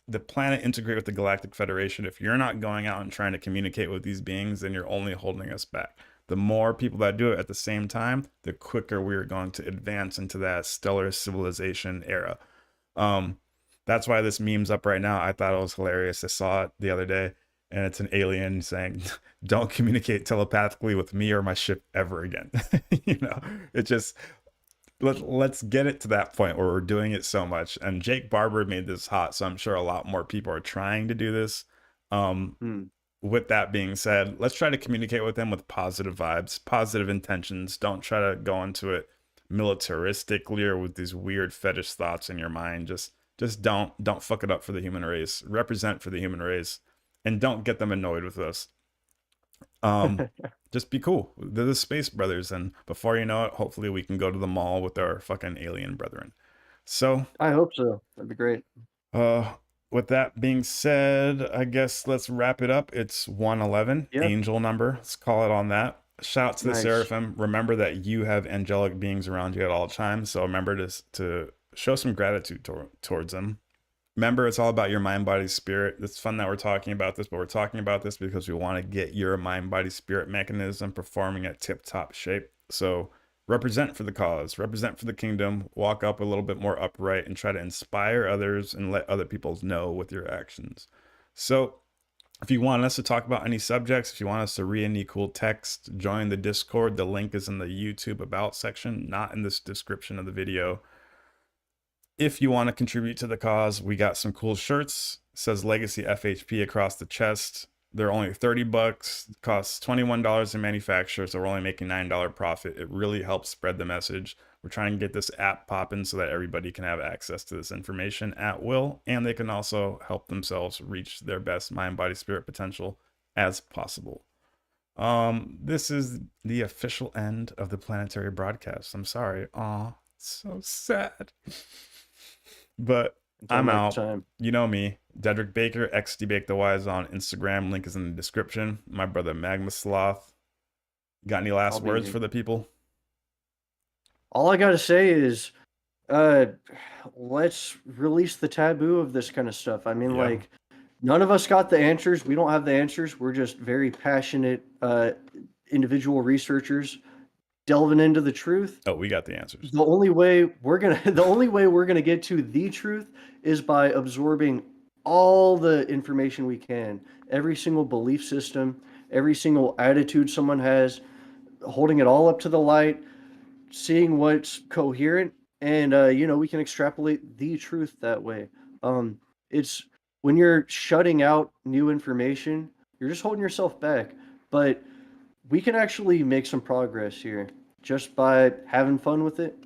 the planet integrate with the Galactic Federation. If you're not going out and trying to communicate with these beings, then you're only holding us back. The more people that do it at the same time, the quicker we're going to advance into that stellar civilization era. That's why this meme's up right now. I thought it was hilarious. I saw it the other day, and it's an alien saying, "Don't communicate telepathically with me or my ship ever again." You know, it just, let's get it to that point where we're doing it so much. And Jake Barber made this hot, so I'm sure a lot more people are trying to do this. With that being said, let's try to communicate with them with positive vibes, positive intentions. Don't try to go into it militaristically or with these weird fetish thoughts in your mind. Just Just don't fuck it up for the human race. Represent for the human race, and don't get them annoyed with us. Just be cool. They're the Space Brothers, and before you know it, hopefully we can go to the mall with our fucking alien brethren. So, I hope so. That'd be great. with that being said, I guess let's wrap it up. It's 111, Yeah. angel number. Let's call it on that. Shout out to the Nice. seraphim. Remember that you have angelic beings around you at all times. So remember to show some gratitude towards them. Remember, it's all about your mind, body, spirit. It's fun that we're talking about this, but we're talking about this because we want to get your mind, body, spirit mechanism performing at tip-top shape. So represent for the cause, represent for the kingdom, walk up a little bit more upright, and try to inspire others and let other people know with your actions. So if you want us to talk about any subjects, if you want us to read any cool text, join the Discord. The link is in the YouTube About section, not in this description of the video. If you want to contribute to the cause, we got some cool shirts. It says Legacy FHP across the chest. They're only $30. It costs $21 to manufacture, so we're only making $9 profit. It really helps spread the message. We're trying to get this app popping so that everybody can have access to this information at will, and they can also help themselves reach their best mind, body, spirit potential as possible. This is the official end of the planetary broadcast. I'm sorry. Aw, so sad. But Until I'm next out. time. You know me, Dedrick Baker, XDBakeTheWise on Instagram. Link is in the description. My brother Magma Sloth. Got any last I'll be words here. for the people? All I gotta say is, let's release the taboo of this kind of stuff. I mean, Yeah. like, none of us got the answers. We don't have the answers. We're just very passionate individual researchers delving into the truth. Oh, we got the answers. The only way we're gonna get to the truth is by absorbing all the information we can, every single belief system, every single attitude someone has, holding it all up to the light, seeing what's coherent, and we can extrapolate the truth that way. It's when you're shutting out new information, you're just holding yourself back. But we can actually make some progress here just by having fun with it.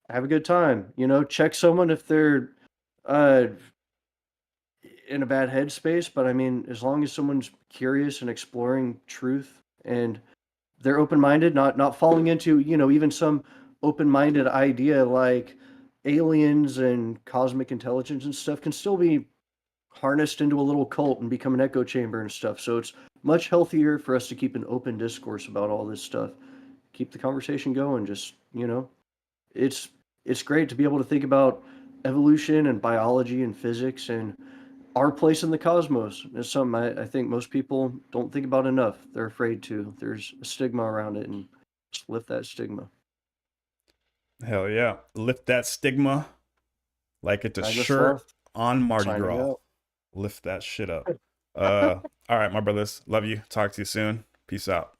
Have a good time. Check someone if they're uh, in a bad headspace. But I mean, as long as someone's curious and exploring truth and they're open-minded, not falling into even some open-minded idea like aliens and cosmic intelligence and stuff can still be harnessed into a little cult and become an echo chamber and stuff. So it's much healthier for us to keep an open discourse about all this stuff. Keep the conversation going. Just it's great to be able to think about evolution and biology and physics and our place in the cosmos. It's something I think most people don't think about enough. They're afraid to. There's a stigma around it, and just lift that stigma. Hell yeah. Lift that stigma like it's a Magma shirt Sloth, on Mardi signing Gras. out. Lift that shit up. All right, my brothers. Love you. Talk to you soon. Peace out.